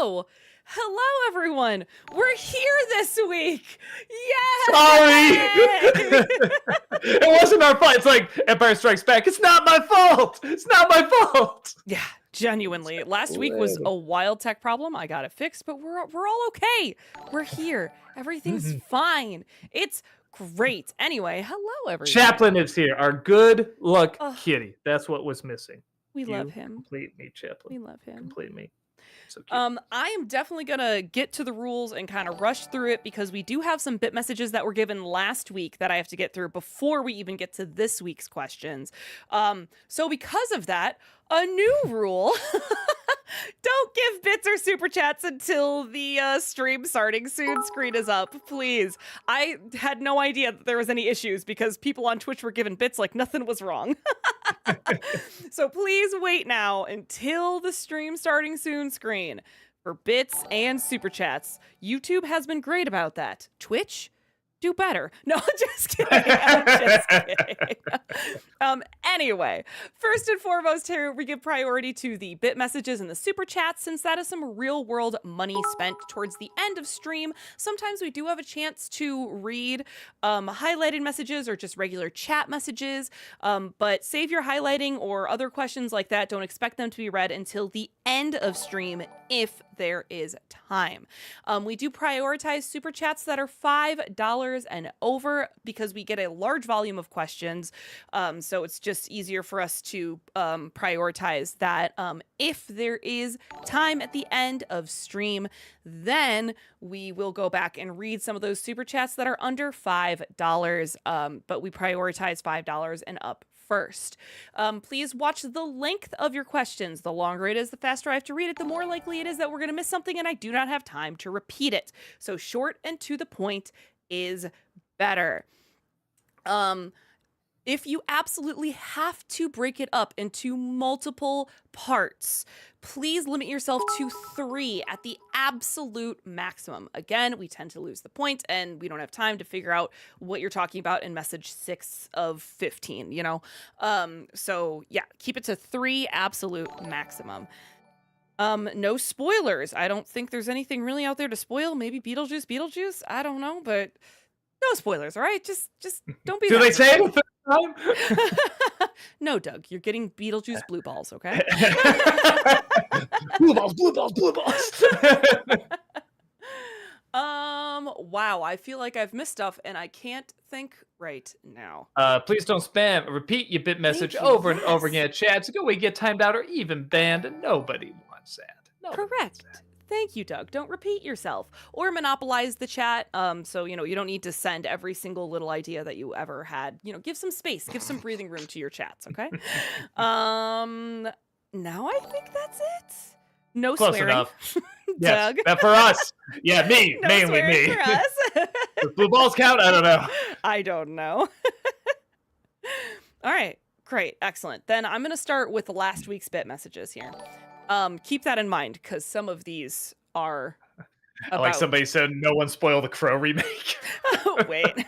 Hello, everyone. We're here this week. Yay! Sorry! It wasn't our fault. It's like Empire Strikes Back. It's not my fault. It's not my fault. Yeah, genuinely. Last week was a wild tech problem. I got it fixed, but we're all okay. We're here. Everything's fine. It's great. Anyway, hello, everyone. Chaplin is here. Our good luck kitty. That's what was missing. We love him. Complete me, Chaplin. We love him. Complete me. So cute. I am definitely gonna get to the rules and kind of rush through it because we do have some bit messages that were given last week that I have to get through before we even get to this week's questions. So because of that, a new rule. Don't give bits or super chats until the stream starting soon screen is up, please. I had no idea that there was any issues because people on Twitch were given bits like nothing was wrong. So please wait now until the stream starting soon screen for bits and super chats. YouTube has been great about that. Twitch? Do better. No, just kidding. I'm just kidding. Anyway, first and foremost here, we give priority to the bit messages and the super chats since that is some real world money spent towards the end of stream. Sometimes we do have a chance to read highlighted messages or just regular chat messages, but save your highlighting or other questions like that. Don't expect them to be read until the end of stream if there is time. We do prioritize super chats that are $5 and over because we get a large volume of questions. So it's just easier for us to prioritize that. If there is time at the end of stream, then we will go back and read some of those super chats that are under $5. But we prioritize $5 and up first. Please watch the length of your questions. The longer it is, the faster I have to read it, the more likely it is that we're going to miss something and I do not have time to repeat it. So short and to the point is better. If you absolutely have to break it up into multiple parts, please limit yourself to 3 at the absolute maximum. Again, we tend to lose the point and we don't have time to figure out what you're talking about in message 6 of 15, you know? So yeah, keep it to 3 absolute maximum. No spoilers. I don't think there's anything really out there to spoil. Maybe Beetlejuice. I don't know, but no spoilers, all right? Just don't be. Do they say it the third time? No, Doug, you're getting Beetlejuice blue balls, okay? Blue balls. Wow, I feel like I've missed stuff and I can't think right now. Please don't spam. Repeat your bit message over and over again. Chats go away, get timed out, or even banned, and nobody wants that. Correct. Thank you, Doug. Don't repeat yourself or monopolize the chat. So, you don't need to send every single little idea that you ever had. Give some space, give some breathing room to your chats, okay? Now I think that's it. No Close swearing. Enough. Doug. Yes, that for us. Yeah, me. No mainly swearing me. for us. Does blue balls count? I don't know. I don't know. All right, great, excellent. Then I'm going to start with last week's bit messages here. Keep that in mind because some of these are about... Like somebody said, no one spoil the Crow remake. Wait.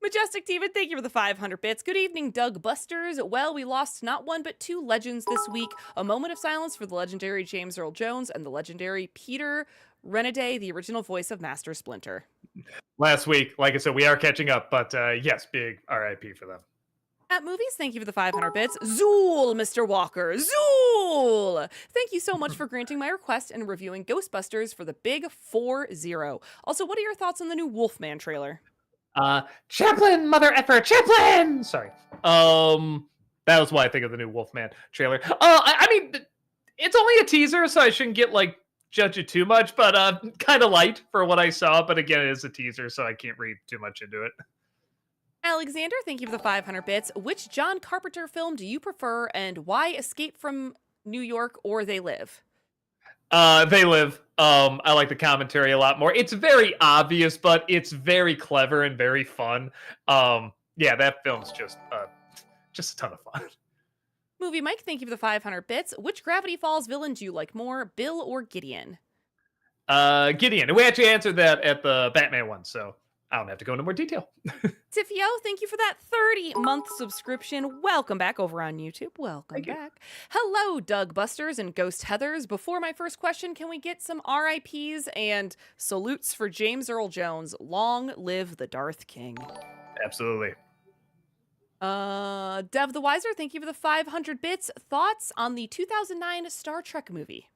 Majestic Steven, thank you for the 500 bits. Good evening, Doug Busters. Well, we lost not one but 2 legends this week. A moment of silence for the legendary James Earl Jones and the legendary Peter Renaday, the original voice of Master Splinter. Last week, like I said, we are catching up, but yes, big RIP for them. At Movies, thank you for the 500 bits. Zool, Mr. Walker. Zool! Thank you so much for granting my request and reviewing Ghostbusters for the big 4-0. Also, what are your thoughts on the new Wolfman trailer? Chaplin, mother effer, Chaplin! Sorry. That was why I think of the new Wolfman trailer. I mean, it's only a teaser, so I shouldn't get, judge it too much, but kind of light for what I saw. But again, it is a teaser, so I can't read too much into it. Alexander, thank you for the 500 bits. Which John Carpenter film do you prefer, and why Escape from New York or They Live? They Live. I like the commentary a lot more. It's very obvious, but it's very clever and very fun. Yeah, that film's just a ton of fun. Movie Mike, thank you for the 500 bits. Which Gravity Falls villain do you like more, Bill or Gideon? Gideon. We actually answered that at the Batman one, so I don't have to go into more detail. Tiffio, thank you for that 30-month subscription. Welcome back over on YouTube. Welcome Thank you. back. Hello, Doug Busters and Ghost Heathers. Before my first question, can we get some RIPs and salutes for James Earl Jones? Long live the Darth King. Absolutely. Dev the Wiser, thank you for the 500 bits. Thoughts on the 2009 Star Trek movie?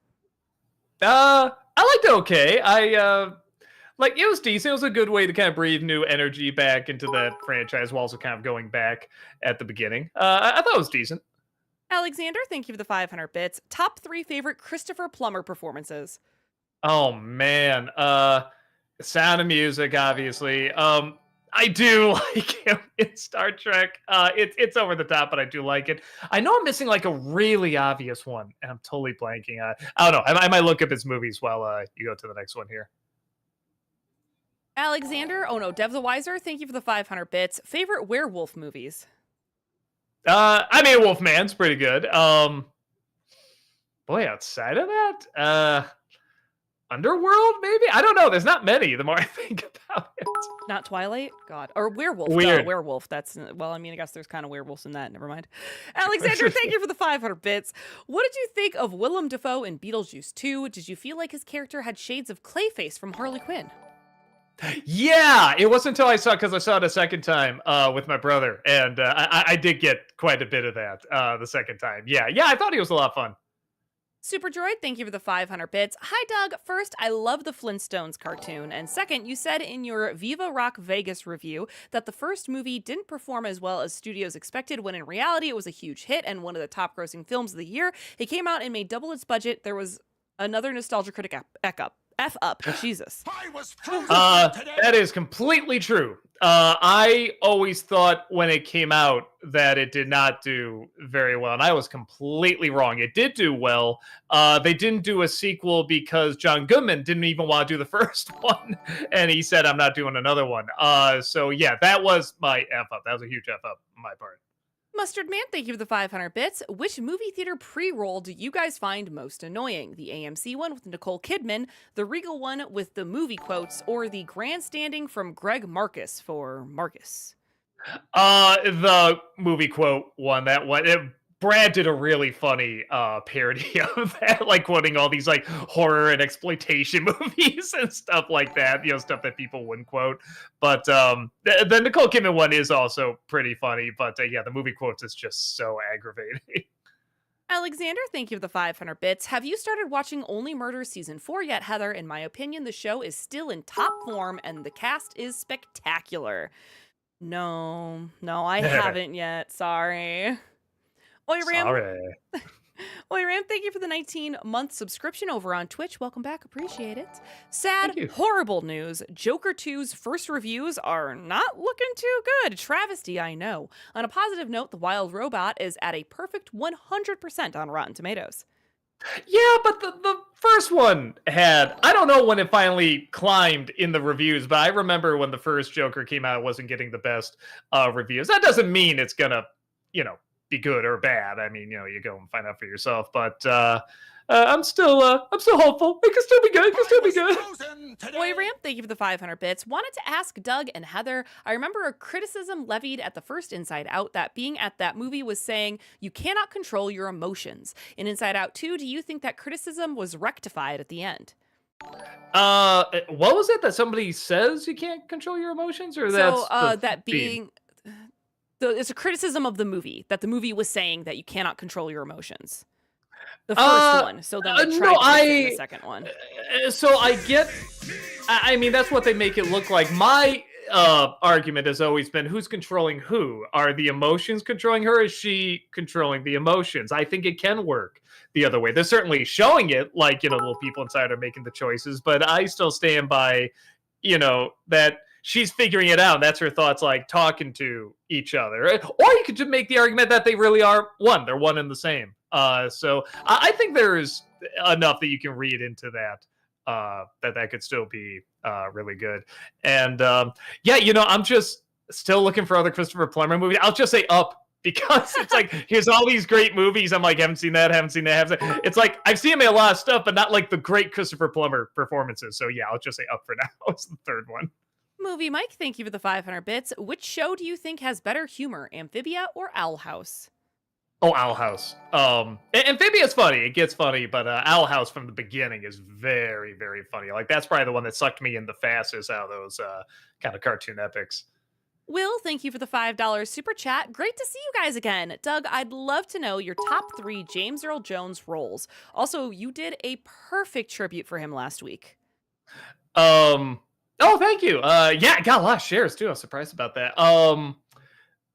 I liked it okay. Like, it was decent. It was a good way to kind of breathe new energy back into that franchise while also kind of going back at the beginning. I thought it was decent. Alexander, thank you for the 500 bits. Top 3 favorite Christopher Plummer performances? Oh man, Sound of Music, obviously. I do like him in Star Trek. It's over the top, but I do like it. I know I'm missing like a really obvious one, and I'm totally blanking on. I don't know. I might look up his movies while you go to the next one here. Alexander, oh no, Dev the Wiser, thank you for the 500 bits. Favorite werewolf movies? I mean, Wolfman's pretty good. Boy, outside of that, Underworld, maybe? I don't know. There's not many. The more I think about it, Not Twilight? God. Or werewolf. Weird. Werewolf. That's, well, I mean, I guess there's kind of werewolves in that. Never mind. Alexander, thank you for the 500 bits. What did you think of Willem Dafoe in Beetlejuice 2? Did you feel like his character had shades of Clayface from Harley Quinn? Yeah, it wasn't until I saw because I saw it a second time with my brother, and I did get quite a bit of that the second time. Yeah, I thought he was a lot of fun. Superdroid, thank you for the 500 bits. Hi, Doug. First, I love the Flintstones cartoon. And second, you said in your Viva Rock Vegas review that the first movie didn't perform as well as studios expected, when in reality it was a huge hit and one of the top grossing films of the year. It came out and made double its budget. There was another Nostalgia Critic F up. Jesus. That is completely true. I always thought when it came out that it did not do very well, and I was completely wrong. It did do well. They didn't do a sequel because John Goodman didn't even want to do the first one, and he said, I'm not doing another one. So yeah, that was my F up. That was a huge F up on my part. Mustard Man, thank you for the 500 bits. Which movie theater pre-roll do you guys find most annoying? The AMC one with Nicole Kidman, the Regal one with the movie quotes, or the grandstanding from Greg Marcus for Marcus? The movie quote one, that one. Brad did a really funny parody of that, like quoting all these like horror and exploitation movies and stuff like that, stuff that people wouldn't quote. But the Nicole Kidman one is also pretty funny, but yeah, the movie quotes is just so aggravating. Alexander, thank you for the 500 bits. Have you started watching Only Murders Season 4 yet, Heather? In my opinion, the show is still in top form and the cast is spectacular. No, I haven't yet. Sorry. Sorry. Oiram, thank you for the 19-month subscription over on Twitch. Welcome back. Appreciate it. Sad, Thank you. horrible news. Joker 2's first reviews are not looking too good. Travesty, I know. On a positive note, The Wild Robot is at a perfect 100% on Rotten Tomatoes. Yeah, but the first one had, I don't know when it finally climbed in the reviews, but I remember when the first Joker came out, it wasn't getting the best reviews. That doesn't mean it's gonna, be good or bad. I mean, you go and find out for yourself. But I'm still hopeful. It can still be good. It can still be good. Boy Ramp, thank you for the 500 bits. Wanted to ask Doug and Heather. I remember a criticism levied at the first Inside Out that being at that movie was saying you cannot control your emotions. In Inside Out 2, do you think that criticism was rectified at the end? What was it that somebody says you can't control your emotions, or it's a criticism of the movie, that the movie was saying that you cannot control your emotions. The first one. So then they tried to fix it in the second one. So I get, I mean, that's what they make it look like. My argument has always been, who's controlling who? Are the emotions controlling her? Is she controlling the emotions? I think it can work the other way. They're certainly showing it like, little people inside are making the choices, but I still stand by, that she's figuring it out. That's her thoughts, like talking to each other. Or you could just make the argument that they really are one. They're one and the same. So I think there's enough that you can read into that, that could still be really good. And I'm just still looking for other Christopher Plummer movies. I'll just say Up, because it's like, here's all these great movies. I'm like, haven't seen that. It's like, I've seen him in a lot of stuff, but not like the great Christopher Plummer performances. So yeah, I'll just say Up for now. It's the third one. Movie Mike, thank you for the 500 bits. Which show do you think has better humor, Amphibia or Owl House? Oh, Owl House. Amphibia's funny. It gets funny, but Owl House from the beginning is very, very funny. Like that's probably the one that sucked me in the fastest out of those kind of cartoon epics. Will, thank you for the $5 super chat. Great to see you guys again. Doug, I'd love to know your top 3 James Earl Jones roles. Also, you did a perfect tribute for him last week. Oh, thank you. Yeah, I got a lot of shares too. I was surprised about that.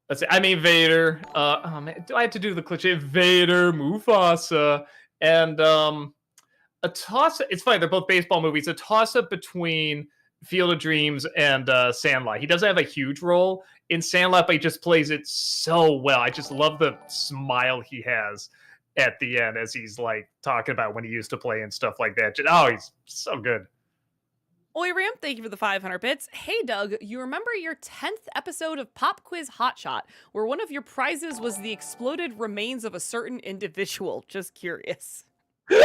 Let's see. I mean, Vader. Oh man, do I have to do the cliche? Vader, Mufasa, and a toss. It's funny. They're both baseball movies. A toss up between Field of Dreams and Sandlot. He doesn't have a huge role in Sandlot, but he just plays it so well. I just love the smile he has at the end as he's like talking about when he used to play and stuff like that. Oh, he's so good. Oi Ram, thank you for the 500 bits. Hey Doug, you remember your 10th episode of Pop Quiz Hotshot, where one of your prizes was the exploded remains of a certain individual? Just curious. No,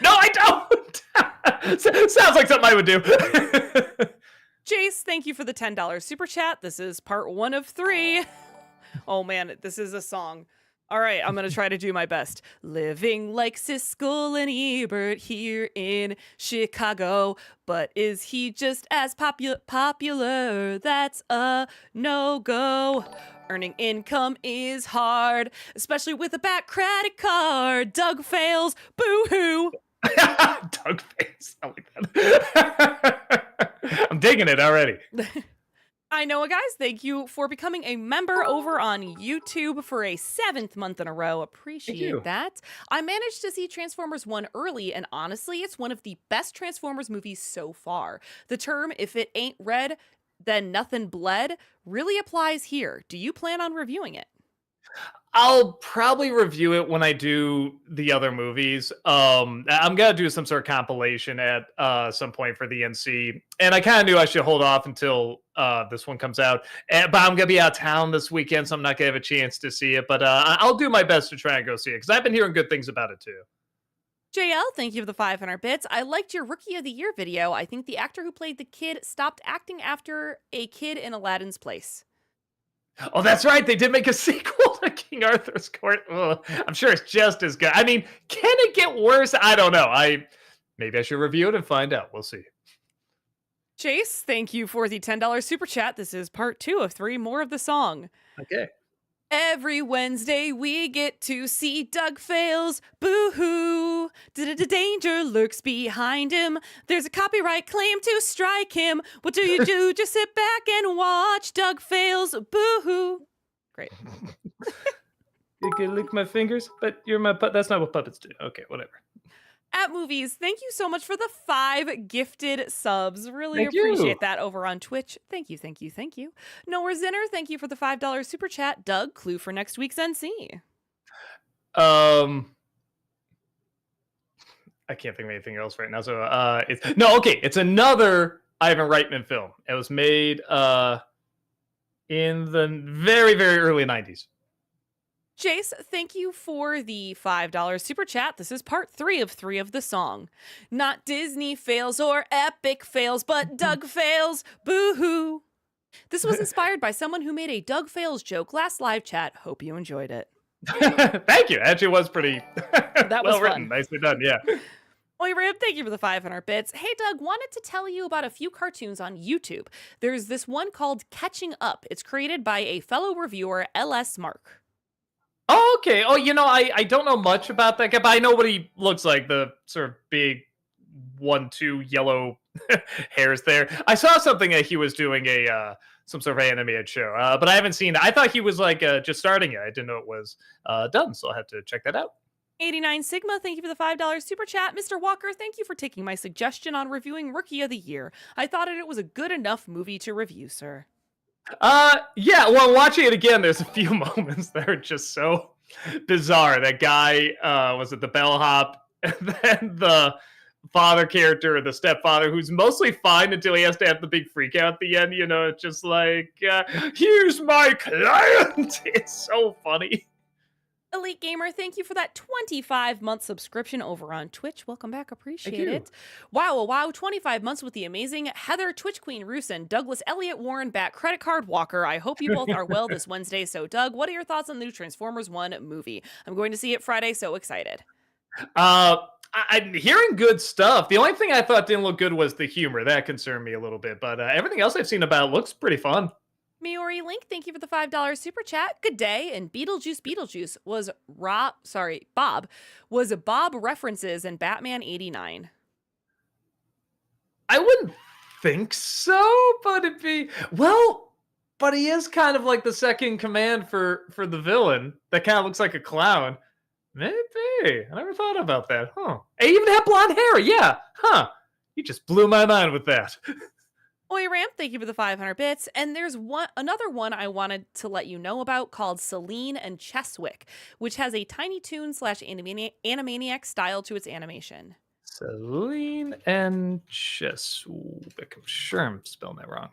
I don't. Sounds like something I would do. Jace, thank you for the $10 super chat. This is part 1 of 3. Oh man, this is a song. All right, I'm going to try to do my best. Living like Siskel and Ebert here in Chicago. But is he just as popular? That's a no-go. Earning income is hard, especially with a back credit card. Doug fails. Boo-hoo. Doug face. I like that. I'm digging it already. I know, guys. Thank you for becoming a member over on YouTube for a 7th month in a row. Appreciate that. I managed to see Transformers 1 early, and honestly, it's one of the best Transformers movies so far. The term, if it ain't red, then nothing bled, really applies here. Do you plan on reviewing it? I'll probably review it when I do the other movies. I'm gonna do some sort of compilation at some point for the NC, and I kind of knew I should hold off until this one comes out. But I'm gonna be out of town this weekend, so I'm not gonna have a chance to see it. But I'll do my best to try and go see it because I've been hearing good things about it too. JL, thank you for the 500 bits. I liked your Rookie of the Year video. I think the actor who played the kid stopped acting after a kid in Aladdin's place. Oh, that's right. They did make a sequel to King Arthur's Court. Ugh, I'm sure it's just as good. I mean, can it get worse? I don't know. Maybe I should review it and find out. We'll see. Chase, thank you for the $10 super chat. This is part 2 of 3 more of the song. Okay. Every Wednesday we get to see Doug fails. Boo-hoo. Danger lurks behind him. There's a copyright claim to strike him. What do you do? Just sit back and watch Doug fails. Boo-hoo. Great. You can lick my fingers, but you're my that's not what puppets do. Okay, whatever. At Movies, thank you so much for the 5 gifted subs. Really Thank appreciate you. that over on Twitch. Thank you, thank you, thank you. Noah Zinner, thank you for the $5 super chat. Doug, clue for next week's NC. I can't think of anything else right now. So it's another Ivan Reitman film. It was made in the very, very early 90s. Jace, thank you for the $5 super chat. This is part 3 of 3 of the song. Not Disney fails or epic fails, but Doug fails. Boo-hoo. This was inspired by someone who made a Doug fails joke last live chat. Hope you enjoyed it. Thank you. Actually, it was pretty That was well written. fun. Nicely done. Yeah. Oi, Rib, thank you for the 500 bits. Hey, Doug, wanted to tell you about a few cartoons on YouTube. There's this one called Catching Up. It's created by a fellow reviewer, LS Mark. Oh, okay. Oh, I don't know much about that guy, but I know what he looks like. The sort of big 1-2 yellow hairs there. I saw something that he was doing some sort of animated show, but I haven't seen it. I thought he was like just starting it. I didn't know it was done, so I'll have to check that out. 89 Sigma, thank you for the $5 super chat. Mr. Walker, thank you for taking my suggestion on reviewing Rookie of the Year. I thought it was a good enough movie to review, sir. Yeah, well, watching it again, there's a few moments that are just so bizarre. That guy, was it the bellhop, and then the father character, the stepfather, who's mostly fine until he has to have the big freak out at the end. It's just like, here's my client. It's so funny. Elite Gamer, thank you for that 25-month subscription over on Twitch. Welcome back. Thank Appreciate you. it. Wow, oh, wow. 25 months with the amazing Heather, Twitch Queen Rusin, Douglas Elliott Warren, Bat Credit Card Walker. I hope you both are well this Wednesday. So, Doug, what are your thoughts on the new Transformers 1 movie? I'm going to see it Friday, so excited. I'm hearing good stuff. The only thing I thought didn't look good was the humor. That concerned me a little bit, but everything else I've seen about it looks pretty fun. Miori Link, thank you for the $5 super chat. Good day. And Beetlejuice was Bob was Bob references in Batman 89. I wouldn't think so, but it'd be well. But he is kind of like the second command for the villain. That kind of looks like a clown. Maybe I never thought about that. Huh? I even have blonde hair. Yeah. Huh? You just blew my mind with that. Oi Ramp, thank you for the 500 bits. And there's another one I wanted to let you know about called Celine and Cheswick, which has a Tiny Toon slash Animaniac style to its animation. Celine and Cheswick. I'm sure I'm spelling that wrong.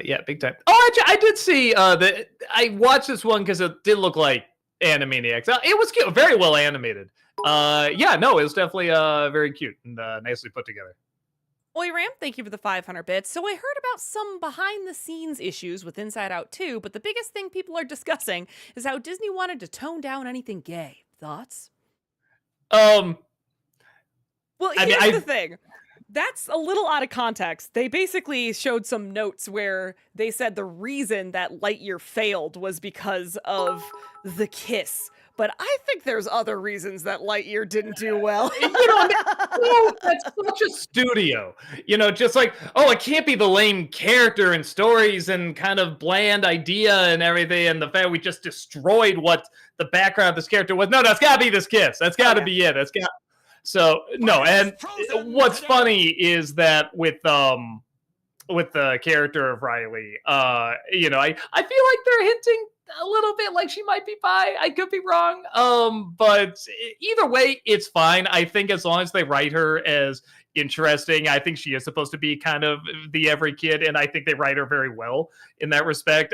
Yeah, big time. Oh, I did see the. I watched this one because it did look like Animaniacs. It was cute, very well animated. Yeah, no, it was definitely very cute and nicely put together. Oi Ramp, thank you for the 500 bits. So I heard about some behind the scenes issues with Inside Out 2, but the biggest thing people are discussing is how Disney wanted to tone down anything gay. Thoughts? Um, Well, I mean, here's the thing. That's a little out of context. They basically showed some notes where they said the reason that Lightyear failed was because of the kiss. But I think there's other reasons that Lightyear didn't do well. That's such a studio. Just like, oh, it can't be the lame character and stories and kind of bland idea and everything, and the fact we just destroyed what the background of this character was. No, that's gotta be this kiss. That's gotta be it. So no, and what's funny is that with the character of Riley, I feel like they're hinting a little bit like she might be bi. I could be wrong. But either way, it's fine. I think as long as they write her as interesting, I think she is supposed to be kind of the every kid, and I think they write her very well in that respect.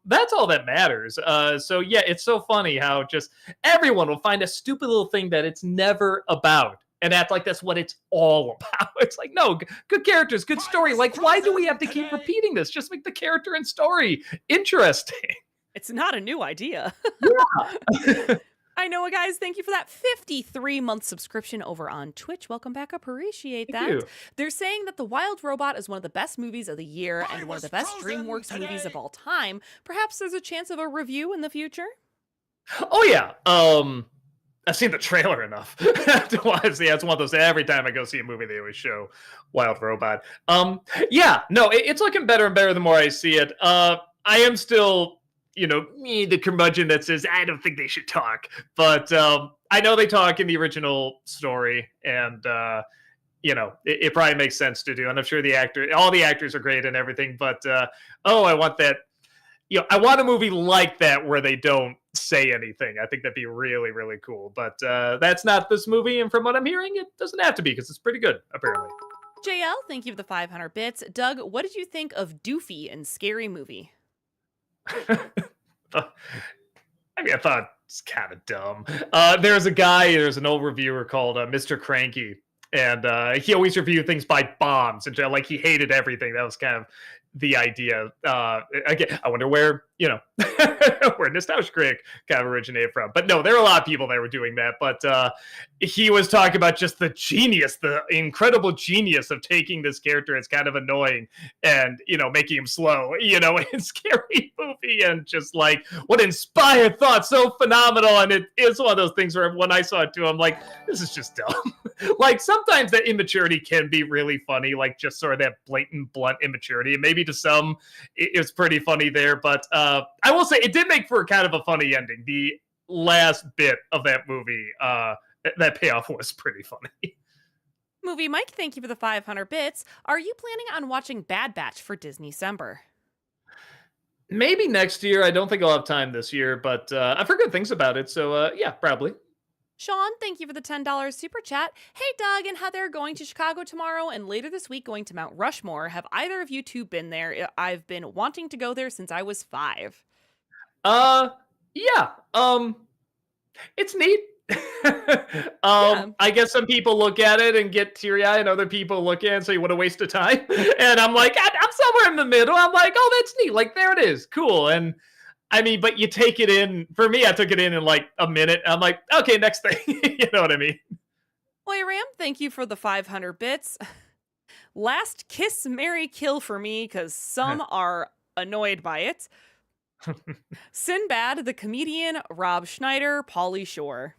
That's all that matters. So yeah, it's so funny how just everyone will find a stupid little thing that it's never about and act like that's what it's all about. It's like, no, good characters, good story. Like, why do we have to keep repeating this? Just make the character and story interesting. It's not a new idea. Yeah. I know, guys. Thank you for that 53-month subscription over on Twitch. Welcome back. Appreciate that. Thank you. They're saying that The Wild Robot is one of the best movies of the year and one of the best DreamWorks movies of all time. Perhaps there's a chance of a review in the future? Oh yeah. I've seen the trailer enough to want to see. It's one of those. Every time I go see a movie, they always show Wild Robot. Yeah, no, it's looking better and better the more I see it. I am still, me, the curmudgeon that says I don't think they should talk, but I know they talk in the original story, and it probably makes sense to do. And I'm sure all the actors are great and everything, but I want that. I want a movie like that where they don't say anything. I think that'd be really, really cool. But that's not this movie, and from what I'm hearing, it doesn't have to be because it's pretty good, apparently. JL, thank you for the 500 bits. Doug, what did you think of Doofy in Scary Movie? I thought it's kind of dumb. There's an old reviewer called Mr. Cranky, and he always reviewed things by bombs, and like he hated everything. That was kind of the idea. Again, I wonder where where Nostalgia Critic kind of originated from. But no, there are a lot of people that were doing that. But he was talking about just the incredible genius of taking this character. It's kind of annoying and making him slow, in Scary Movie, and just like what inspired thought, so phenomenal. And it is one of those things where when I saw it too, I'm like, this is just dumb. Like sometimes that immaturity can be really funny, like just sort of that blatant, blunt immaturity. And maybe to some, it's pretty funny there. But I will say it did make for kind of a funny ending. The last bit of that movie, that payoff was pretty funny. Movie Mike, thank you for the 500 bits. Are you planning on watching Bad Batch for Disney-cember? Maybe next year. I don't think I'll have time this year, but I've heard good things about it. So yeah, probably. Sean, thank you for the $10 super chat. Hey, Doug and Heather, going to Chicago tomorrow and later this week going to Mount Rushmore. Have either of you two been there? I've been wanting to go there since I was 5. Yeah. It's neat. Yeah. I guess some people look at it and get teary-eyed, and other people look at it and say, "What a waste of time." And I'm like, I'm somewhere in the middle. I'm like, "Oh, that's neat. Like, there it is. Cool." And I mean, but you take it in. For me, I took it in like a minute. I'm like, "Okay, next thing." You know what I mean? Boy Ram, thank you for the 500 bits. Last kiss, marry, kill for me because some are annoyed by it. Sinbad, the comedian, Rob Schneider, Pauly Shore.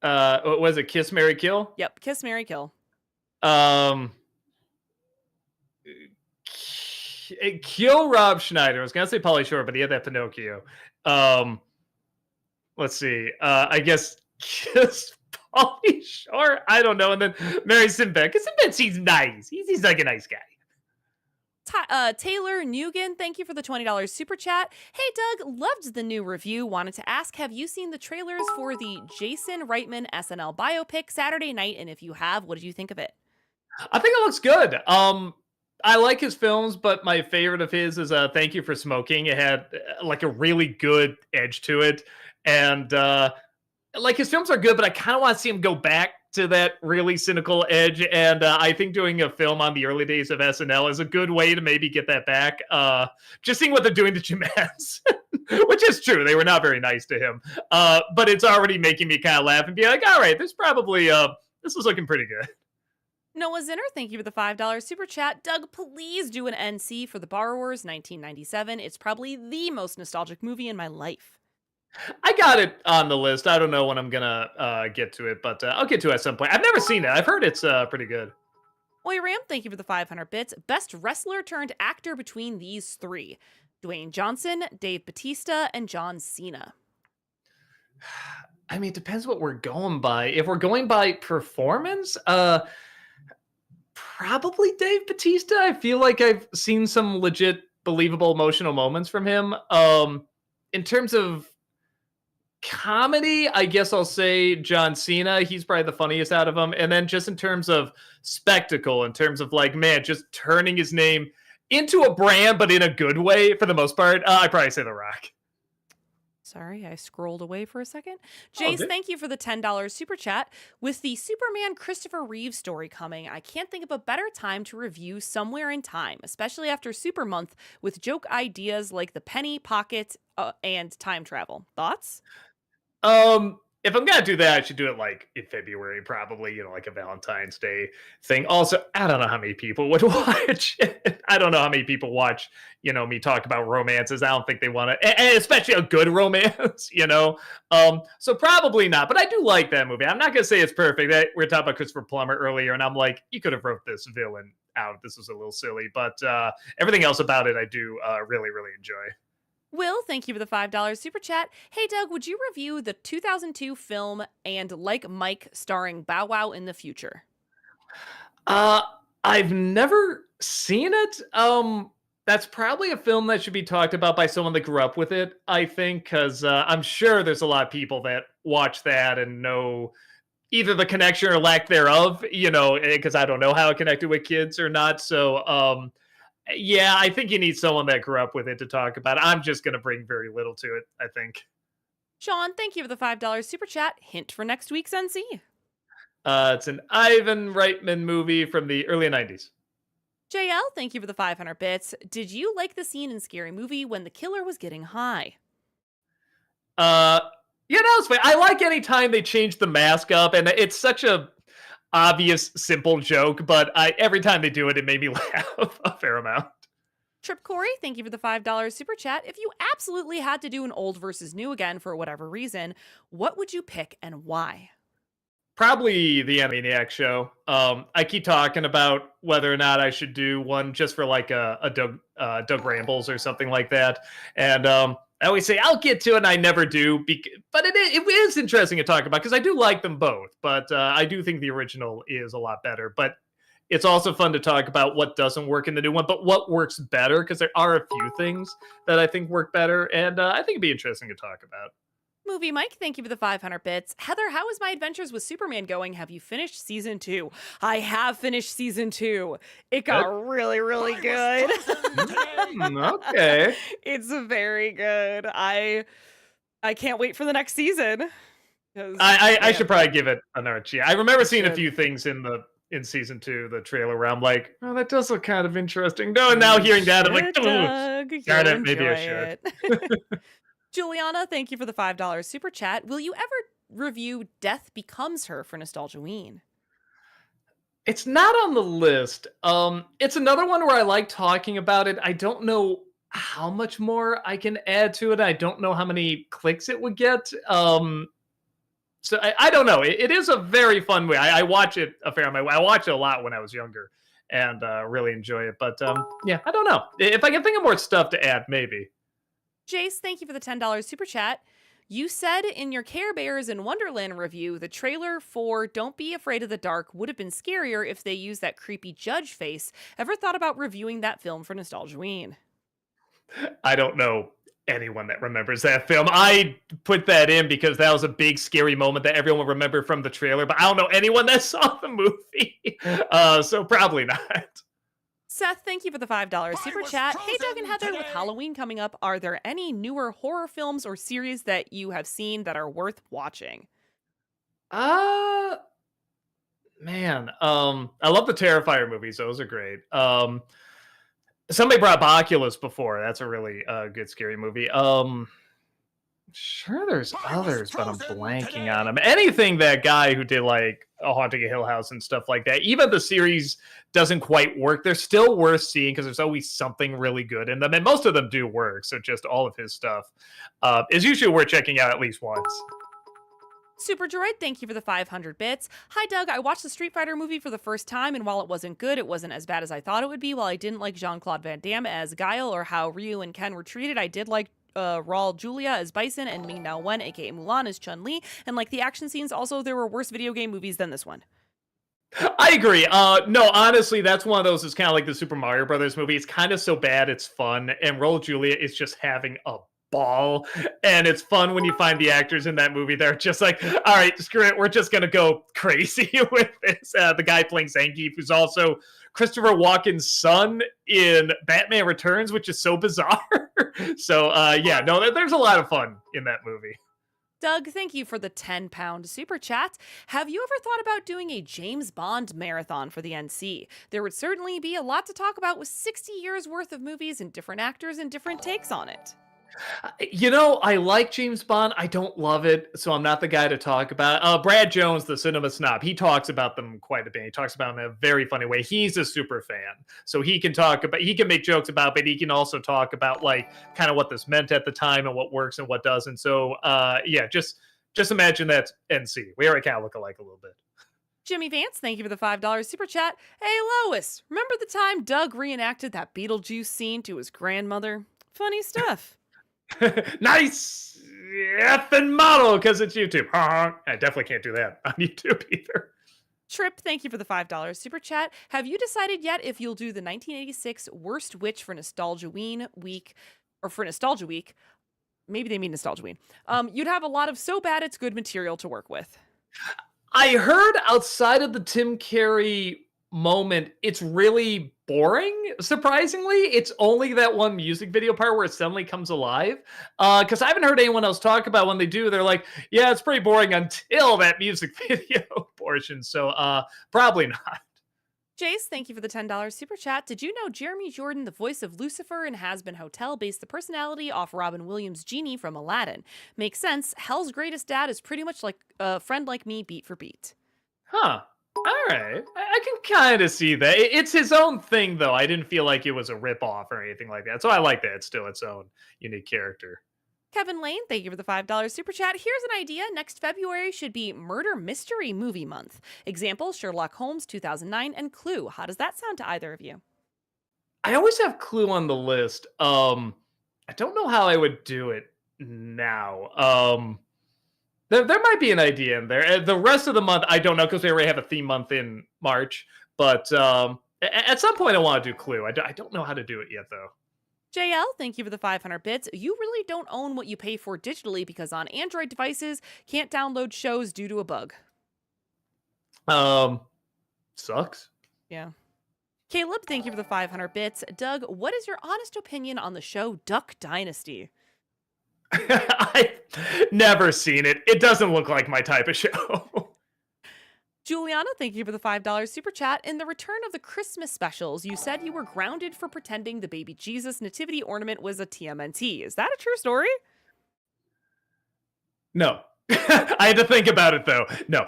What was it? Kiss, Mary, kill. Yep, kiss, marry, kill. Um, kill Rob Schneider. I was gonna say Pauly Shore, but he had that Pinocchio. Um, let's see. I guess kiss Pauly Shore. I don't know. And then marry Sinbad. Because Sinbad seems nice. He's like a nice guy. Taylor Nugent, thank you for the $20 super chat. Hey, Doug, loved the new review. Wanted to ask, have you seen the trailers for the Jason Reitman SNL biopic Saturday night? And if you have, what did you think of it? I think it looks good. I like his films, but my favorite of his is Thank You for Smoking. It had like a really good edge to it. And like his films are good, but I kind of want to see him go back to that really cynical edge. And I think doing a film on the early days of SNL is a good way to maybe get that back. Just seeing what they're doing to Jim Henson, which is true. They were not very nice to him. But it's already making me kind of laugh and be like, all right, this probably, this is looking pretty good. Noah Zinner, thank you for the $5 super chat. Doug, please do an NC for The Borrowers 1997. It's probably the most nostalgic movie in my life. I got it on the list. I don't know when I'm gonna get to it, but I'll get to it at some point. I've never seen it. I've heard it's pretty good. Oi Ram, thank you for the 500 bits. Best wrestler turned actor between these three: Dwayne Johnson, Dave Bautista, and John Cena. I mean, it depends what we're going by. If we're going by performance, probably Dave Bautista. I feel like I've seen some legit, believable, emotional moments from him. In terms of comedy, I guess I'll say John Cena. He's probably the funniest out of them. And then just in terms of spectacle, in terms of like, man, just turning his name into a brand, but in a good way for the most part, I'd probably say The Rock. Sorry, I scrolled away for a second. Jace, thank you for the $10 super chat. With the Superman Christopher Reeve story coming, I can't think of a better time to review Somewhere in Time, especially after Super Month with joke ideas like the penny, pocket, and time travel. Thoughts? If I'm gonna do that, I should do it like in February, probably, like a Valentine's Day thing. Also, I don't know how many people would watch it. I don't know how many people watch, me talk about romances. I don't think they want to, and especially a good romance. So probably not. But I do like that movie. I'm not gonna say it's perfect. We were talking about Christopher Plummer earlier, and I'm like, you could have wrote this villain out. This was a little silly, but everything else about it, I do really, really enjoy. Will, thank you for the $5 super chat. Hey, Doug, would you review the 2002 film And Like Mike starring Bow Wow in the Future? I've never seen it. That's probably a film that should be talked about by someone that grew up with it, I think, because I'm sure there's a lot of people that watch that and know either the connection or lack thereof, because I don't know how it connected with kids or not. So, yeah, I think you need someone that grew up with it to talk about it. I'm just going to bring very little to it, I think. Sean, thank you for the $5 super chat. Hint for next week's NC. It's an Ivan Reitman movie from the early 90s. JL, thank you for the 500 bits. Did you like the scene in Scary Movie when the killer was getting high? Yeah, that was fine. I like any time they change the mask up, and it's such a obvious, simple joke, but every time they do it, it made me laugh a fair amount. Trip Corey, thank you for the $5 super chat. If you absolutely had to do an old versus new again for whatever reason, what would you pick and why? Probably the Animaniac show. I keep talking about whether or not I should do one just for like a Doug Rambles or something like that. And I always say I'll get to it, and I never do. But it is interesting to talk about because I do like them both. But I do think the original is a lot better. But it's also fun to talk about what doesn't work in the new one, but what works better, because there are a few things that I think work better. And I think it'd be interesting to talk about. Movie Mike, thank you for the 500 bits. Heather, how is my adventures with Superman going? Have you finished season 2? I have finished season 2. It got really, really good. Okay. It's very good. I I can't wait for the next season. 'Cause, I should man, probably give it another chance. I remember you seeing a should. few things in season 2, the trailer, where I'm like, "Oh, that does look kind of interesting." No, and now You hearing that, I'm like, should, "Ugh, Doug. darn You'll it, maybe I enjoy should." it. Juliana, thank you for the $5 super chat. Will you ever review Death Becomes Her for Nostalgiaween? It's not on the list. It's another one where I like talking about it. I don't know how much more I can add to it. I don't know how many clicks it would get. So I don't know. It is a very fun movie. I watch it a fair amount. I watched it a lot when I was younger and really enjoy it. But yeah, I don't know. If I can think of more stuff to add, maybe. Jace, thank you for the $10 super chat. You said in your Care Bears in Wonderland review, the trailer for Don't Be Afraid of the Dark would have been scarier if they used that creepy judge face. Ever thought about reviewing that film for Nostalgiaween? I don't know anyone that remembers that film. I put that in because that was a big scary moment that everyone will remember from the trailer, but I don't know anyone that saw the movie. So probably not. Seth, thank you for the $5 super chat. Hey, Doug and Heather, with Halloween coming up, are there any newer horror films or series that you have seen that are worth watching? Uh Man, I love the Terrifier movies. Those are great. Somebody brought up Oculus before. That's a really good scary movie. Sure, there's others, but I'm blanking on them. Anything that guy who did like a Haunting of Hill House and stuff like that. Even the series doesn't quite work. They're still worth seeing because there's always something really good in them, and most of them do work. So just all of his stuff is usually worth checking out at least once. Super Droid, thank you for the 500 bits. Hi, Doug. I watched the Street Fighter movie for the first time, and while it wasn't good, it wasn't as bad as I thought it would be. While I didn't like Jean Claude Van Damme as Guile or how Ryu and Ken were treated, I did like Raul Julia as Bison and Ming Na Wen, aka Mulan, as Chun Li. And like the action scenes, also, there were worse video game movies than this one. I agree. No, honestly, that's one of those. It's kind of like the Super Mario Brothers movie. It's kind of so bad it's fun, and Raul Julia is just having a ball, and it's fun when you find the actors in that movie. They're just like, all right, screw it, we're just gonna go crazy with this. The guy playing Zangief, who's also Christopher Walken's son in Batman Returns, which is so bizarre. So yeah, no, there's a lot of fun in that movie. Doug, thank you for the 10-pound super chat. Have you ever thought about doing a James Bond marathon for the NC? There would certainly be a lot to talk about with 60 years worth of movies and different actors and different takes on it. I like James Bond. I don't love it, so I'm not the guy to talk about. Brad Jones, the cinema snob, he talks about them quite a bit. He talks about them in a very funny way. He's a super fan, so he can make jokes about, but he can also talk about like kind of what this meant at the time and what works and what doesn't. So, yeah, just imagine that's NC. We already kind of look alike a little bit. Jimmy Vance, thank you for the $5 super chat. Hey, Lois, remember the time Doug reenacted that Beetlejuice scene to his grandmother? Funny stuff. Nice effing model because it's YouTube. I definitely can't do that on YouTube either. Trip, thank you for the $5 super chat. Have you decided yet if you'll do the 1986 Worst Witch for Nostalgiaween week, or for Nostalgia Week? Maybe they mean Nostalgiaween. You'd have a lot of so bad it's good material to work with. I heard outside of the Tim Carey moment, it's really boring. Surprisingly, it's only that one music video part where it suddenly comes alive. Because I haven't heard anyone else talk about when they do. They're like, yeah, it's pretty boring until that music video portion. So probably not. Jace, thank you for the $10 super chat. Did you know Jeremy Jordan, the voice of Lucifer in Has Been Hotel, based the personality off Robin Williams' Genie from Aladdin? Makes sense. Hell's greatest dad is pretty much like a friend like me, beat for beat. Huh. All right. I can kind of see that. It's his own thing, though. I didn't feel like it was a ripoff or anything like that. So I like that. It's still its own unique character. Kevin Lane, thank you for the $5 super chat. Here's an idea. Next February should be Murder Mystery Movie Month. Example, Sherlock Holmes 2009 and Clue. How does that sound to either of you? I always have Clue on the list. I don't know how I would do it now. There might be an idea in there. The rest of the month, I don't know because we already have a theme month in March. But at some point, I want to do Clue. I don't know how to do it yet, though. JL, thank you for the 500 bits. You really don't own what you pay for digitally because on Android devices, can't download shows due to a bug. Sucks. Yeah. Caleb, thank you for the 500 bits. Doug, what is your honest opinion on the show Duck Dynasty? I've never seen it. It doesn't look like my type of show. Juliana, thank you for the $5 super chat. In the return of the Christmas specials, you said you were grounded for pretending the baby Jesus nativity ornament was a TMNT. Is that a true story? No. I had to think about it, though. No.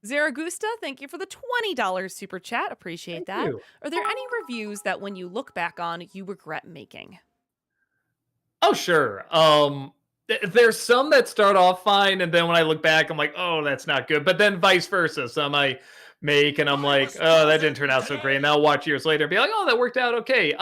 Zaragosta, thank you for the $20 super chat. Appreciate Thank that. you. Are there any reviews that when you look back on, you regret making? Oh, sure. There's some that start off fine, and then when I look back, I'm like, oh, that's not good. But then vice versa. Some I make, and I'm like, oh, that didn't turn out so great. And I'll watch years later and be like, oh, that worked out okay.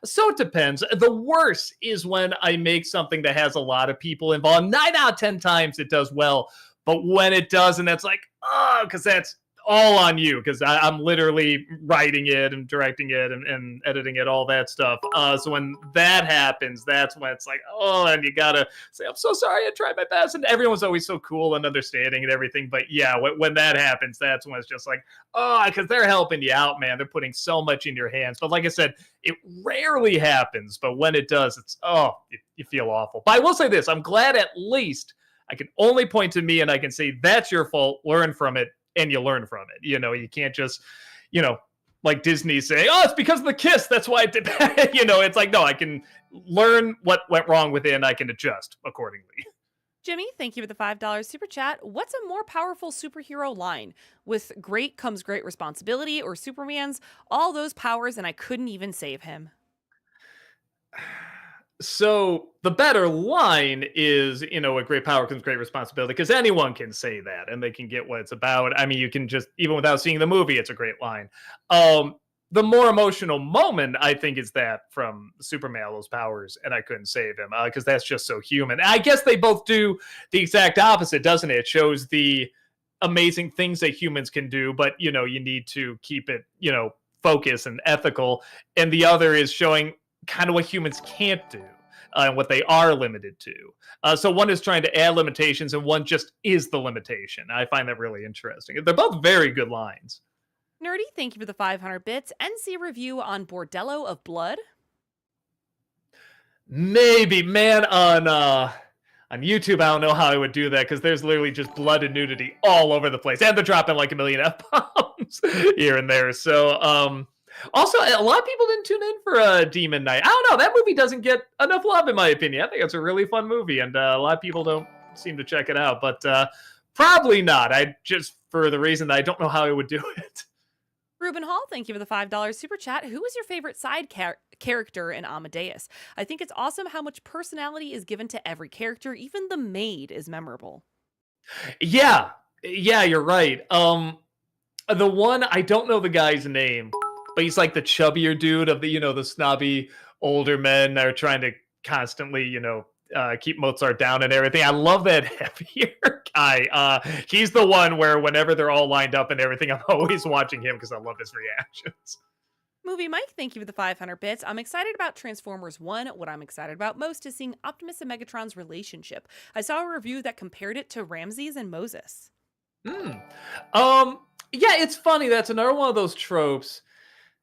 So it depends. The worst is when I make something that has a lot of people involved. 9 out of 10 times it does well. But when it doesn't, that's like, oh, because that's all on you, because I'm literally writing it and directing it and editing it, all that stuff. So when that happens, that's when it's like, oh, and you gotta say, I'm so sorry, I tried my best. And everyone's always so cool and understanding and everything. But yeah, when that happens, that's when it's just like, oh, because they're helping you out, man. They're putting so much in your hands. But like I said, it rarely happens. But when it does, it's, oh, you feel awful. But I will say this, I'm glad at least I can only point to me and I can say, that's your fault, learn from it, and you learn from it. You can't just, like Disney say, oh, it's because of the kiss, that's why it did bad. It's like, no, I can learn what went wrong with it and I can adjust accordingly. Jimmy, thank you for the $5 super chat. What's a more powerful superhero line? With great comes great responsibility, or Superman's all those powers and I couldn't even save him? So the better line is, with great power comes great responsibility, because anyone can say that and they can get what it's about. I mean, you can just, even without seeing the movie, it's a great line. The more emotional moment, I think, is that from Superman, all those powers, and I couldn't save him, because that's just so human. I guess they both do the exact opposite, doesn't it? It shows the amazing things that humans can do, but, you need to keep it, focused and ethical. And the other is showing kind of what humans can't do and what they are limited to. So one is trying to add limitations and one just is the limitation. I find that really interesting. They're both very good lines. Nerdy, thank you for the 500 bits. NC review on Bordello of Blood. Maybe, man, on YouTube, I don't know how I would do that, because there's literally just blood and nudity all over the place. And they're dropping like a million F-bombs here and there. So, also, a lot of people didn't tune in for Demon Knight. I don't know. That movie doesn't get enough love, in my opinion. I think it's a really fun movie, and a lot of people don't seem to check it out. But probably not. For the reason that I don't know how I would do it. Ruben Hall, thank you for the $5 super chat. Who is your favorite side character in Amadeus? I think it's awesome how much personality is given to every character. Even the maid is memorable. Yeah, you're right. The one, I don't know the guy's name, but he's like the chubbier dude of the, the snobby older men that are trying to constantly, keep Mozart down and everything. I love that heavier guy. He's the one where whenever they're all lined up and everything, I'm always watching him because I love his reactions. Movie Mike, thank you for the 500 bits. I'm excited about Transformers 1. What I'm excited about most is seeing Optimus and Megatron's relationship. I saw a review that compared it to Ramses and Moses. Yeah, it's funny. That's another one of those tropes.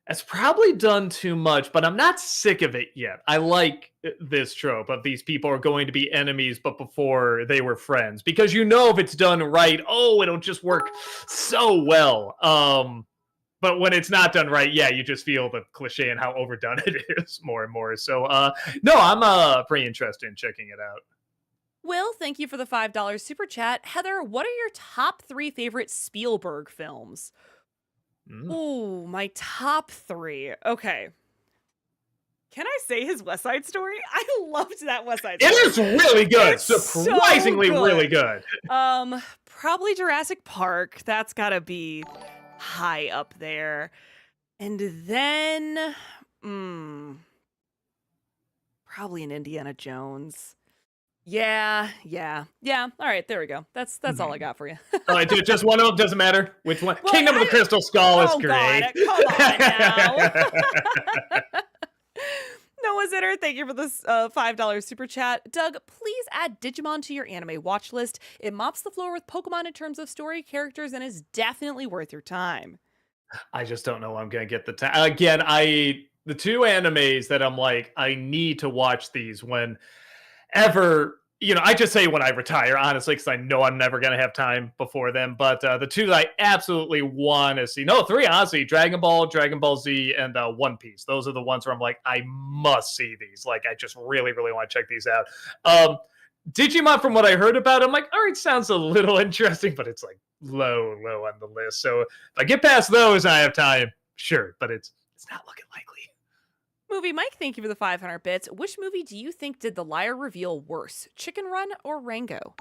It's probably done too much, but I'm not sick of it yet. I like this trope of these people are going to be enemies, but before they were friends. Because if it's done right, it'll just work so well. But when it's not done right, yeah, you just feel the cliche and how overdone it is more and more. So, no, I'm pretty interested in checking it out. Will, thank you for the $5 super chat. Heather, what are your top 3 favorite Spielberg films? Ooh, my top 3. Okay. Can I say his West Side Story? I loved that West Side Story. It is really good. It's surprisingly so good. Really good. Probably Jurassic Park. That's gotta be high up there. And then, probably an Indiana Jones. Yeah. All right, there we go. That's all I got for you. All right, just one of them, doesn't matter which one. Well, Kingdom of the Crystal Skull is great. God, come on now. Noah Zitter, thank you for this $5 super chat. Doug, please add Digimon to your anime watch list. It mops the floor with Pokemon in terms of story, characters, and is definitely worth your time. I just don't know I'm going to get the time. Again, the 2 animes that I'm like, I need to watch these when ever, I just say when I retire, honestly, because I know I'm never going to have time before then. But the two that I absolutely want to see, no, three, honestly, Dragon Ball, Dragon Ball Z, and One Piece. Those are the ones where I'm like, I must see these. Like, I just really, really want to check these out. Digimon, from what I heard about, I'm like, all right, sounds a little interesting, but it's like low on the list. So if I get past those and I have time, sure, but it's not looking likely. Movie Mike, thank you for the 500 bits. Which movie do you think did the liar reveal worse, Chicken Run or Rango?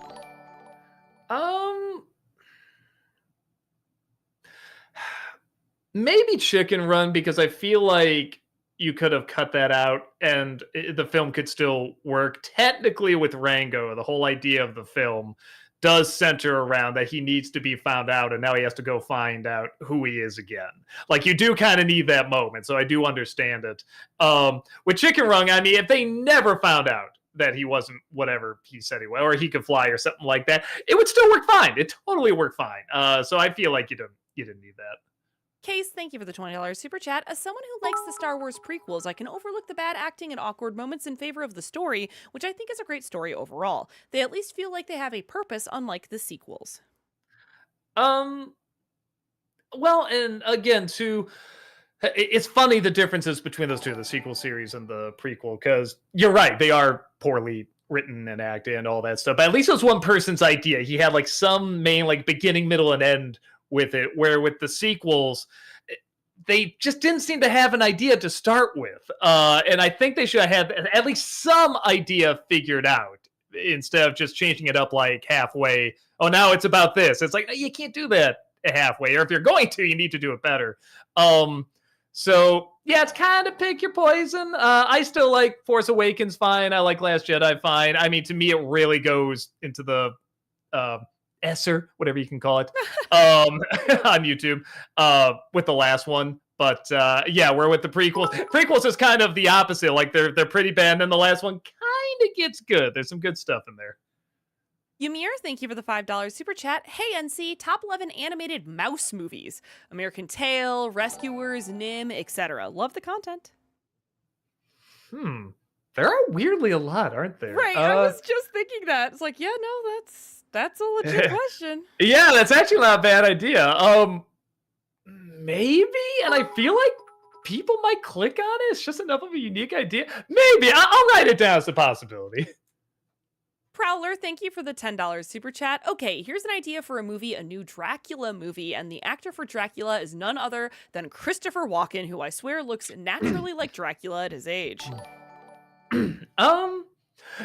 Maybe Chicken Run, because I feel like you could have cut that out and the film could still work. Technically, with Rango, the whole idea of the film does center around that he needs to be found out, and now he has to go find out who he is again. Like, you do kind of need that moment, so I do understand it. With Chicken Run, I mean, if they never found out that he wasn't whatever he said he was, or he could fly or something like that, it would still work fine. It totally worked fine. So I feel like you didn't need that. Case, thank you for the $20 super chat. As someone who likes the Star Wars prequels, I can overlook the bad acting and awkward moments in favor of the story, which I think is a great story overall. They at least feel like they have a purpose, unlike the sequels. Well, and again, too, it's funny the differences between those two, the sequel series and the prequel, because you're right, they are poorly written and acted and all that stuff. But at least it was one person's idea. He had like some main, like, beginning, middle, and end with it, where with the sequels, they just didn't seem to have an idea to start with. And I think they should have had at least some idea figured out instead of just changing it up like halfway. Oh, now it's about this. It's like, you can't do that halfway, or if you're going to, you need to do it better. So yeah, it's kind of pick your poison. I still like Force Awakens fine. I like Last Jedi fine. I mean, to me, it really goes into the Esser, whatever you can call it, on YouTube, with the last one. But yeah, we're with the prequels. Prequels is kind of the opposite. Like, they're pretty bad, and then the last one kind of gets good. There's some good stuff in there. Ymir, thank you for the $5 super chat. Hey, NC, top 11 animated mouse movies. American Tail, Rescuers, Nim, etc. Love the content. There are weirdly a lot, aren't there? Right, I was just thinking that. It's like, yeah, no, that's a legit question. Yeah, that's actually not a bad idea. Maybe, and I feel like people might click on it. It's just enough of a unique idea. Maybe. I'll write it down as a possibility. Prowler, thank you for the $10 super chat. Okay, here's an idea for a movie, a new Dracula movie, and the actor for Dracula is none other than Christopher Walken, who I swear looks naturally like Dracula at his age.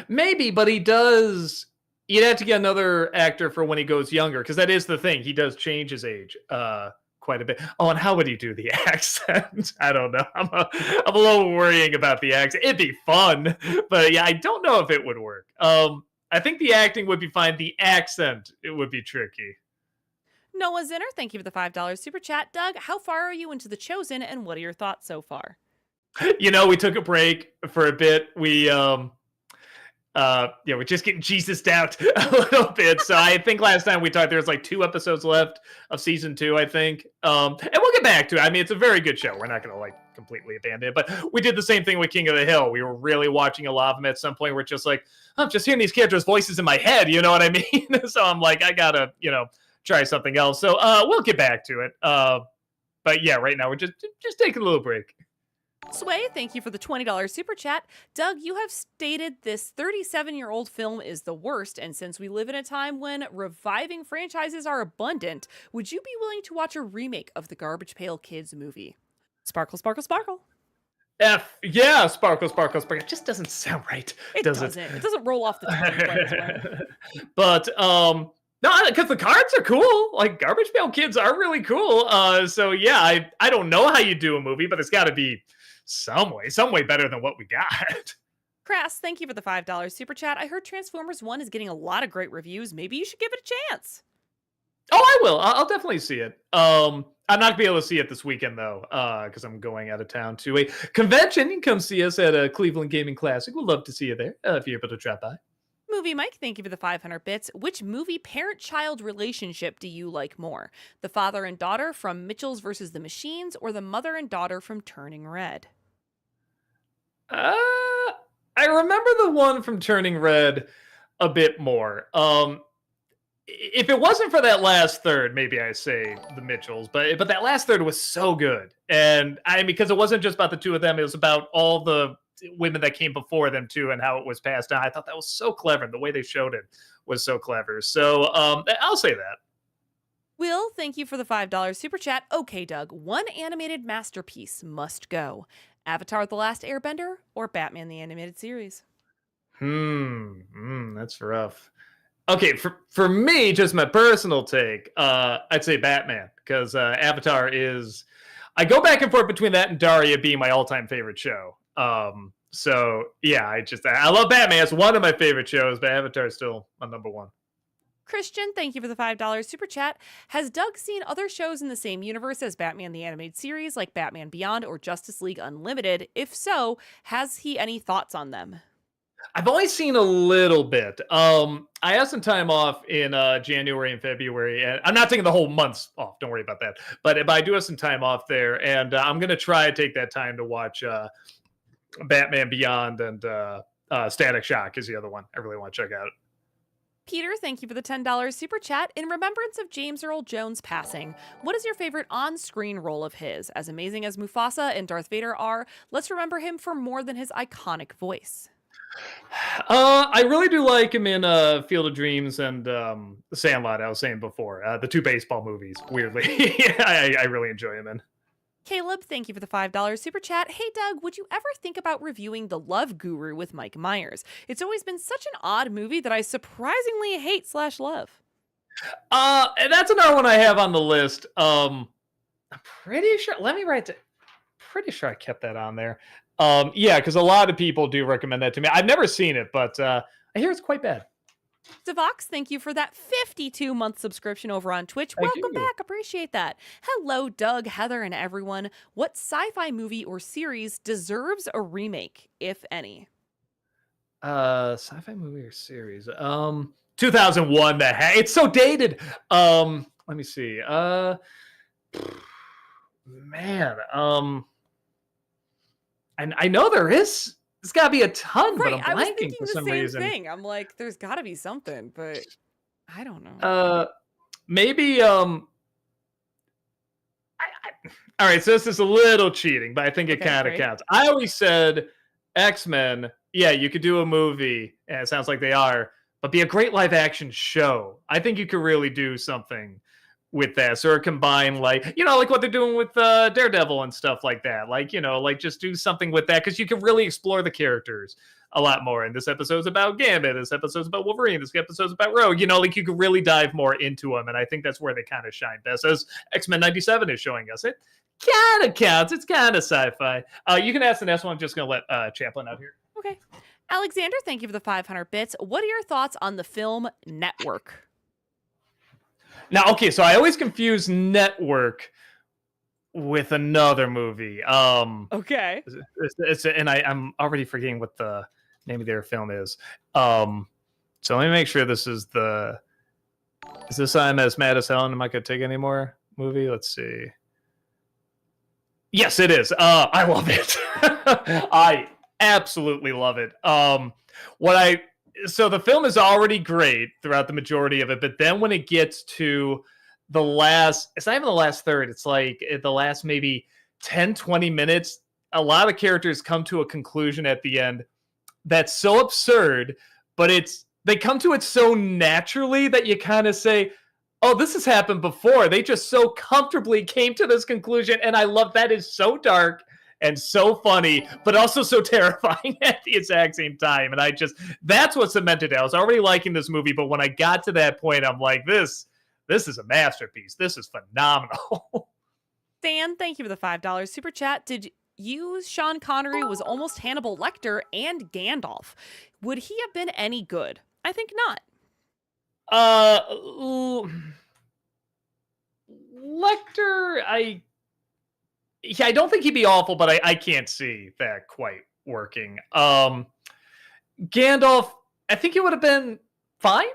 Maybe, but he does. You'd have to get another actor for when he goes younger, because that is the thing. He does change his age quite a bit. Oh, and how would he do the accent? I don't know. I'm a little worrying about the accent. It'd be fun, but yeah, I don't know if it would work. I think the acting would be fine. The accent, it would be tricky. Noah Zinner, thank you for the $5 super chat. Doug, how far are you into The Chosen, and what are your thoughts so far? We took a break for a bit. We're just getting Jesused out a little bit. So I think last time we talked, there's like 2 episodes left of season 2, I think. And we'll get back to it. I mean, it's a very good show. We're not going to like completely abandon it, but we did the same thing with King of the Hill. We were really watching a lot of them. At some point, we're just like, I'm just hearing these characters' voices in my head. You know what I mean? So I'm like, I gotta, try something else. So we'll get back to it. But yeah, right now we're just taking a little break. Sway, thank you for the $20 super chat. Doug, you have stated this 37-year-old film is the worst, and since we live in a time when reviving franchises are abundant, would you be willing to watch a remake of the Garbage Pail Kids movie? Sparkle, sparkle, sparkle. Yeah, sparkle, sparkle, sparkle. It just doesn't sound right. It doesn't. It doesn't roll off the tongue. But no, because the cards are cool. Like, Garbage Pail Kids are really cool. So yeah, I don't know how you do a movie, but it's got to be some way better than what we got. Crass, thank you for the $5 super chat. I heard Transformers 1 is getting a lot of great reviews. Maybe you should give it a chance. Oh, I will. I'll definitely see it. I'm not gonna be able to see it this weekend though, because I'm going out of town to a convention. You can come see us at a Cleveland Gaming Classic. We'd love to see you there if you're able to drop by. Movie Mike, thank you for the 500 bits. Which movie parent-child relationship do you like more? The father and daughter from Mitchells versus the Machines, or the mother and daughter from Turning Red? I remember the one from Turning Red a bit more. If it wasn't for that last third, maybe I say the Mitchells, but that last third was so good, and I mean, because it wasn't just about the two of them; it was about all the women that came before them too, and how it was passed down. I thought that was so clever, and the way they showed it was so clever. So I'll say that. Will, thank you for the $5 super chat. Okay, Doug, one animated masterpiece must go. Avatar The Last Airbender or Batman the Animated Series? That's rough. Okay, for me, just my personal take, I'd say Batman because Avatar is. I go back and forth between that and Daria being my all-time favorite show. So yeah, I love Batman. It's one of my favorite shows, but Avatar is still my number one. Christian, thank you for the $5 super chat. Has Doug seen other shows in the same universe as Batman the Animated Series, like Batman Beyond or Justice League Unlimited? If so, has he any thoughts on them? I've only seen a little bit. I have some time off in January and February, and I'm not taking the whole months off. Don't worry about that. But I do have some time off there, and I'm gonna try to take that time to watch Batman Beyond and Static Shock is the other one I really want to check out. Peter, thank you for the $10 super chat. In remembrance of James Earl Jones' passing, what is your favorite on screen role of his? As amazing as Mufasa and Darth Vader are, let's remember him for more than his iconic voice. I really do like him in Field of Dreams and The Sandlot. I was saying before the two baseball movies. Weirdly, I really enjoy him in. Caleb, thank you for the $5 super chat. Hey, Doug, would you ever think about reviewing The Love Guru with Mike Myers? It's always been such an odd movie that I surprisingly hate/love. And that's another one I have on the list. I'm pretty sure. Let me write. Pretty sure I kept that on there. Yeah, because a lot of people do recommend that to me. I've never seen it, but I hear it's quite bad. Devox, thank you for that 52-month subscription over on Twitch. Thank Welcome you. back. Appreciate that. Hello, Doug, Heather, and everyone. What sci-fi movie or series deserves a remake, if any? Sci-fi movie or series? 2001. It's so dated. Let me see. Man. And I know there's got to be a ton, but Right, I'm I was blanking thinking for the some same reason. thing. I'm like, there's got to be something, but I don't know. Maybe all right, so this is a little cheating, but I think it Okay, kind of great. counts. I always said X-Men, yeah, you could do a movie, and it sounds like they are, but be a great live action show. I think you could really do something with that. Sort of combine like, like what they're doing with Daredevil and stuff like that. Like, like just do something with that because you can really explore the characters a lot more. And this episode's about Gambit. This episode's about Wolverine. This episode's about Rogue. Like you could really dive more into them. And I think that's where they kind of shine best, as X-Men 97 is showing us. It kind of counts. It's kind of sci-fi. You can ask the next one. I'm just going to let Chaplin out here. Okay. Alexander, thank you for the 500 bits. What are your thoughts on the film Network? Now, okay, so I always confuse Network with another movie. Okay. I'm already forgetting what the name of their film is. So let me make sure this is the. Is this I'm as mad as hell and am I gonna take any more movie? Let's see. Yes, it is. I love it. I absolutely love it. So the film is already great throughout the majority of it, but then when it gets to the last, it's not even the last third, it's like the last maybe 10, 20 minutes, a lot of characters come to a conclusion at the end that's so absurd, but they come to it so naturally that you kind of say, oh, this has happened before. They just so comfortably came to this conclusion, and I love that. Is so dark and so funny, but also so terrifying at the exact same time. And that's what cemented it. I was already liking this movie, but when I got to that point, I'm like, this is a masterpiece. This is phenomenal. Dan, thank you for the $5 super chat. Did you, Sean Connery, was almost Hannibal Lecter and Gandalf. Would he have been any good? I think not. Lecter, I don't think he'd be awful, but I can't see that quite working. Gandalf, I think he would have been fine,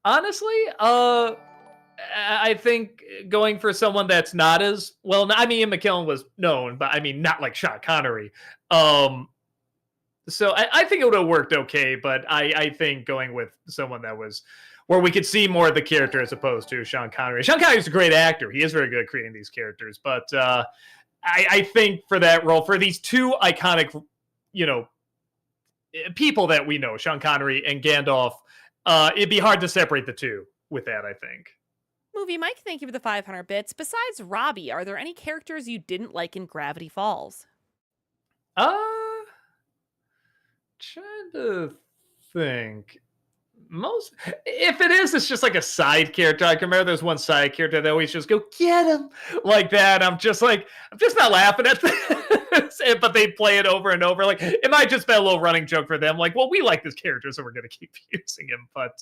honestly. I think going for someone that's not as well, I mean, Ian McKellen was known, but I mean, not like Sean Connery. So I think it would have worked okay, but I think going with someone that was where we could see more of the character as opposed to Sean Connery. Sean Connery's a great actor. He is very good at creating these characters, but I think for that role, for these two iconic, you know, people that we know, Sean Connery and Gandalf, it'd be hard to separate the two with that, I think. Movie Mike, thank you for the 500 bits. Besides Robbie, are there any characters you didn't like in Gravity Falls? Uh, Trying to think. Most, if it is, it's just like a side character. I can remember there's one side character that always just go get him like that. I'm just not laughing at this, but they play it over and over. Like it might just be a little running joke for them. Like, well, we like this character, so we're going to keep using him. But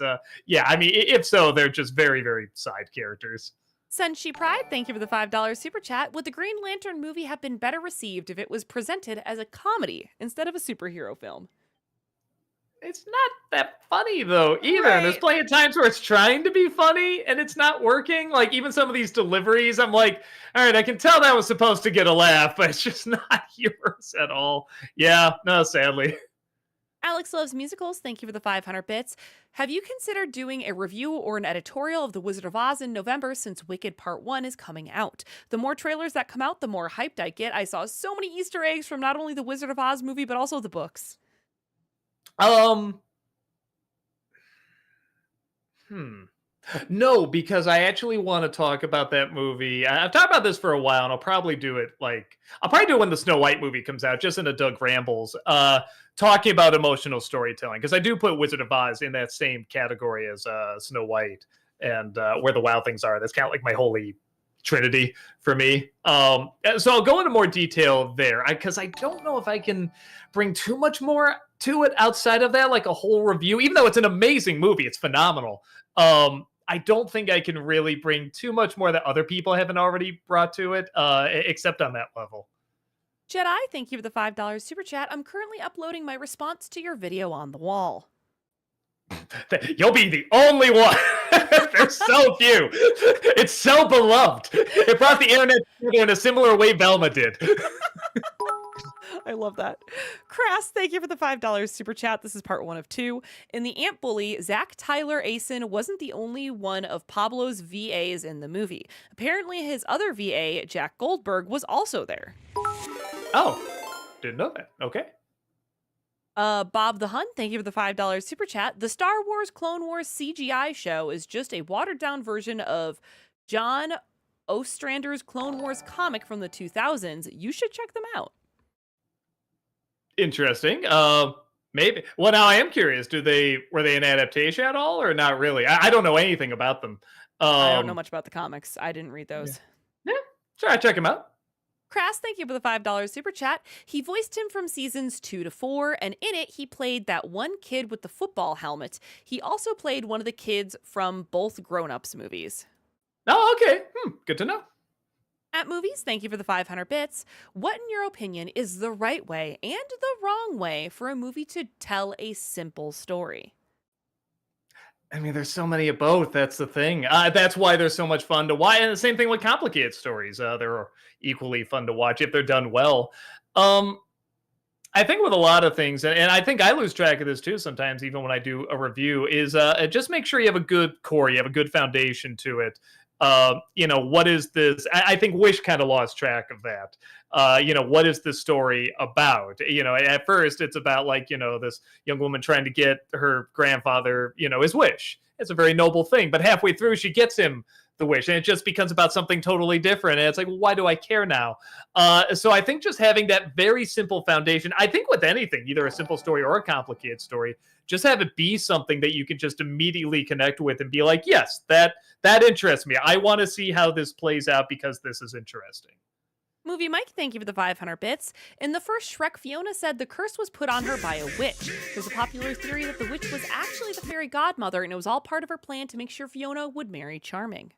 yeah, I mean, if so, they're just very, very side characters. Senshi Pride, thank you for the $5 super chat. Would the Green Lantern movie have been better received if it was presented as a comedy instead of a superhero film? It's not that funny though either. Right. And there's plenty of times where it's trying to be funny and it's not working. Like even some of these deliveries, I'm like, all right, I can tell that was supposed to get a laugh, but it's just not humorous at all. Yeah, no, sadly. Alex Loves Musicals, thank you for the 500 bits. Have you considered doing a review or an editorial of The Wizard of Oz in November since Wicked Part 1 is coming out? The more trailers that come out, the more hyped I get. I saw so many Easter eggs from not only the Wizard of Oz movie, but also the books. Um, hmm. No, because I actually want to talk about that movie. I've talked about this for a while, and I'll probably do it I'll probably do it when the Snow White movie comes out, just in a Doug Rambles, talking about emotional storytelling. Because I do put Wizard of Oz in that same category as Snow White and Where the Wild Things Are. That's kind of like my holy trinity for me. So I'll go into more detail there because I don't know if I can bring too much more to it outside of that, like a whole review. Even though it's an amazing movie, it's phenomenal. I don't think I can really bring too much more that other people haven't already brought to it, except on that level. Jedi, thank you for the $5 super chat. I'm currently uploading my response to your video on the wall. You'll be the only one. There's so few. It's so beloved. It brought the internet together in a similar way Velma did. I love that. Crass, thank you for the $5 super chat. This is part 1 of 2. In the Ant Bully, Zach Tyler Asen wasn't the only one of Pablo's VAs in the movie. Apparently, his other VA, Jack Goldberg, was also there. Oh, didn't know that. Okay. Bob the Hun, thank you for the $5 super chat. The Star Wars Clone Wars CGI show is just a watered down version of John Ostrander's Clone Wars comic from the 2000s. You should check them out. Interesting. Maybe. Well, now I am curious. Were they an adaptation at all, or not really? I don't know anything about them. I don't know much about the comics. I didn't read those. Yeah, sure. I check them out. Crass, thank you for the $5 super chat. He voiced him from seasons 2 to 4, and in it, he played that one kid with the football helmet. He also played one of the kids from both Grown Ups movies. Oh, okay. Good to know. At Movies, thank you for the 500 bits. What, in your opinion, is the right way and the wrong way for a movie to tell a simple story? I mean, there's so many of both. That's the thing. That's why they're so much fun to watch. And the same thing with complicated stories. They're equally fun to watch if they're done well. I think with a lot of things, and I think I lose track of this too sometimes, even when I do a review, is just make sure you have a good core, you have a good foundation to it. What is this? I think Wish kind of lost track of that. What is this story about? At first it's about this young woman trying to get her grandfather, his wish. It's a very noble thing, but halfway through she gets him the wish and it just becomes about something totally different. And it's like, well, why do I care now? So I think just having that very simple foundation, I think with anything, either a simple story or a complicated story, just have it be something that you can just immediately connect with and be like, yes, that interests me. I want to see how this plays out because this is interesting. Movie Mike, thank you for the 500 bits. In the first Shrek, Fiona said the curse was put on her by a witch. There's a popular theory that the witch was actually the fairy godmother, and it was all part of her plan to make sure Fiona would marry Charming.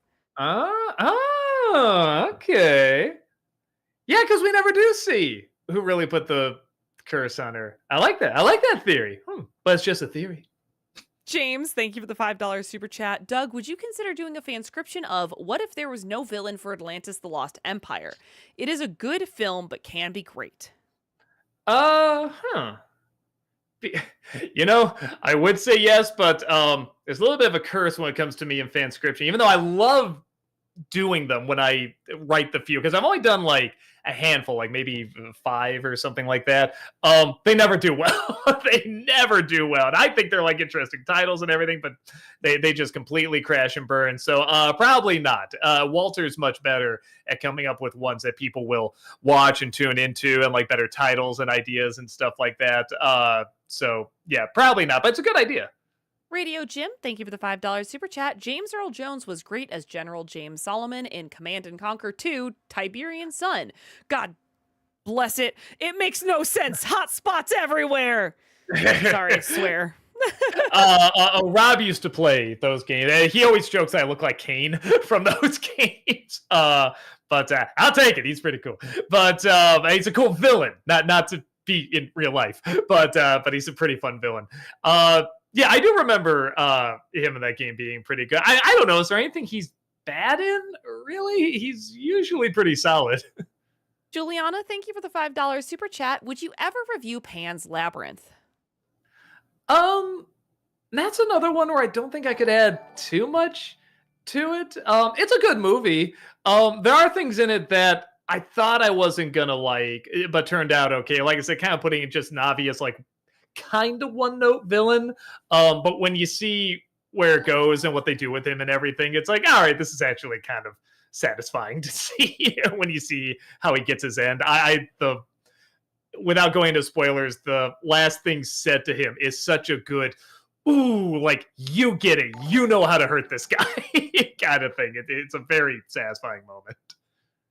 Okay. Yeah, because we never do see who really put the curse on her. I like that. I like that theory. But it's just a theory. James, thank you for the $5 super chat. Doug, would you consider doing a fanscription of What If There Was No Villain for Atlantis the Lost Empire? It is a good film, but can be great. Huh. You know, I would say yes, but there's a little bit of a curse when it comes to me in fanscription. Even though I love doing them when I write the few, because I've only done like a handful, like maybe 5 or something like that. They never do well. They never do well. And I think they're like interesting titles and everything, but they just completely crash and burn. So probably not. Walter's much better at coming up with ones that people will watch and tune into, and like better titles and ideas and stuff like that. So yeah, probably not, but it's a good idea. Radio Jim, thank you for the $5 super chat. James Earl Jones was great as General James Solomon in Command and Conquer 2, Tiberian Sun. God bless it. It makes no sense. Hot spots everywhere. Sorry, swear. Rob used to play those games. He always jokes that I look like Kane from those games. But I'll take it. He's pretty cool. But he's a cool villain. Not to be in real life, but he's a pretty fun villain. Yeah, I do remember him in that game being pretty good. I don't know. Is there anything he's bad in? Really? He's usually pretty solid. Juliana, thank you for the $5 super chat. Would you ever review Pan's Labyrinth? That's another one where I don't think I could add too much to it. It's a good movie. There are things in it that I thought I wasn't gonna like, but turned out okay. Like I said, kind of putting it just Navi as like kind of one note villain. But when you see where it goes and what they do with him and everything, it's like, all right, this is actually kind of satisfying to see when you see how he gets his end. Without going into spoilers, the last thing said to him is such a good, ooh, like, you get it, you know how to hurt this guy kind of thing. It's a very satisfying moment.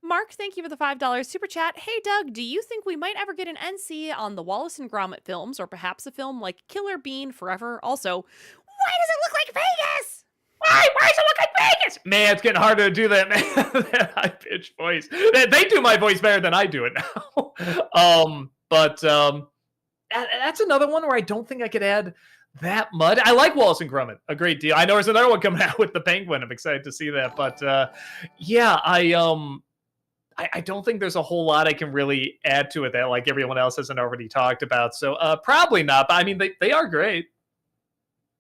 Mark, thank you for the $5 super chat. Hey, Doug, do you think we might ever get an NC on the Wallace and Gromit films, or perhaps a film like Killer Bean Forever? Also, why does it look like Vegas? Why does it look like Vegas? Man, it's getting harder to do that, man. That high-pitched voice. They do my voice better than I do it now. But that's another one where I don't think I could add that much. I like Wallace and Gromit a great deal. I know there's another one coming out with the Penguin. I'm excited to see that. But yeah, I don't think there's a whole lot I can really add to it that like everyone else hasn't already talked about. So probably not. But I mean, they are great.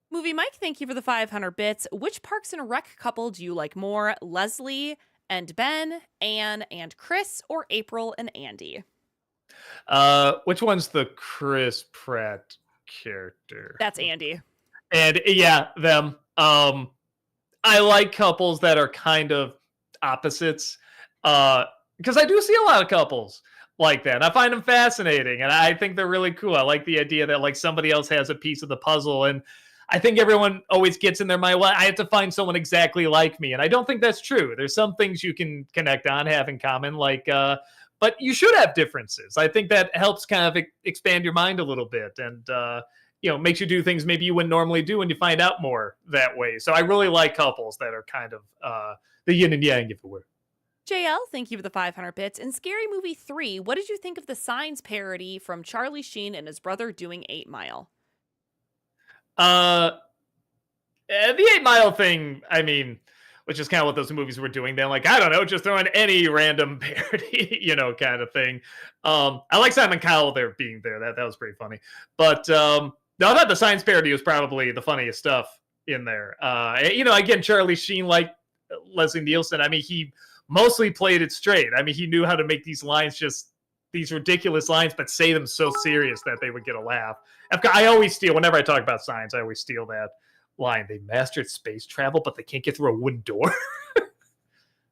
Movie Mike, thank you for the 500 bits. Which Parks and Rec couple do you like more? Leslie and Ben, Anne and Chris, or April and Andy? Which one's the Chris Pratt character? That's Andy. And yeah, them. I like couples that are kind of opposites. Because I do see a lot of couples like that. I find them fascinating, and I think they're really cool. I like the idea that like somebody else has a piece of the puzzle, and I think everyone always gets in their mind, well, I have to find someone exactly like me, and I don't think that's true. There's some things you can connect on, have in common, like, but you should have differences. I think that helps kind of expand your mind a little bit, and makes you do things maybe you wouldn't normally do, and you find out more that way. So I really like couples that are kind of the yin and yang, if it were. JL, thank you for the 500 bits. In Scary Movie 3, what did you think of the Signs parody from Charlie Sheen and his brother doing 8 Mile? The 8 Mile thing, I mean, which is kind of what those movies were doing then. Like, I don't know, just throwing any random parody, kind of thing. I like Simon Cowell there being there. That was pretty funny. But no, I thought the Signs parody was probably the funniest stuff in there. Again, Charlie Sheen, like Leslie Nielsen, I mean, he mostly played it straight. I mean, he knew how to make these lines just these ridiculous lines, but say them so serious that they would get a laugh. I always steal, whenever I talk about Signs, I always steal that line. They mastered space travel, but they can't get through a wooden door.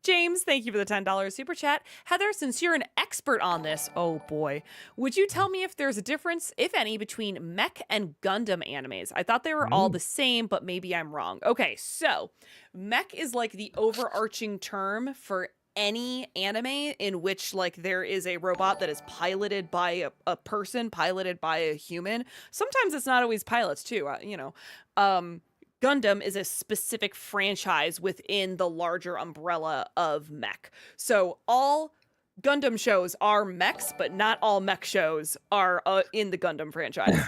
James, thank you for the $10 super chat. Heather, since you're an expert on this, oh boy, would you tell me if there's a difference, if any, between mech and Gundam animes? I thought they were all the same, but maybe I'm wrong. Okay, so mech is like the overarching term for any anime in which like there is a robot that is piloted by a person, piloted by a human. Sometimes it's not always pilots too, Gundam is a specific franchise within the larger umbrella of mech. So all Gundam shows are mechs, but not all mech shows are in the Gundam franchise.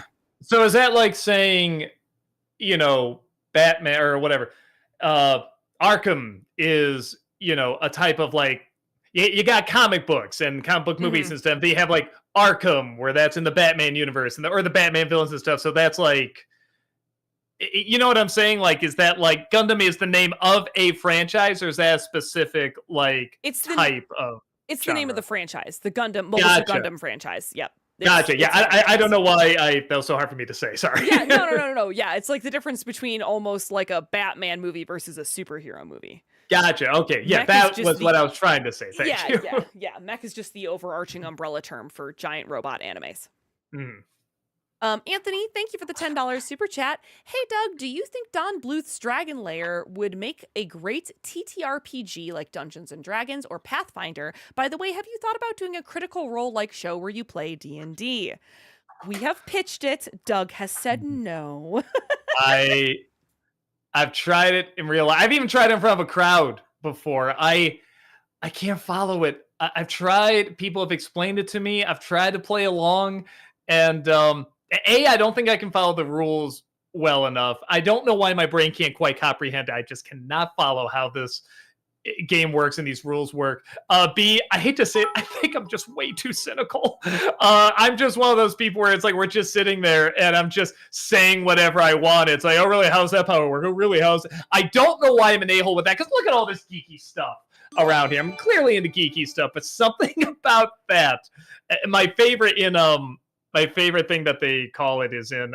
So is that like saying, Batman or whatever, Arkham is, a type of like, you got comic books and comic book movies and stuff. They have like Arkham, where that's in the Batman universe, or the Batman villains and stuff. So that's like, you know what I'm saying? Like, is that like Gundam is the name of a franchise, or is that a specific like It's the type of it's the name of the genre? franchise, the Mobile Suit Gotcha. Gundam franchise. Yep. Gotcha. Yeah, It's a I don't franchise. know why that was so hard for me to say. Sorry. Yeah, no. Yeah, it's like the difference between almost like a Batman movie versus a superhero movie. Gotcha. Okay. Yeah, Mech is that just was what I was trying to say. Thank you. Mech is just the overarching umbrella term for giant robot animes. Mhm. Anthony, thank you for the $10 super chat. Hey, Doug, do you think Don Bluth's Dragon Lair would make a great TTRPG like Dungeons and Dragons or Pathfinder? By the way, have you thought about doing a Critical Role-like show where you play D&D? We have pitched it. Doug has said no. I've tried it in real life. I've even tried it in front of a crowd before. I can't follow it. I've tried. People have explained it to me. I've tried to play along, and I don't think I can follow the rules well enough. I don't know why my brain can't quite comprehend. I just cannot follow how this game works and these rules work. B, I hate to say it, I think I'm just way too cynical. I'm just one of those people where it's like we're just sitting there and I'm just saying whatever I want. It's like, oh really, how's that power work? Oh really, how's it? I don't know why I'm an a-hole with that, because look at all this geeky stuff around here. I'm clearly into geeky stuff, but something about that. My favorite thing that they call it is in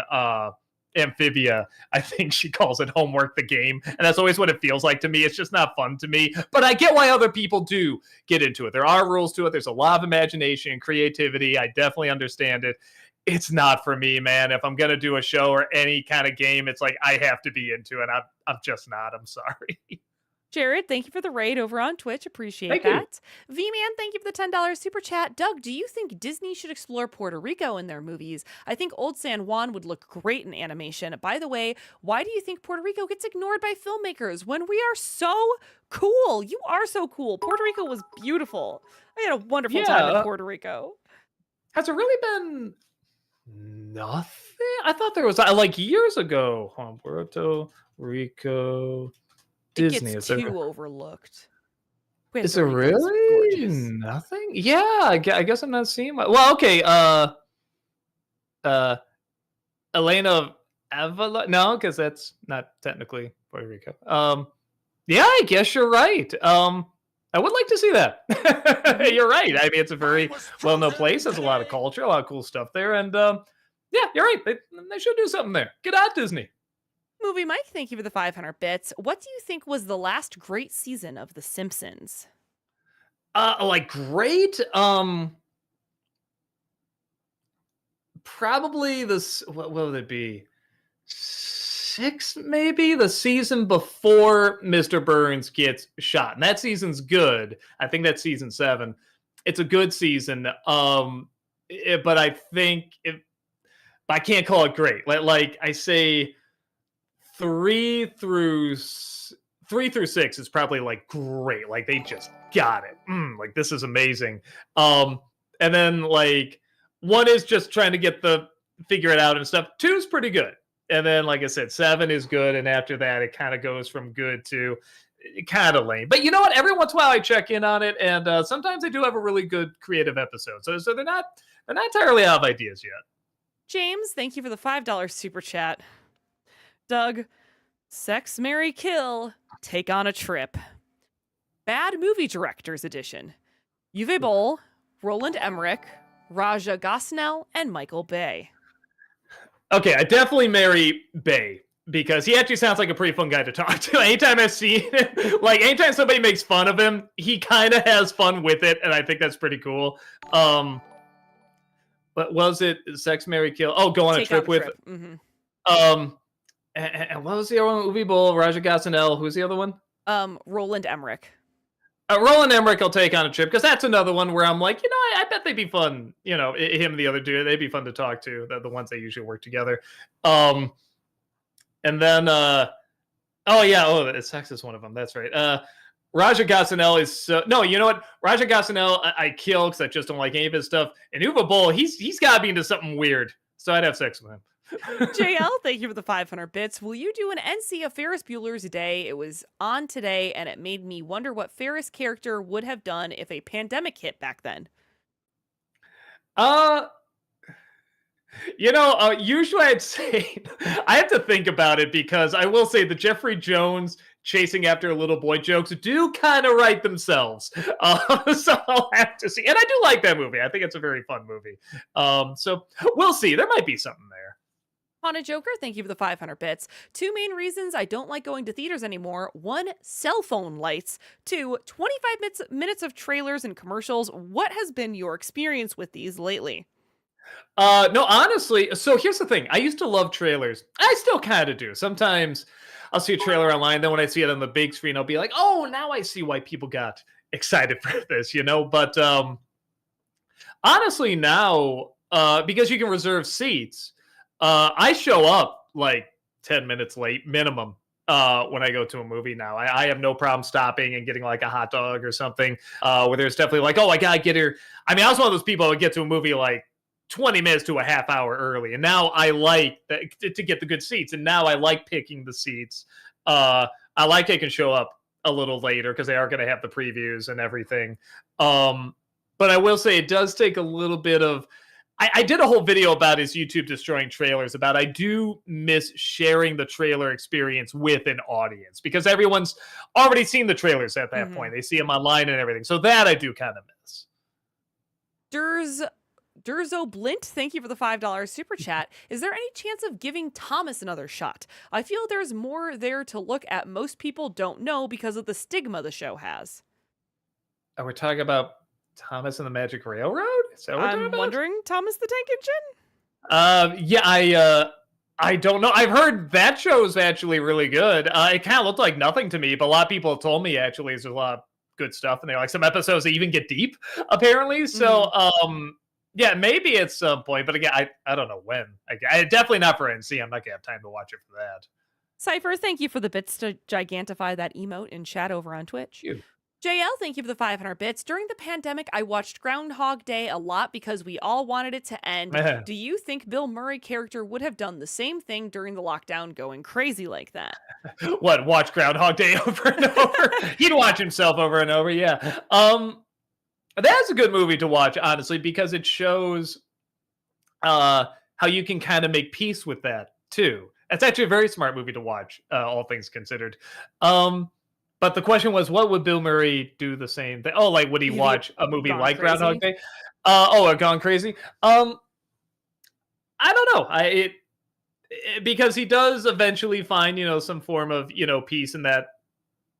Amphibia. I think she calls it Homework the Game, and that's always what it feels like to me. It's just not fun to me, but I get why other people do get into it. There are rules to it. There's a lot of imagination and creativity. I definitely understand it. It's not for me, man. If I'm gonna do a show or any kind of game, it's like I have to be into it. I'm just not. I'm sorry. Jared, thank you for the raid over on Twitch. Appreciate Thank you. that. V-Man, thank you for the $10 super chat. Doug, do you think Disney should explore Puerto Rico in their movies? I think Old San Juan would look great in animation. By the way, why do you think Puerto Rico gets ignored by filmmakers when we are so cool? You are so cool. Puerto Rico was beautiful. I had a wonderful time in Puerto Rico. Has it really been nothing? I thought there was like years ago. Puerto Rico. Disney. It gets too overlooked. Is there really nothing? Yeah, I guess I'm not seeing my. Well, okay. Elena Avila. No, because that's not technically Puerto Rico. Yeah, I guess you're right. I would like to see that. You're right. I mean, it's a very well-known place. There's a lot of culture, a lot of cool stuff there, and yeah, you're right. They should do something there. Get out, Disney. Movie Mike, thank you for the 500 bits. What do you think was the last great season of The Simpsons? Like great. Probably this. What would it be? 6, maybe the season before Mr. Burns gets shot, and that season's good. I think that's season 7. It's a good season. But I think I can't call it great. Like I say. 3 through 6 is probably like great. Like they just got it. Like this is amazing. And then like 1 is just trying to figure it out and stuff. 2 is pretty good. And then like I said, 7 is good. And after that, it kind of goes from good to kind of lame. But you know what? Every once in a while I check in on it, and sometimes they do have a really good creative episode. So they're not entirely out of ideas yet. James, thank you for the $5 super chat. Doug, Sex, Marry, Kill, Take on a Trip. Bad Movie Directors Edition. Uwe Boll, Roland Emmerich, Raja Gosnell, and Michael Bay. Okay, I definitely marry Bay because he actually sounds like a pretty fun guy to talk to. Anytime I've seen him, like anytime somebody makes fun of him, he kind of has fun with it, and I think that's pretty cool. But was it Sex, Marry, Kill? Oh, Go on a Trip with. Mm-hmm. And what was the other one? Uwe Boll, Raja Gosnell. Who's the other one? Roland Emmerich. Roland Emmerich will Take on a Trip because that's another one where I'm like, I bet they'd be fun. Him and the other dude, they'd be fun to talk to. The ones that usually work together. And then, Sex is one of them. That's right. Raja Gosnell is no. You know what? Raja Gosnell, I kill because I just don't like any of his stuff. And Uwe Boll, he's got to be into something weird. So I'd have sex with him. JL, thank you for the 500 bits. Will you do an NC of Ferris Bueller's Day? It was on today, and it made me wonder what Ferris character would have done if a pandemic hit back then. Uh, usually I'd say I have to think about it because I will say the Jeffrey Jones chasing after a little boy jokes do kind of write themselves. So I'll have to see. And I do like that movie. I think it's a very fun movie. So we'll see. There might be something there. On a Joker, thank you for the 500 bits. Two main reasons I don't like going to theaters anymore. One, cell phone lights. Two, 25 minutes of trailers and commercials. What has been your experience with these lately? No, honestly, so here's the thing. I used to love trailers. I still kind of do. Sometimes I'll see a trailer online, then when I see it on the big screen, I'll be like, "Oh, now I see why people got excited for this." But honestly, now because you can reserve seats, I show up like 10 minutes late minimum when I go to a movie now. I have no problem stopping and getting like a hot dog or something. Where there's definitely like, oh, I gotta get here. I mean, I was one of those people who would get to a movie like 20 minutes to a half hour early. And now I like that to get the good seats. And now I like picking the seats. I like they can show up a little later because they are going to have the previews and everything. But I will say it does take a little bit of. I did a whole video about his YouTube destroying trailers. About I do miss sharing the trailer experience with an audience because everyone's already seen the trailers at that point. They see them online and everything. So that I do kind of miss. Durzo Blint, thank you for the $5 super chat. Is there any chance of giving Thomas another shot? I feel there's more there to look at most people don't know because of the stigma the show has. Are we talking about Thomas and the Magic Railroad? Is that what we're talking I'm about? wondering, Thomas the Tank Engine? Yeah, I don't know. I've heard that show is actually really good. It kind of looked like nothing to me, but a lot of people have told me actually there's a lot of good stuff, and they like some episodes that even get deep, apparently. So, yeah, maybe at some point, but again, I don't know when. I definitely not for NC. I'm not gonna have time to watch it for that. Cypher, thank you for the bits to gigantify that emote in chat over on Twitch. Phew. JL, thank you for the 500 bits. During the pandemic, I watched Groundhog Day a lot because we all wanted it to end. Do you think Bill Murray character would have done the same thing during the lockdown, going crazy like that? What? Watch Groundhog Day over and over? He'd watch himself over and over. Yeah. That's a good movie to watch, honestly, because it shows how you can kind of make peace with that too. It's actually a very smart movie to watch, all things considered. But the question was, what would Bill Murray do the same thing? Oh, like would he watch a movie like Groundhog Day? Gone Crazy. I don't know. Because he does eventually find some form of peace in that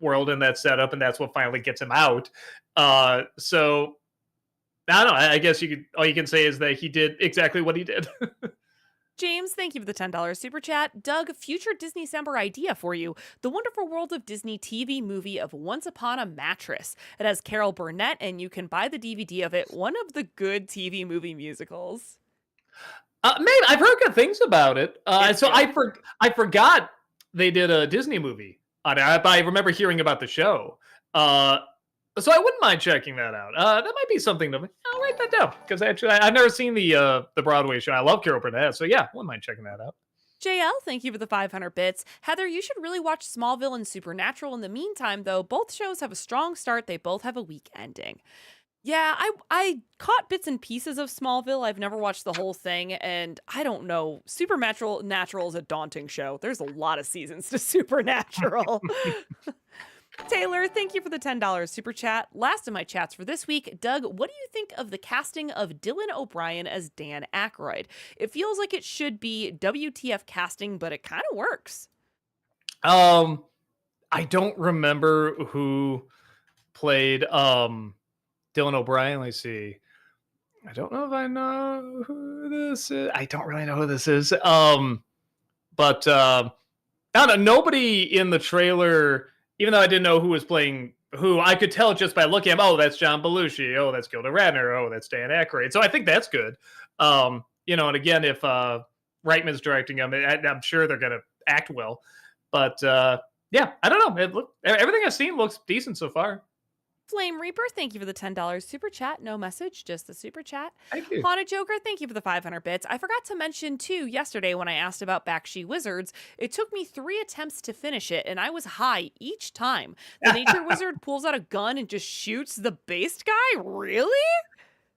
world and that setup, and that's what finally gets him out. So I don't know. I guess all you can say is that he did exactly what he did. James, thank you for the $10 super chat. Doug, future Disney December idea for you. The Wonderful World of Disney TV movie of Once Upon a Mattress. It has Carol Burnett, and you can buy the DVD of it. One of the good TV movie musicals. Maybe I've heard good things about it. So I forgot they did a Disney movie on it. I remember hearing about the show. So I wouldn't mind checking that out. That might be something I'll write that down because actually I've never seen the Broadway show. I love Carol Burnett, so yeah, wouldn't mind checking that out. JL, thank you for the 500 bits. Heather, you should really watch Smallville and Supernatural. In the meantime, though, both shows have a strong start. They both have a weak ending. Yeah, I caught bits and pieces of Smallville. I've never watched the whole thing, and I don't know. Supernatural is a daunting show. There's a lot of seasons to Supernatural. Taylor, thank you for the $10 super chat. Last of my chats for this week. Doug, what do you think of the casting of Dylan O'Brien as Dan Aykroyd? It feels like it should be WTF casting, but it kind of works. I don't remember who played Dylan O'Brien. Let's see. I don't know if I know who this is. I don't really know who this is. But I don't know. Nobody in the trailer, even though I didn't know who was playing who, I could tell just by looking at him, oh, that's John Belushi. Oh, that's Gilda Radner. Oh, that's Dan Aykroyd. So I think that's good. And again, if Reitman's directing them, I'm sure they're going to act well. But yeah, I don't know. Everything I've seen looks decent so far. Flame Reaper, thank you for the $10 super chat. No message, just the super chat. Thank you. Haunted Joker, thank you for the 500 bits. I forgot to mention, too, yesterday when I asked about Bakshi Wizards, it took me 3 attempts to finish it, and I was high each time. The Nature Wizard pulls out a gun and just shoots the based guy? Really?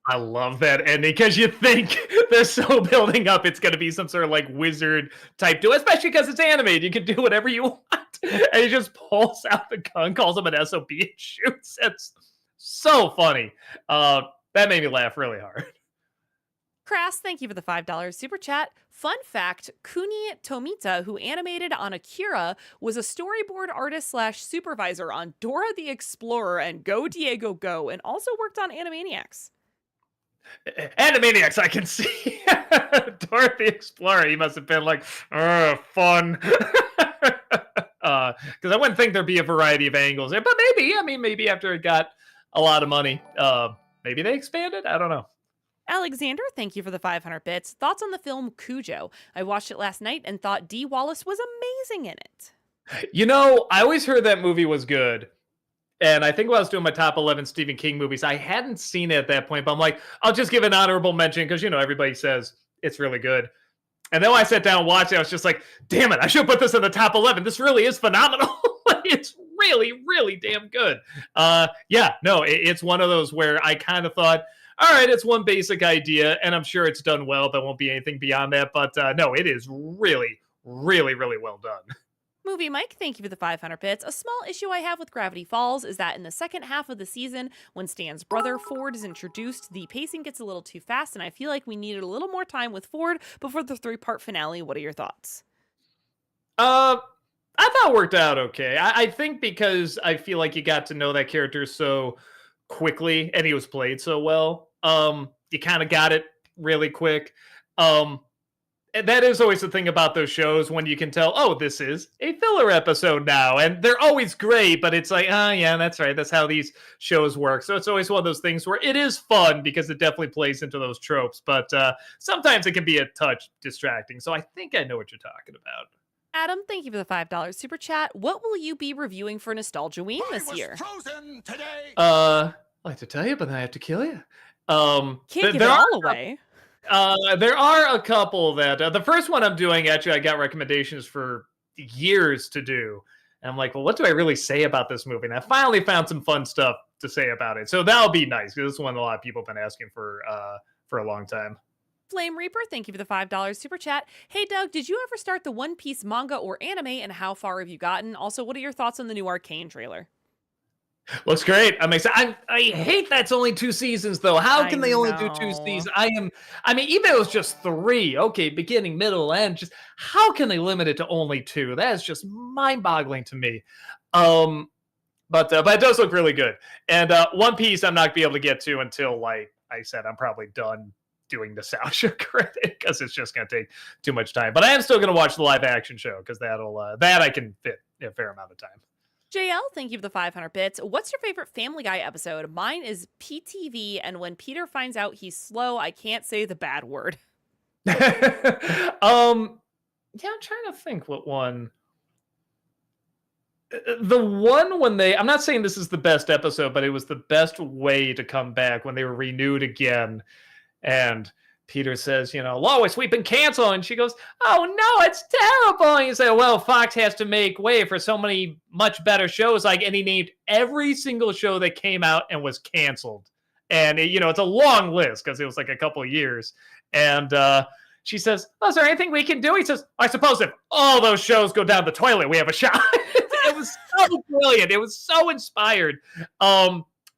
I love that ending because you think they're so building up it's going to be some sort of like wizard type deal, especially because it's animated. You can do whatever you want. And he just pulls out the gun, calls him an SOB, and shoots. It's so funny. That made me laugh really hard. Crass, thank you for the $5 super chat. Fun fact, Kuni Tomita, who animated on Akira, was a storyboard artist slash supervisor on Dora the Explorer and Go Diego Go, and also worked on Animaniacs. Animaniacs, I can see. Dorothy Explorer, he must have been like, fun. Because I wouldn't think there'd be a variety of angles there, but maybe after it got a lot of money, maybe they expanded. I don't know. Alexander, thank you for the 500 bits. Thoughts on the film Cujo? I watched it last night and thought Dee Wallace was amazing in it. I always heard that movie was good. And I think when I was doing my top 11 Stephen King movies, I hadn't seen it at that point, but I'm like, I'll just give an honorable mention because, everybody says it's really good. And then when I sat down and watched it, I was just like, damn it, I should put this in the top 11. This really is phenomenal. It's really, really damn good. It's one of those where I kind of thought, all right, it's one basic idea, and I'm sure it's done well. There won't be anything beyond that. But no, it is really, really, really well done. Movie Mike, thank you for the 500 bits. A small issue I have with Gravity Falls is that in the second half of the season, when Stan's brother Ford is introduced, the pacing gets a little too fast, and I feel like we needed a little more time with Ford before the 3-part finale. What are your thoughts? I thought it worked out okay. I think because I feel like you got to know that character so quickly, and he was played so well. You kind of got it really quick. And that is always the thing about those shows when you can tell, oh, this is a filler episode now. And they're always great, but it's like, oh, yeah, that's right. That's how these shows work. So it's always one of those things where it is fun because it definitely plays into those tropes. But sometimes it can be a touch distracting. So I think I know what you're talking about. Adam, thank you for the $5 super chat. What will you be reviewing for Nostalgia Ween this year? Frozen today. I'd like to tell you, but then I have to kill you. Can't give it all away. There are a couple that the first one I'm doing, actually, I got recommendations for years to do. And I'm like, well, what do I really say about this movie? And I finally found some fun stuff to say about it. So that'll be nice because this is one a lot of people have been asking for a long time. Flame Reaper, thank you for the $5 super chat. Hey, Doug, did you ever start the One Piece manga or anime, and how far have you gotten? Also, what are your thoughts on the new Arcane trailer? Looks great. I'm excited. I hate that's only 2 seasons, though. How can they only do 2 seasons? even if it was just 3, okay, beginning, middle, end, just how can they limit it to only 2? That is just mind-boggling to me. But it does look really good. And One Piece I'm not going to be able to get to until, like I said, I'm probably done doing Nostalgia Critic because it's just going to take too much time. But I am still going to watch the live action show because that I can fit a fair amount of time. JL, thank you for the 500 bits. What's your favorite Family Guy episode? Mine is PTV, and when Peter finds out he's slow, I can't say the bad word. Yeah, I'm trying to think what one. The one when I'm not saying this is the best episode, but it was the best way to come back when they were renewed again. And Peter says, Lois, we've been canceled. And she goes, oh, no, it's terrible. And you say, well, Fox has to make way for so many much better shows. And he named every single show that came out and was canceled. And, it's a long list because it was like a couple of years. And she says, oh, is there anything we can do? He says, I suppose if all those shows go down the toilet, we have a shot. It was so brilliant. It was so inspired.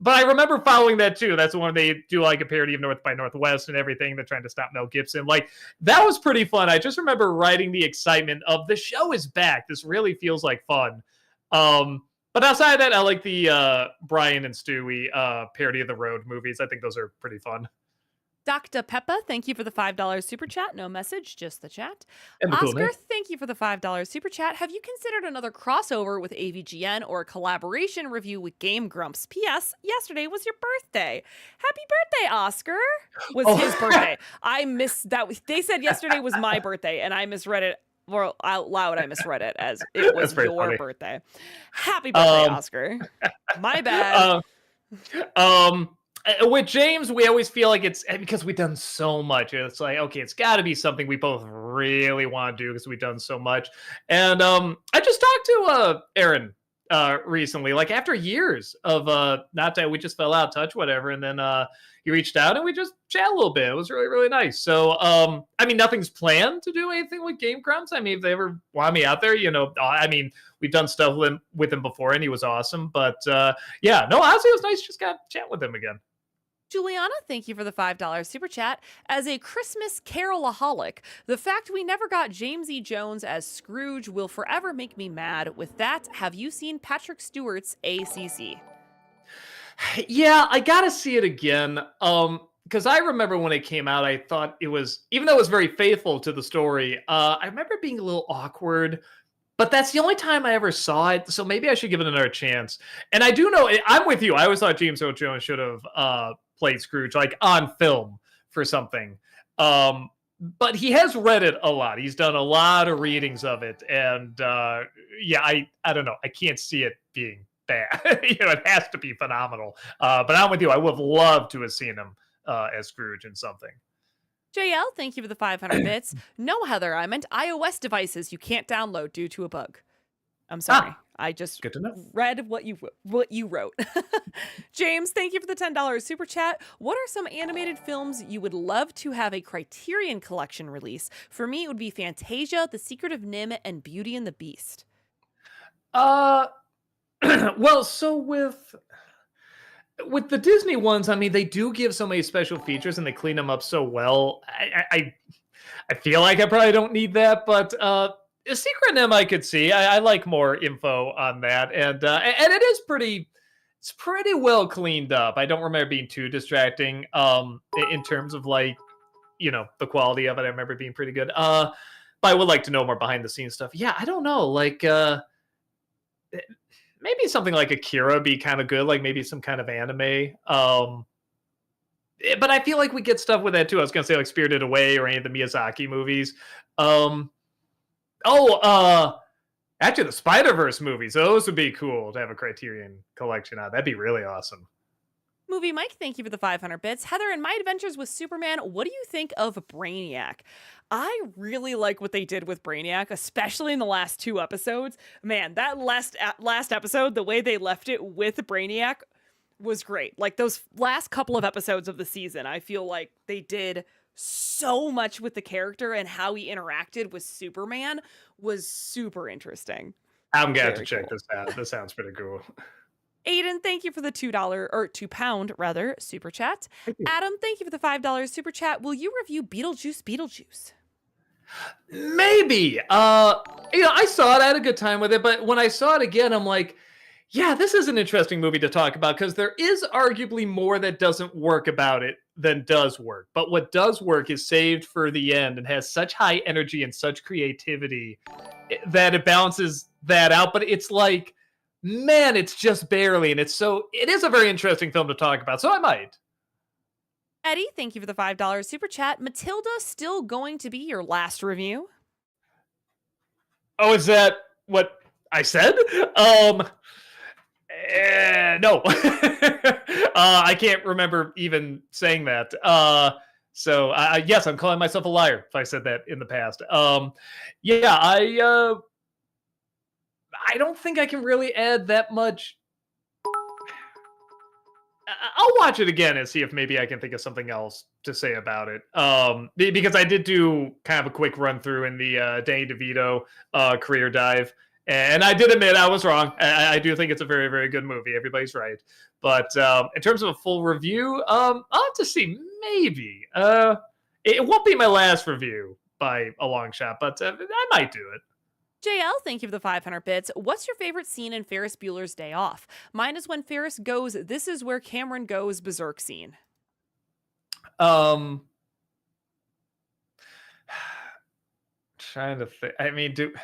But I remember following that too. That's the one they do like a parody of North by Northwest and everything. They're trying to stop Mel Gibson. Like, that was pretty fun. I just remember writing the excitement of the show is back. This really feels like fun. But outside of that, I like the Brian and Stewie parody of the Road movies. I think those are pretty fun. Dr. Peppa, thank you for the $5 super chat. No message, just the chat. And the Oscar, cool thank you for the $5 super chat. Have you considered another crossover with AVGN or a collaboration review with Game Grumps? P.S. Yesterday was your birthday. Happy birthday, Oscar. Was his birthday. I missed that. They said yesterday was my birthday, and I misread it. Well, out loud, I misread it as it was your funny. Birthday. Happy birthday, Oscar. My bad. With James, we always feel like it's because we've done so much. It's like, okay, it's got to be something we both really want to do because we've done so much. And I just talked to Aaron recently, like after years of not that we just fell out of touch, whatever, and then he reached out and we just chat a little bit. It was really, really nice. So I mean, nothing's planned to do anything with Game Grumps. I mean, if they ever want me out there, I mean, we've done stuff with him before and he was awesome. But yeah, no, honestly, it was nice just got to chat with him again. Juliana, thank you for the $5 super chat. As a Christmas carolaholic, the fact we never got James E. Jones as Scrooge will forever make me mad. With that, have you seen Patrick Stewart's ACC? Yeah, I gotta see it again. Because I remember when it came out, I thought it was, even though it was very faithful to the story, I remember it being a little awkward. But that's the only time I ever saw it, so maybe I should give it another chance. And I do know, I'm with you. I always thought James Earl Jones should have played Scrooge, like on film for something. But he has read it a lot. He's done a lot of readings of it, and yeah, I don't know. I can't see it being bad. It has to be phenomenal. But I'm with you. I would have loved to have seen him as Scrooge in something. JL, thank you for the 500 bits. No, Heather, I meant iOS devices you can't download due to a bug. I'm sorry. I just good to know. Read what you wrote. James, thank you for the $10 super chat. What are some animated films you would love to have a Criterion Collection release? For me, it would be Fantasia, The Secret of Nim, and Beauty and the Beast. Well, so with the Disney ones, I mean, they do give so many special features and they clean them up so well. I feel like I probably don't need that, but a Secret Nim I could see. I like more info on that, and it is it's pretty well cleaned up. I don't remember being too distracting in terms of like, the quality of it. I remember being pretty good. But I would like to know more behind the scenes stuff. Yeah, I don't know, like maybe something like Akira be kind of good, like maybe some kind of anime. But I feel like we get stuff with that too. I was gonna say like Spirited Away or any of the Miyazaki movies. Actually, the Spider-Verse movies, those would be cool to have a Criterion collection on. That'd be really awesome. Movie Mike, thank you for the 500 bits. Heather, in my adventures with Superman, what do you think of Brainiac? I really like what they did with Brainiac, especially in the last 2 episodes. Man, that last episode, the way they left it with Brainiac was great. Like those last couple of episodes of the season, I feel like they did so much with the character, and how he interacted with Superman was super interesting. I'm gonna have to check this out. This sounds pretty cool. Aiden, thank you for the $2 or £2 rather super chat. Adam, thank you for the $5 super chat. Will you review Beetlejuice? Maybe. I saw it. I had a good time with it, but when I saw it again, I'm like, yeah, this is an interesting movie to talk about because there is arguably more that doesn't work about it than does work. But what does work is saved for the end and has such high energy and such creativity that it balances that out. But it's like, man, it's just barely. And it is a very interesting film to talk about. So I might. Eddie, thank you for the $5 super chat. Matilda still going to be your last review? Oh, is that what I said? No. I can't remember even saying that. So yes, I'm calling myself a liar if I said that in the past. Yeah, I don't think I can really add that much. I'll watch it again and see if maybe I can think of something else to say about it. Because I did do kind of a quick run through in the Danny DeVito career dive. And I did admit I was wrong. I do think it's a very, very good movie. Everybody's right. But in terms of a full review, I'll have to see. Maybe. It won't be my last review by a long shot, but I might do it. JL, thank you for the 500 bits. What's your favorite scene in Ferris Bueller's Day Off? Mine is when Ferris goes, "This is where Cameron goes" berserk scene. Trying to think. I mean, don't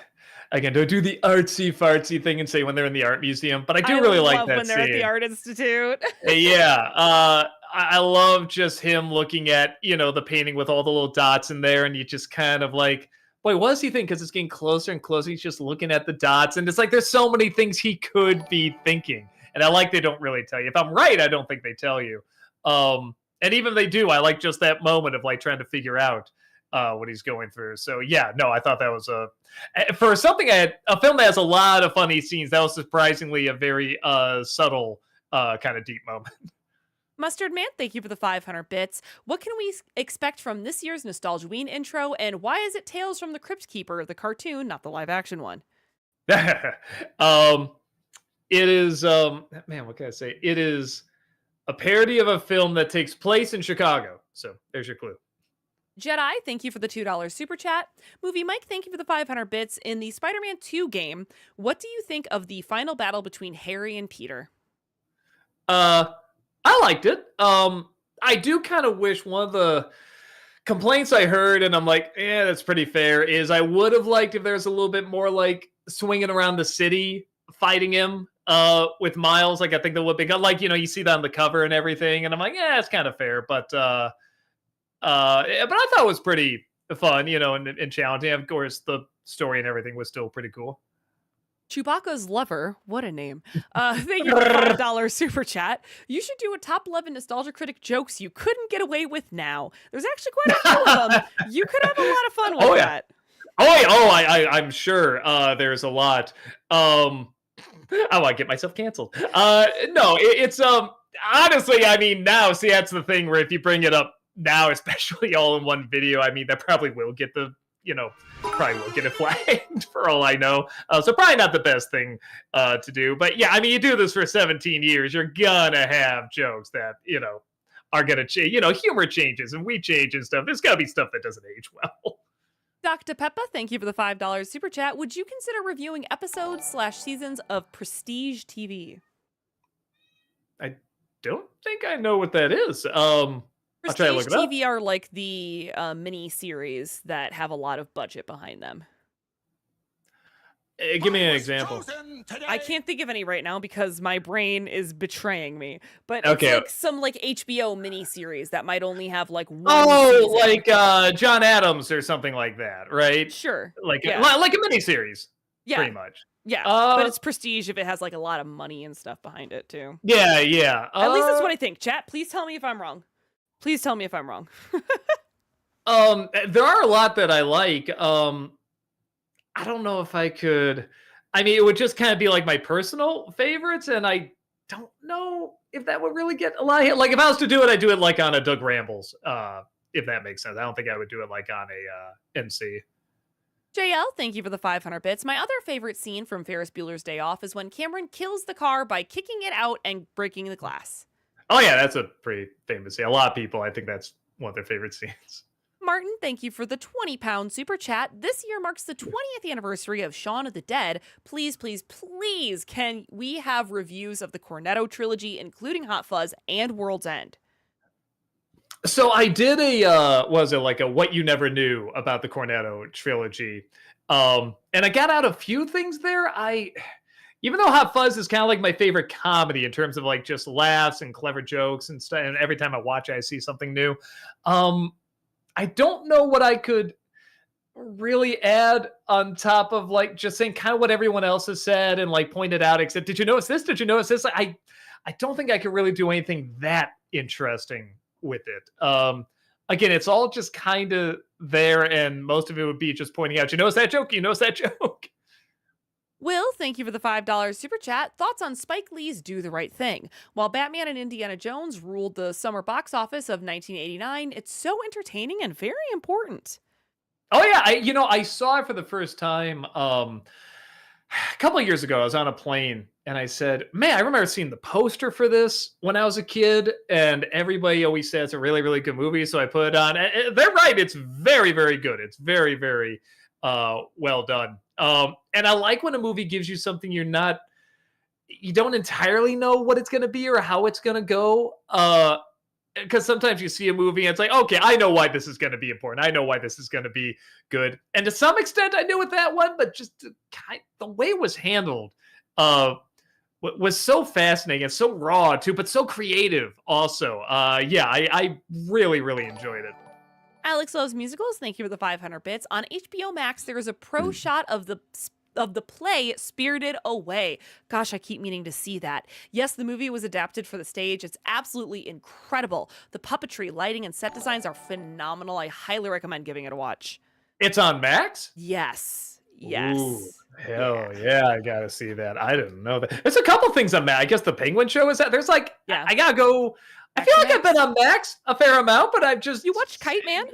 do the artsy fartsy thing and say when they're in the art museum, but I do really like that when they're scene. At the Art Institute. Yeah. I love just him looking at, the painting with all the little dots in there, and you just kind of like, boy, what does he think? Because it's getting closer and closer. He's just looking at the dots, and it's like there's so many things he could be thinking. And I like they don't really tell you. If I'm right, I don't think they tell you. And even if they do, I like just that moment of like trying to figure out what he's going through. So yeah, no, I thought that was for something a film that has a lot of funny scenes. That was surprisingly a very subtle kind of deep moment. Mustard Man, thank you for the 500 bits. What can we expect from this year's Nostalgia intro, and why is it Tales from the Crypt Keeper, the cartoon, not the live action one? It is man, what can I say? It is a parody of a film that takes place in Chicago. So there's your clue. Jedi, thank you for the $2 super chat. Movie Mike, thank you for the 500 bits. In the Spider-Man 2 game, what do you think of the final battle between Harry and Peter? I liked it. I do kind of wish one of the complaints I heard, and I'm like, yeah, that's pretty fair, is I would have liked if there's a little bit more like swinging around the city, fighting him with Miles. Like, I think that would be like, you see that on the cover and everything, and I'm like, yeah, it's kind of fair, but I thought it was pretty fun, and challenging. Of course, the story and everything was still pretty cool. Chewbacca's lover, what a name. Thank you for the $5 super chat. You should do a top 11 Nostalgia Critic jokes you couldn't get away with now. There's actually quite a few of them. You could have a lot of fun with that. I'm sure there's a lot. I want to get myself canceled. No, it's honestly, I mean, now, see, that's the thing where if you bring it up now, especially all in one video, I mean, that probably will get probably will get it flagged for all I know. So probably not the best thing to do. But yeah, I mean, you do this for 17 years, you're gonna have jokes that, are gonna change. Humor changes and we change and stuff. There's gotta be stuff that doesn't age well. Dr. Peppa, thank you for the $5 super chat. Would you consider reviewing episodes/seasons of Prestige TV? I don't think I know what that is. Prestige TV are like the mini series that have a lot of budget behind them. Give me an example. I can't think of any right now because my brain is betraying me. But okay. It's like some like HBO mini series that might only have like one season. Like John Adams or something like that, right? Sure. Like a mini series. Yeah. Pretty much. Yeah, but it's prestige if it has like a lot of money and stuff behind it too. Yeah. At least that's what I think. Chat, please tell me if I'm wrong. Please tell me if I'm wrong. There are a lot that I like. I don't know if I could. I mean, it would just kind of be like my personal favorites, and I don't know if that would really get a lot of hit. Like, if I was to do it, I'd do it like on a Doug Rambles, if that makes sense. I don't think I would do it like on a NC. JL, thank you for the 500 bits. My other favorite scene from Ferris Bueller's Day Off is when Cameron kills the car by kicking it out and breaking the glass. Oh, yeah, that's a pretty famous scene. A lot of people, I think that's one of their favorite scenes. Martin, thank you for the 20-pound super chat. This year marks the 20th anniversary of Shaun of the Dead. Please, please, please, can we have reviews of the Cornetto trilogy, including Hot Fuzz and World's End? So I did a What You Never Knew about the Cornetto trilogy. And I got out a few things there. Even though Hot Fuzz is kind of like my favorite comedy in terms of like just laughs and clever jokes and stuff, and every time I watch it, I see something new. I don't know what I could really add on top of like just saying kind of what everyone else has said and like pointed out, except, did you notice this? Did you notice this? I don't think I could really do anything that interesting with it. Again, it's all just kind of there, and most of it would be just pointing out, you notice that joke? You notice that joke? Will, thank you for the $5 super chat. Thoughts on Spike Lee's Do the Right Thing? While Batman and Indiana Jones ruled the summer box office of 1989, it's so entertaining and very important. Oh yeah, I saw it for the first time a couple of years ago. I was on a plane and I said, man, I remember seeing the poster for this when I was a kid, and everybody always says it's a really, really good movie, so I put it on. And they're right, it's very, very good. It's very, very well done. And I like when a movie gives you something you don't entirely know what it's going to be or how it's going to go. Because sometimes you see a movie and it's like, okay, I know why this is going to be important. I know why this is going to be good. And to some extent, I knew with that one, but just the way it was handled was so fascinating and so raw too, but so creative also. I really, really enjoyed it. Alex Loves Musicals, thank you for the 500 bits. On HBO Max, there is a pro shot of the of the play Spirited Away. Gosh, I keep meaning to see that. Yes, the movie was adapted for the stage. It's absolutely incredible. The puppetry, lighting, and set designs are phenomenal. I highly recommend giving it a watch. It's on Max? Yes. Ooh, Yes. Yeah. hell yeah, I gotta see that. I didn't know that. There's a couple things on Max. I guess the Penguin Show is that. There's like, Yeah. I gotta go. I Back feel to like I've been Max. on Max a fair amount, but I've just. You watched Kite Man?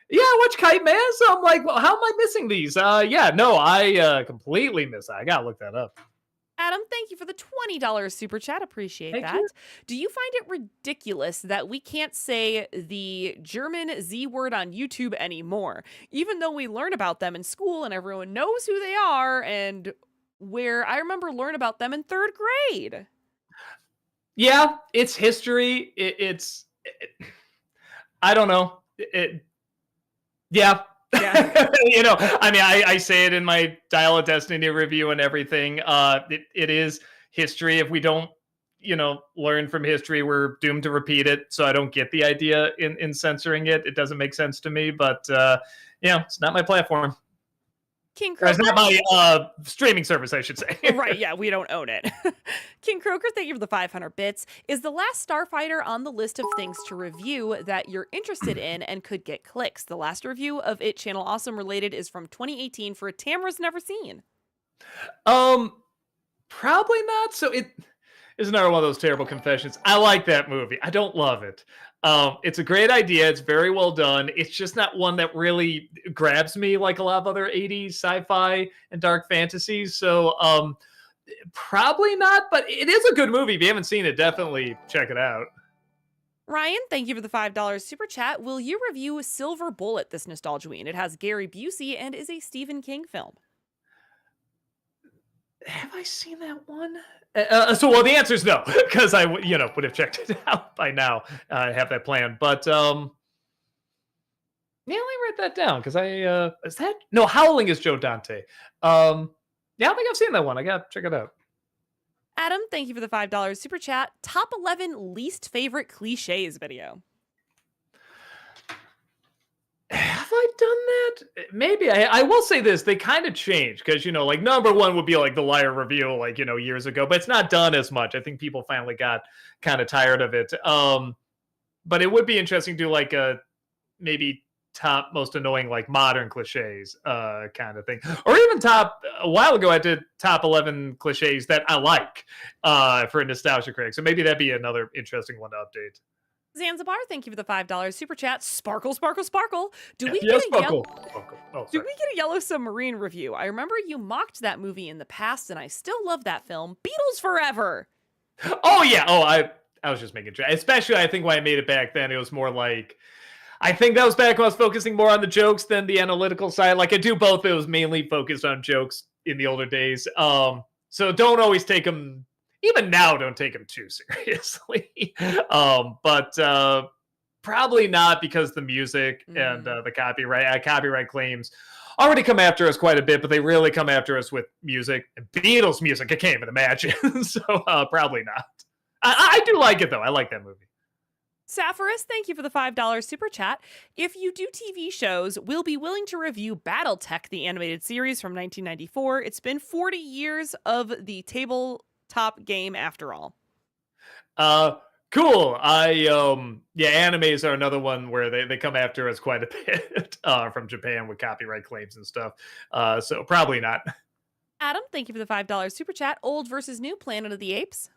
Yeah, I watch Kite Man, so I'm like, well, how am I missing these? Yeah, no, I completely miss that. I gotta look that up. Adam, thank you for the $20 super chat. Appreciate Thank that. you. Do you find it ridiculous that we can't say the German Z word on YouTube anymore, even though we learn about them in school and everyone knows who they are, and where I remember learn about them in 3rd grade? Yeah, it's history. I don't know. Yeah. Yeah. I mean, I say it in my Dial of Destiny review and everything. It is history. If we don't, learn from history, we're doomed to repeat it. So I don't get the idea in censoring it. It doesn't make sense to me, but it's not my platform. King Or it's Croker. not my streaming service, I should say. Right, yeah, we don't own it. King Croker, thank you for the 500 bits. Is The Last Starfighter on the list of things to review that you're interested in and could get clicks? The last review of it, Channel Awesome related, is from 2018 for a Tamara's never seen. Probably not. So it is another one of those terrible confessions. I like that movie. I don't love it. It's a great idea. It's very well done. It's just not one that really grabs me like a lot of other 80s sci-fi and dark fantasies. So probably not, but it is a good movie. If you haven't seen it, definitely check it out. Ryan, thank you for the $5 super chat. Will you review Silver Bullet this Nostalgiaween? It has Gary Busey and is a Stephen King film. Have I seen that one? Well, the answer is no, because I would have checked it out by now. I have that plan, but let me write that down because is that no Howling is Joe Dante. Yeah, I think I've seen that one. I gotta check it out. Adam, thank you for the $5 super chat. Top 11 least favorite cliches video. Have I done that? Maybe I will say this. They kind of changed because, like number one would be like the liar reveal, like, years ago, but it's not done as much. I think people finally got kind of tired of it. But it would be interesting to do like a maybe top most annoying, like modern cliches kind of thing. Or even a while ago, I did top 11 cliches that I like for a Nostalgia Critic. So maybe that'd be another interesting one to update. Zanzibar, thank you for the $5 super chat. Sparkle, sparkle, sparkle. Do we Yes, get a Sparkle. Did we get a Yellow Submarine review? I remember you mocked that movie in the past, and I still love that film. Beatles Forever. Oh yeah. Oh, I was just making sure. Especially, I think when I made it back then, it was more like I think that was back when I was focusing more on the jokes than the analytical side. Like I do both. It was mainly focused on jokes in the older days. So don't always take them. Even now, don't take them too seriously. But probably not because the music and the copyright claims already come after us quite a bit, but they really come after us with music. And Beatles music, I can't even imagine. So probably not. I do like it, though. I like that movie. Sapphirus, thank you for the $5 super chat. If you do TV shows, we'll be willing to review Battletech, the animated series from 1994. It's been 40 years of the tabletop game after all. Cool. Animes are another one where they come after us quite a bit from Japan with copyright claims and stuff. So probably not. Adam, thank you for the $5 super chat. Old versus new, Planet of the Apes.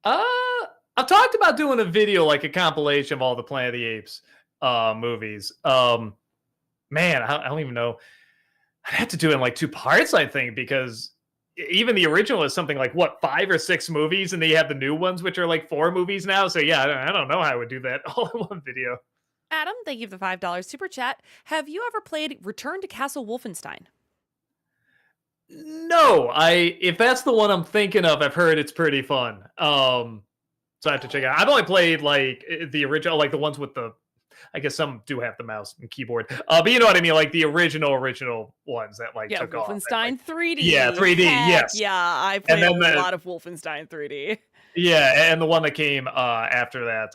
I've talked about doing a video, like a compilation of all the Planet of the Apes movies. Man, I don't even know. I'd have to do it in like 2 parts, I think, because even the original is something like 5 or 6 movies, and then you have the new ones, which are like 4 movies now. So yeah, I don't know how I would do that all in one video. Adam, thank you for the $5 super chat. Have you ever played Return to Castle Wolfenstein? No, if that's the one I'm thinking of, I've heard it's pretty fun. So I have to check it out. I've only played like the original, like the ones with I guess some do have the mouse and keyboard. But you know what I mean, like the original ones that like took off. Wolfenstein 3D. Yeah, 3D. Yes. Yeah, I played a lot of Wolfenstein 3D. Yeah, and the one that came after that,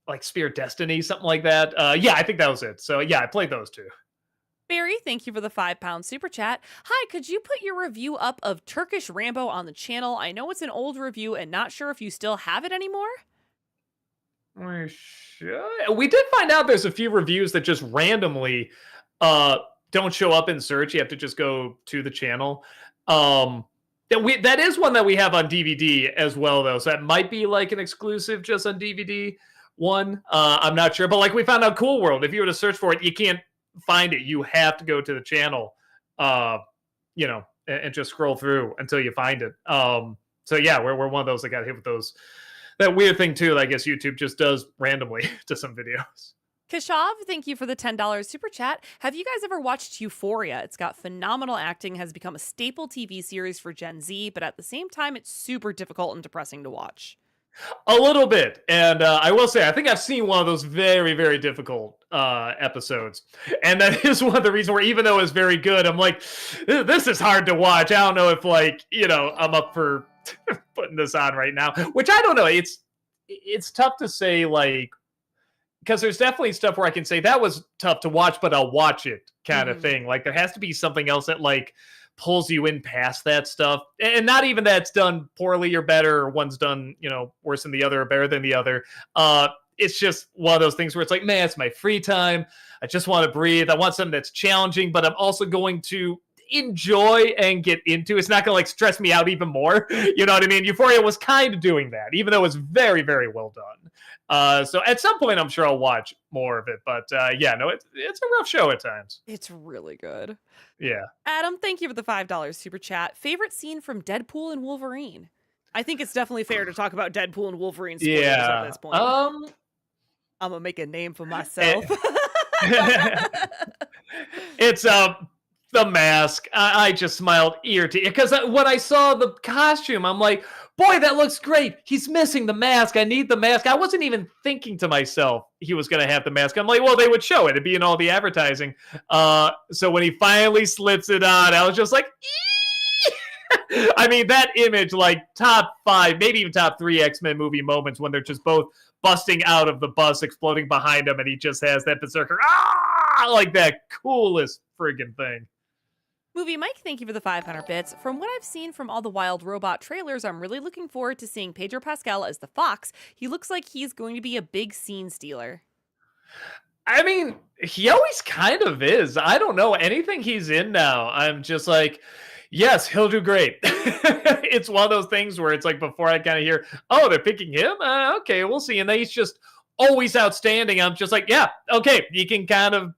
like Spear Destiny, something like that. Yeah, I think that was it. So yeah, I played those 2. Barry, thank you for the £5 super chat. Hi, could you put your review up of Turkish Rambo on the channel? I know it's an old review and not sure if you still have it anymore. We should. We did find out there's a few reviews that just randomly uh don't show up in search. You have to just go to the channel. That is one that we have on DVD as well, though. So that might be like an exclusive just on DVD one. I'm not sure, but like we found out Cool World. If you were to search for it, you can't find it. You have to go to the channel, and just scroll through until you find it. So yeah, we're one of those that got hit with those. That weird thing too, that I guess YouTube just does randomly to some videos. Kashav, thank you for the $10 super chat. Have you guys ever watched Euphoria? It's got phenomenal acting, has become a staple TV series for Gen Z, but at the same time, it's super difficult and depressing to watch. A little bit, and I will say, I think I've seen one of those very, very difficult episodes, and that is one of the reasons where, even though it's very good, I'm like, this is hard to watch. I don't know if I'm up for putting this on right now. Which I don't know. It's tough to say, like, because there's definitely stuff where I can say that was tough to watch, but I'll watch it kind of thing. Like, there has to be something else that like pulls you in past that stuff, and not even that's done poorly or better, or one's done worse than the other or better than the other. It's just one of those things where it's like, man, it's my free time. I just want to breathe. I want something that's challenging, but I'm also going to enjoy and get into. It's not going to like stress me out even more. You know what I mean? Euphoria was kind of doing that, even though it's very, very well done. So at some point, I'm sure I'll watch more of it. But it's a rough show at times. It's really good. Yeah. Adam, thank you for the $5 super chat. Favorite scene from Deadpool and Wolverine? I think it's definitely fair to talk about Deadpool and Wolverine spoilers at this point. I'm gonna make a name for myself. It's the mask. I just smiled ear to ear because when I saw the costume, I'm like, boy, that looks great. He's missing the mask. I need the mask. I wasn't even thinking to myself he was going to have the mask. I'm like, well, they would show it. It'd be in all the advertising. So when he finally slips it on, I was just like, I mean, that image, like top 5, maybe even top 3 X-Men movie moments when they're just both busting out of the bus, exploding behind him, and he just has that berserker, like that coolest friggin' thing. Movie Mike, thank you for the 500 bits. From what I've seen from all the Wild Robot trailers, I'm really looking forward to seeing Pedro Pascal as the Fox. He looks like he's going to be a big scene stealer. I mean, he always kind of is. I don't know. Anything he's in now, I'm just like, yes, he'll do great. It's one of those things where it's like, before I kind of hear, oh, they're picking him? Okay, we'll see. And then he's just always outstanding. I'm just like, yeah, okay, he can kind of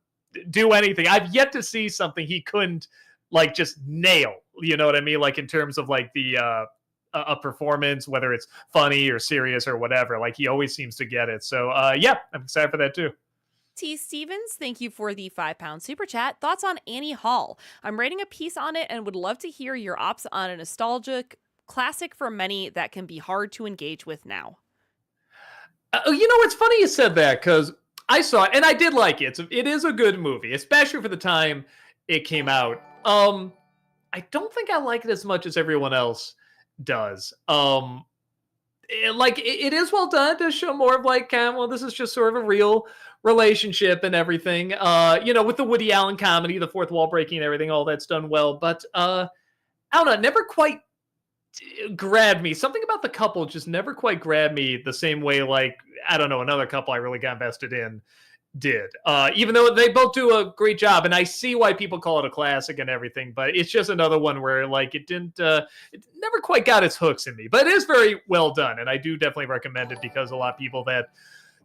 do anything. I've yet to see something he couldn't like just nail, you know what I mean? Like in terms of like the a performance, whether it's funny or serious or whatever, like he always seems to get it. So yeah, I'm excited for that too. T. Stevens, thank you for the £5 super chat. Thoughts on Annie Hall? I'm writing a piece on it and would love to hear your ops on a nostalgic classic for many that can be hard to engage with now. It's funny you said that because I saw it and I did like it. It is a good movie, especially for the time it came out. I don't think I like it as much as everyone else does. It is well done to show more of like, well, this is just sort of a real relationship and everything. With the Woody Allen comedy, the fourth wall breaking and everything, all that's done well. But I don't know, it never quite grabbed me. Something about the couple just never quite grabbed me the same way, like, I don't know, another couple I really got invested in did. Even though they both do a great job, and I see why people call it a classic and everything, but it's just another one where like it never quite got its hooks in me. But it is very well done, and I do definitely recommend it because a lot of people that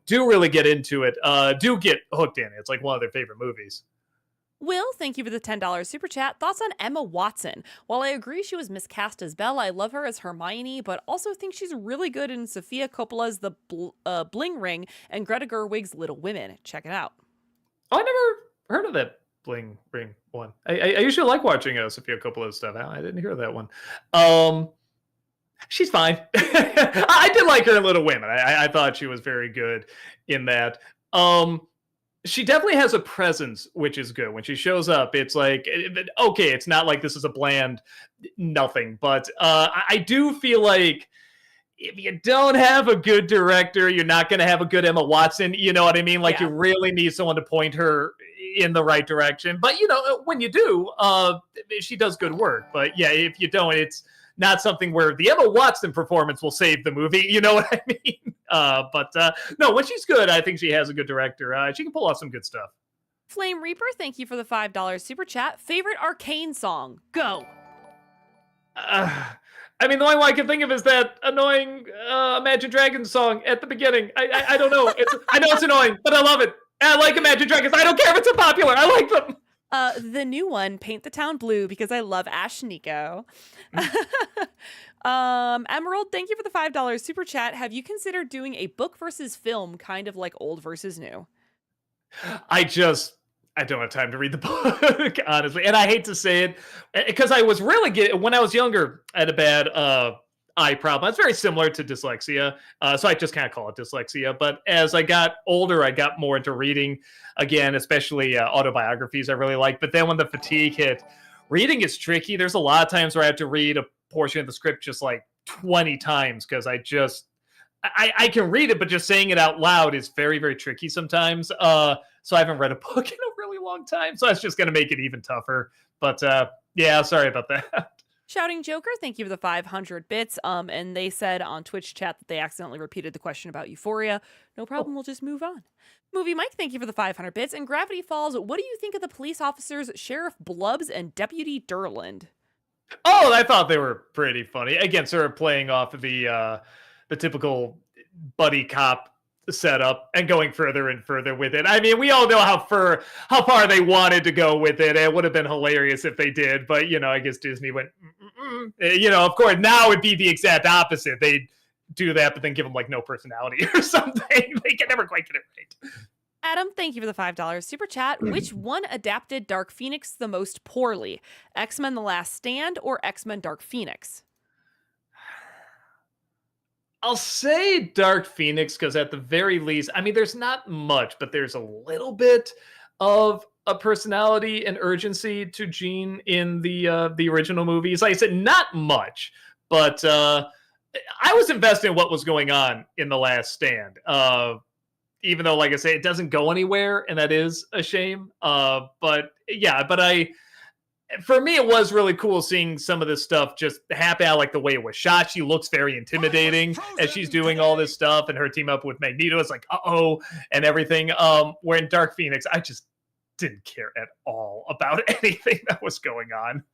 do really get into it do get hooked in it. It's like one of their favorite movies. Will, thank you for the $10 super chat. Thoughts on Emma Watson? While I agree she was miscast as Belle, I love her as Hermione, but also think she's really good in Sofia Coppola's The Bling Ring and Greta Gerwig's Little Women. Check it out. Oh, I never heard of that Bling Ring one. I usually like watching Sofia Coppola's stuff. I didn't hear that one. She's fine. I did like her in Little Women. I thought she was very good in that. She definitely has a presence, which is good. When she shows up, it's like, okay, it's not like this is a bland nothing. But I do feel like if you don't have a good director, you're not going to have a good Emma Watson. You know what I mean? Like, you really need someone to point her in the right direction. But when you do, she does good work. But yeah, if you don't, it's not something where the Emma Watson performance will save the movie. You know what I mean? But no, when she's good, I think she has a good director. She can pull off some good stuff. Flame Reaper, thank you for the $5 super chat. Favorite Arcane song? Go. I mean, the only one I can think of is that annoying Imagine Dragons song at the beginning. I don't know. I know it's annoying, but I love it. I like Imagine Dragons. I don't care if it's unpopular. I like them. The new one, Paint the Town Blue, because I love Ash Nico. Emerald, thank you for the $5 super chat. Have you considered doing a book versus film, kind of like old versus new? I don't have time to read the book, honestly. And I hate to say it, because I was really when I was younger, I had a bad eye problem. It's very similar to dyslexia. So I just kind of call it dyslexia. But as I got older, I got more into reading again, especially autobiographies I really like. But then when the fatigue hit, reading is tricky. There's a lot of times where I have to read a portion of the script just like 20 times because I can read it, but just saying it out loud is very, very tricky sometimes. So I haven't read a book in a really long time. So that's just going to make it even tougher. But yeah, sorry about that. Shouting Joker, thank you for the 500 bits. And they said on Twitch chat that they accidentally repeated the question about Euphoria. No problem, we'll just move on. Movie Mike, thank you for the 500 bits. And Gravity Falls, what do you think of the police officers, Sheriff Blubbs and Deputy Durland? Oh, I thought they were pretty funny. Again, sort of playing off of the typical buddy cop setup and going further and further with it. I mean, we all know how far they wanted to go with it. It would have been hilarious if they did, but I guess Disney went, of course, now it'd be the exact opposite. They'd do that, but then give them like no personality or something. They can never quite get it right. Adam, thank you for the $5 super chat. Which one adapted Dark Phoenix the most poorly? X-Men The Last Stand or X-Men Dark Phoenix? I'll say Dark Phoenix because at the very least, I mean, there's not much, but there's a little bit of a personality and urgency to Jean in the original movies. Like I said, not much, but I was invested in what was going on in The Last Stand. Even though, like I say, it doesn't go anywhere, and that is a shame. But for me, it was really cool seeing some of this stuff just happen. I like the way it was shot. She looks very intimidating as she's doing all this stuff, and her team up with Magneto is like, uh-oh, and everything. Where in Dark Phoenix, I just didn't care at all about anything that was going on.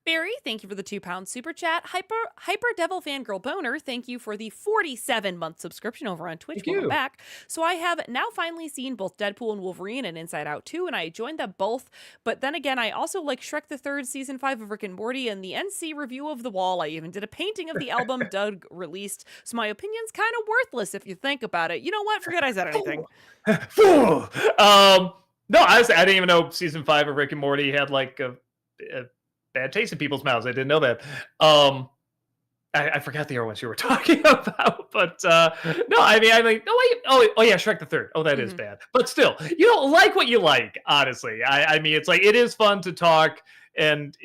Barry, thank you for the £2 super chat. Hyper Devil Fangirl Boner, thank you for the 47-month subscription over on Twitch. Welcome back. So I have now finally seen both Deadpool and Wolverine and Inside Out 2, and I joined them both. But then again, I also like Shrek the Third, Season 5 of Rick and Morty, and the NC review of The Wall. I even did a painting of the album Doug released. So my opinion's kind of worthless if you think about it. You know what? Forget I said anything. No, honestly, I didn't even know Season 5 of Rick and Morty had like a bad taste in people's mouths. I didn't know that. I forgot the other ones you were talking about, but no, I mean, oh yeah, Shrek the Third. Oh, that is bad, but still, like what you like. Honestly, I mean, it's like it is fun to talk and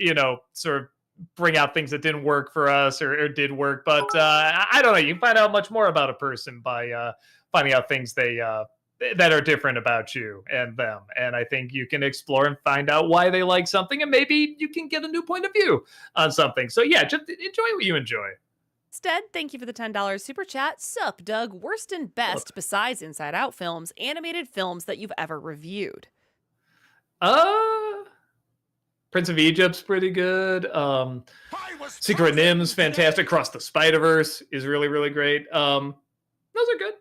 sort of bring out things that didn't work for us or did work, but I don't know. You find out much more about a person by finding out things that are different about you and them. And I think you can explore and find out why they like something, and maybe you can get a new point of view on something. So yeah, just enjoy what you enjoy. Stead, thank you for the $10 super chat. Sup, Doug, worst and best besides Inside Out films, animated films that you've ever reviewed? Prince of Egypt's pretty good. Secret Nims, fantastic. Across the Spider-Verse is really, really great. Those are good.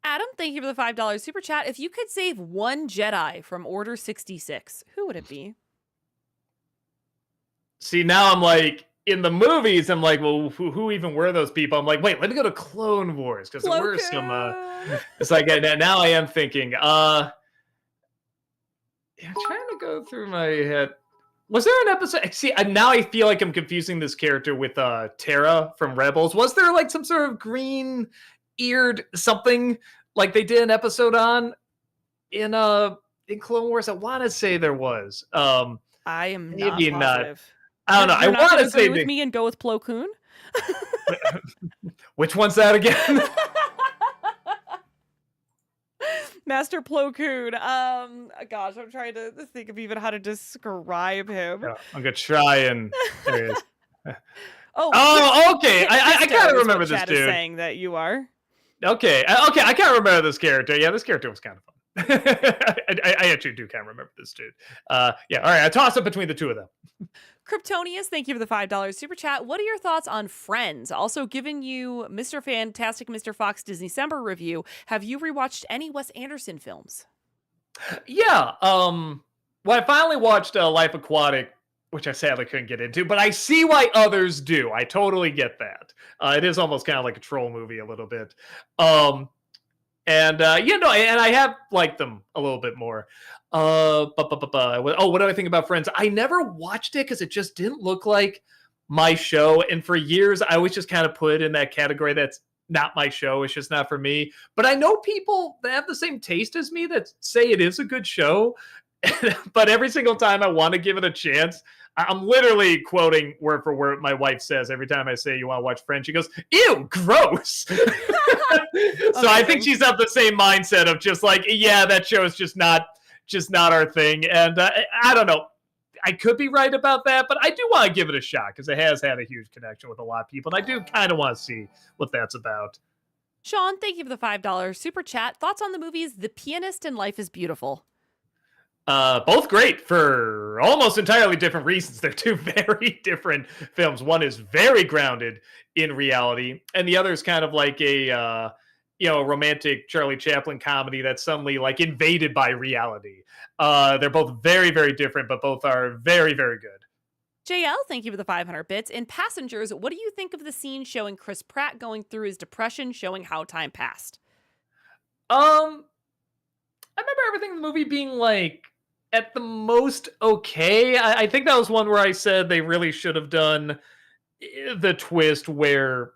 Adam, thank you for the $5 super chat. If you could save one Jedi from Order 66, who would it be? See, now I'm like, in the movies, I'm like, well, who even were those people? I'm like, wait, let me go to Clone Wars, because there were some, it's like, now I am thinking, I'm trying to go through my head. Was there an episode? See, now I feel like I'm confusing this character with Tara from Rebels. Was there like some sort of green-eared something like they did an episode on in Clone Wars? I want to say there was. I am not positive. I don't know. I want to say with me and go with Plo Koon. Which one's that again? Master Plo Koon. Gosh, I'm trying to think of even how to describe him. Yeah, I'm gonna try and there he is. Oh, Oh, okay. I Fisto kind of is what remember this chat is dude. saying that you are. Okay, okay, I can't remember this character. Yeah, this character was kind of fun. I actually do kind of remember this dude. Yeah, all right, I toss up between the two of them. Kryptonius, thank you for the $5 super chat. What are your thoughts on Friends? Also, given you Mr. Fantastic Mr. Fox Disney December review, have you rewatched any Wes Anderson films? Yeah, well, I finally watched Life Aquatic, which I sadly couldn't get into, but I see why others do. I totally get that. It is almost kind of like a troll movie a little bit. Um, and and I have liked them a little bit more. What do I think about Friends? I never watched it because it just didn't look like my show, and for years I always just kind of put it in that category that's not my show. It's just not for me. But I know people that have the same taste as me that say it is a good show. But every single time I want to give it a chance, I'm literally quoting word for word my wife says every time I say you want to watch Friends. She goes, "Ew, gross." So I think she's of the same mindset of just like, yeah, that show is just not our thing. And I don't know. I could be right about that, but I do want to give it a shot because it has had a huge connection with a lot of people, and I do kind of want to see what that's about. Sean, thank you for the $5 super chat. Thoughts on the movies The Pianist and Life is Beautiful? Both great for almost entirely different reasons. They're two very different films. One is very grounded in reality, and the other is kind of like a romantic Charlie Chaplin comedy that's suddenly like invaded by reality. They're both very, very different, but both are very, very good. JL, thank you for the 500 bits. In Passengers, what do you think of the scene showing Chris Pratt going through his depression, showing how time passed? Um, I remember everything in the movie being like at the most okay. I think that was one where I said they really should have done the twist where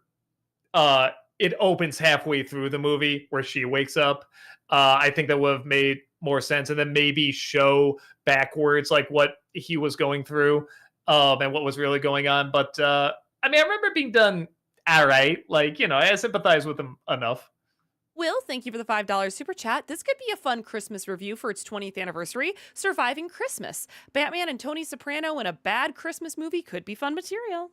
it opens halfway through the movie where she wakes up. I think that would have made more sense, and then maybe show backwards like what he was going through and what was really going on. But I mean, I remember being done all right. Like, I sympathize with him enough. Will, thank you for the $5 super chat. This could be a fun Christmas review for its 20th anniversary. Surviving Christmas. Batman and Tony Soprano in a bad Christmas movie could be fun material.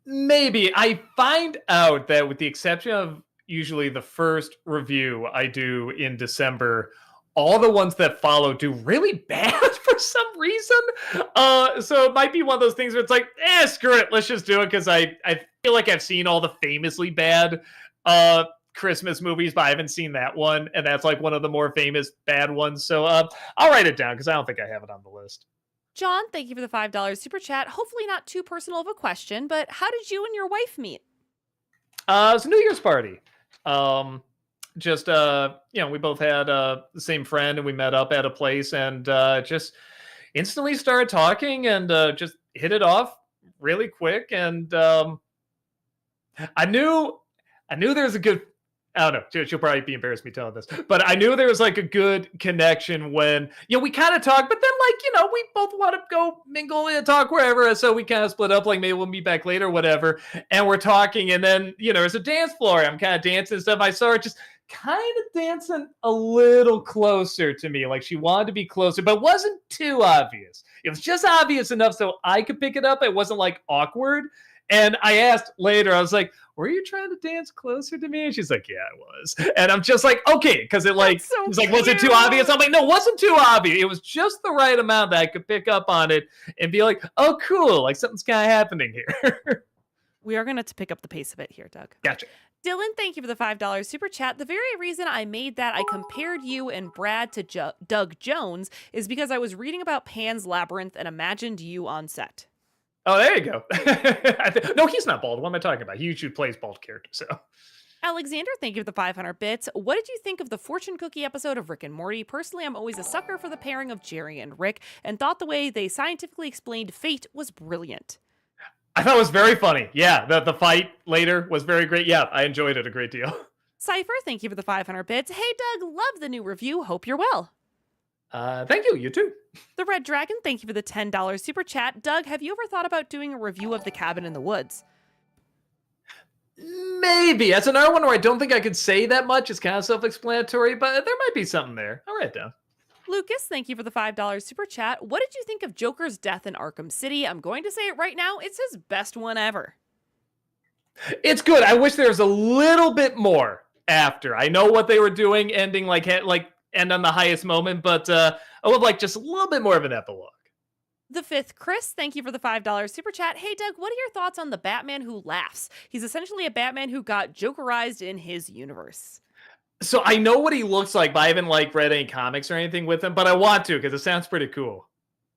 Maybe. I find out that with the exception of usually the first review I do in December, all the ones that follow do really bad for some reason. So it might be one of those things where it's like, screw it, let's just do it because I feel like I've seen all the famously bad Christmas movies, but I haven't seen that one, and that's like one of the more famous bad ones. So I'll write it down because I don't think I have it on the list. John, thank you for the $5 super chat. Hopefully not too personal of a question, but how did you and your wife meet? It was a New Year's party. Just we both had the same friend, and we met up at a place, and just instantly started talking, and just hit it off really quick. And I knew there was a good. I don't know. She'll probably be embarrassed me telling this, but I knew there was like a good connection when we kind of talked, but then we both want to go mingle and talk wherever, so we kind of split up. Like maybe we'll meet back later, whatever. And we're talking, and then there's a dance floor. I'm kind of dancing and stuff. I saw her just kind of dancing a little closer to me, like she wanted to be closer, but it wasn't too obvious. It was just obvious enough so I could pick it up. It wasn't like awkward. And I asked later, I was like, were you trying to dance closer to me? And she's like, yeah, I was. And I'm just like, okay, because it like, so was like, was it too obvious? I'm like, no, it wasn't too obvious. It was just the right amount that I could pick up on it and be like, oh, cool. Like something's kind of happening here. We are going to have to pick up the pace a bit here, Doug. Gotcha. Dylan, thank you for the $5 super chat. The very reason I made that I compared you and Brad to Doug Jones is because I was reading about Pan's Labyrinth and imagined you on set. Oh, there you go. No, he's not bald. What am I talking about? He usually plays bald characters. So, Alexander, thank you for the 500 bits. What did you think of the fortune cookie episode of Rick and Morty? Personally, I'm always a sucker for the pairing of Jerry and Rick, and thought the way they scientifically explained fate was brilliant. I thought it was very funny. Yeah, the fight later was very great. Yeah, I enjoyed it a great deal. Cypher, thank you for the 500 bits. Hey, Doug, love the new review. Hope you're well. Thank you. You too. The Red Dragon, thank you for the $10 super chat. Doug, have you ever thought about doing a review of The Cabin in the Woods? Maybe. That's another one where I don't think I could say that much. It's kind of self-explanatory, but there might be something there. I'll write it down. Lucas, thank you for the $5 super chat. What did you think of Joker's death in Arkham City? I'm going to say it right now. It's his best one ever. It's good. I wish there was a little bit more after. I know what they were doing, ending like end on the highest moment, but I would like just a little bit more of an epilogue. The fifth, Chris, thank you for the $5 super chat. Hey, Doug, what are your thoughts on the Batman who laughs? He's essentially a Batman who got Jokerized in his universe. So I know what he looks like, but I haven't read any comics or anything with him, but I want to because it sounds pretty cool.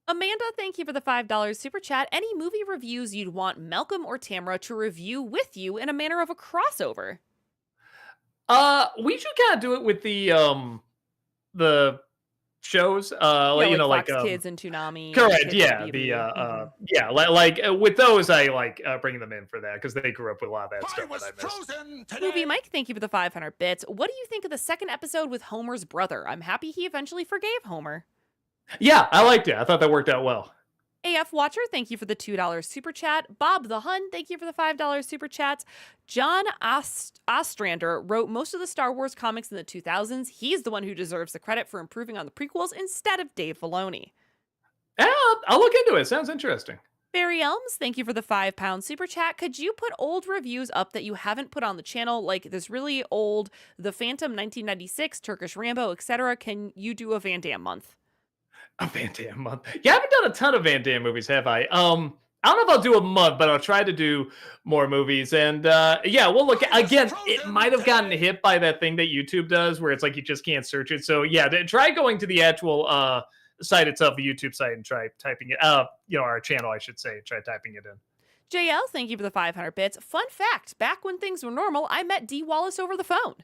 Amanda, thank you for the $5 super chat. Any movie reviews you'd want Malcolm or Tamara to review with you in a manner of a crossover? We should kind of do it with the shows. Yeah, like Fox Kids and Toonami. Correct. And Yeah. With those, I bringing them in for that because they grew up with a lot of that stuff that I missed. Movie Mike, thank you for the 500 bits. What do you think of the second episode with Homer's brother? I'm happy he eventually forgave Homer. Yeah, I liked it. I thought that worked out well. AF Watcher, thank you for the $2 super chat. Bob the Hun, thank you for the $5 super chat. John Ostrander wrote most of the Star Wars comics in the 2000s. He's the one who deserves the credit for improving on the prequels instead of Dave Filoni. Yeah, I'll look into it. Sounds interesting. Barry Elms, thank you for the £5 super chat. Could you put old reviews up that you haven't put on the channel, like this really old The Phantom 1996, Turkish Rambo, etc.? Can you do a Van Damme month? A Van Damme month. Yeah, I haven't done a ton of Van Damme movies, have I? I don't know if I'll do a month, but I'll try to do more movies. And yeah, we'll look again. It might have gotten hit by that thing that YouTube does, where it's like you just can't search it. So yeah, try going to the actual site itself, the YouTube site, and try typing it. Our channel, I should say. Try typing it in. JL, thank you for the 500 bits. Fun fact: back when things were normal, I met Dee Wallace over the phone.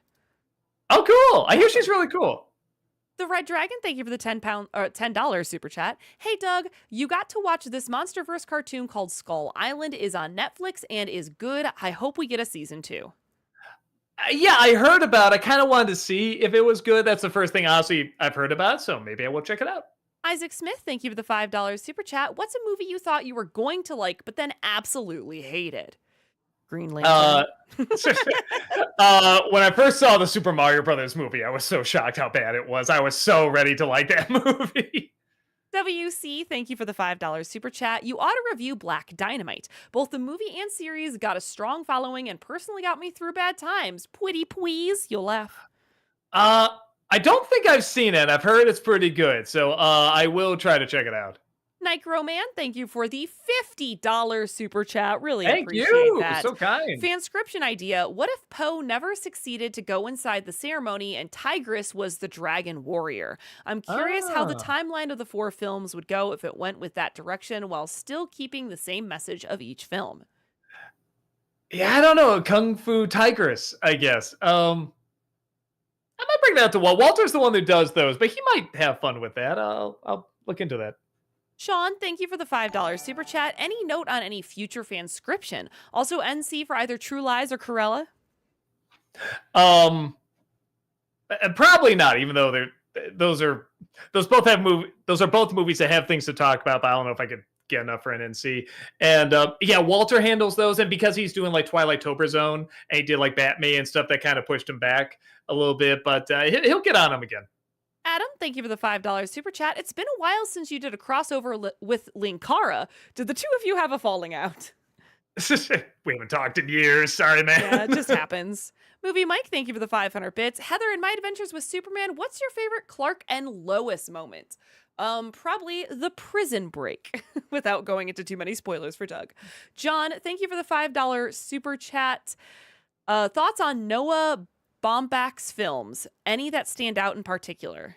Oh, cool! I hear she's really cool. The Red Dragon, thank you for the $10 super chat. Hey Doug, you got to watch this MonsterVerse cartoon called Skull Island is on Netflix and is good. I hope we get a season 2. Yeah, I heard about it. I kind of wanted to see if it was good. That's the first thing, honestly, I've heard about, so maybe I will check it out. Isaac Smith, thank you for the $5 super chat. What's a movie you thought you were going to like, but then absolutely hated? Green Lantern. When I first saw the Super Mario Brothers movie, I was so shocked how bad it was. I was so ready to like that movie. WC, thank you for the $5 super chat. You ought to review Black Dynamite. Both the movie and series got a strong following and personally got me through bad times. Pretty please, you'll laugh. I don't think I've seen it. I've heard it's pretty good, so I will try to check it out. Nycroman, thank you for the $50 super chat. Really appreciate that. So kind. Fanscription idea. What if Poe never succeeded to go inside the ceremony and Tigris was the dragon warrior? I'm curious how the timeline of the 4 films would go if it went with that direction while still keeping the same message of each film. Yeah, I don't know. Kung Fu Tigris, I guess. I might bring that to Walt. Walter's the one who does those, but he might have fun with that. I'll look into that. Sean, thank you for the $5 super chat. Any note on any future fanscription? Also NC for either True Lies or Corella? Probably not, even though those are both movies that have things to talk about, but I don't know if I could get enough for an NC. And yeah, Walter handles those, and because he's doing like Twilight Tober Zone and he did like Batman and stuff, that kind of pushed him back a little bit, but he'll get on him again. Adam, thank you for the $5 super chat. It's been a while since you did a crossover with Linkara. Did the two of you have a falling out? We haven't talked in years. Sorry, man. Yeah, it just happens. Movie Mike, thank you for the 500 bits. Heather, in My Adventures with Superman, what's your favorite Clark and Lois moment? Probably the prison break, without going into too many spoilers for Doug. John, thank you for the $5 super chat. Thoughts on Noah Baumbach's films? Any that stand out in particular?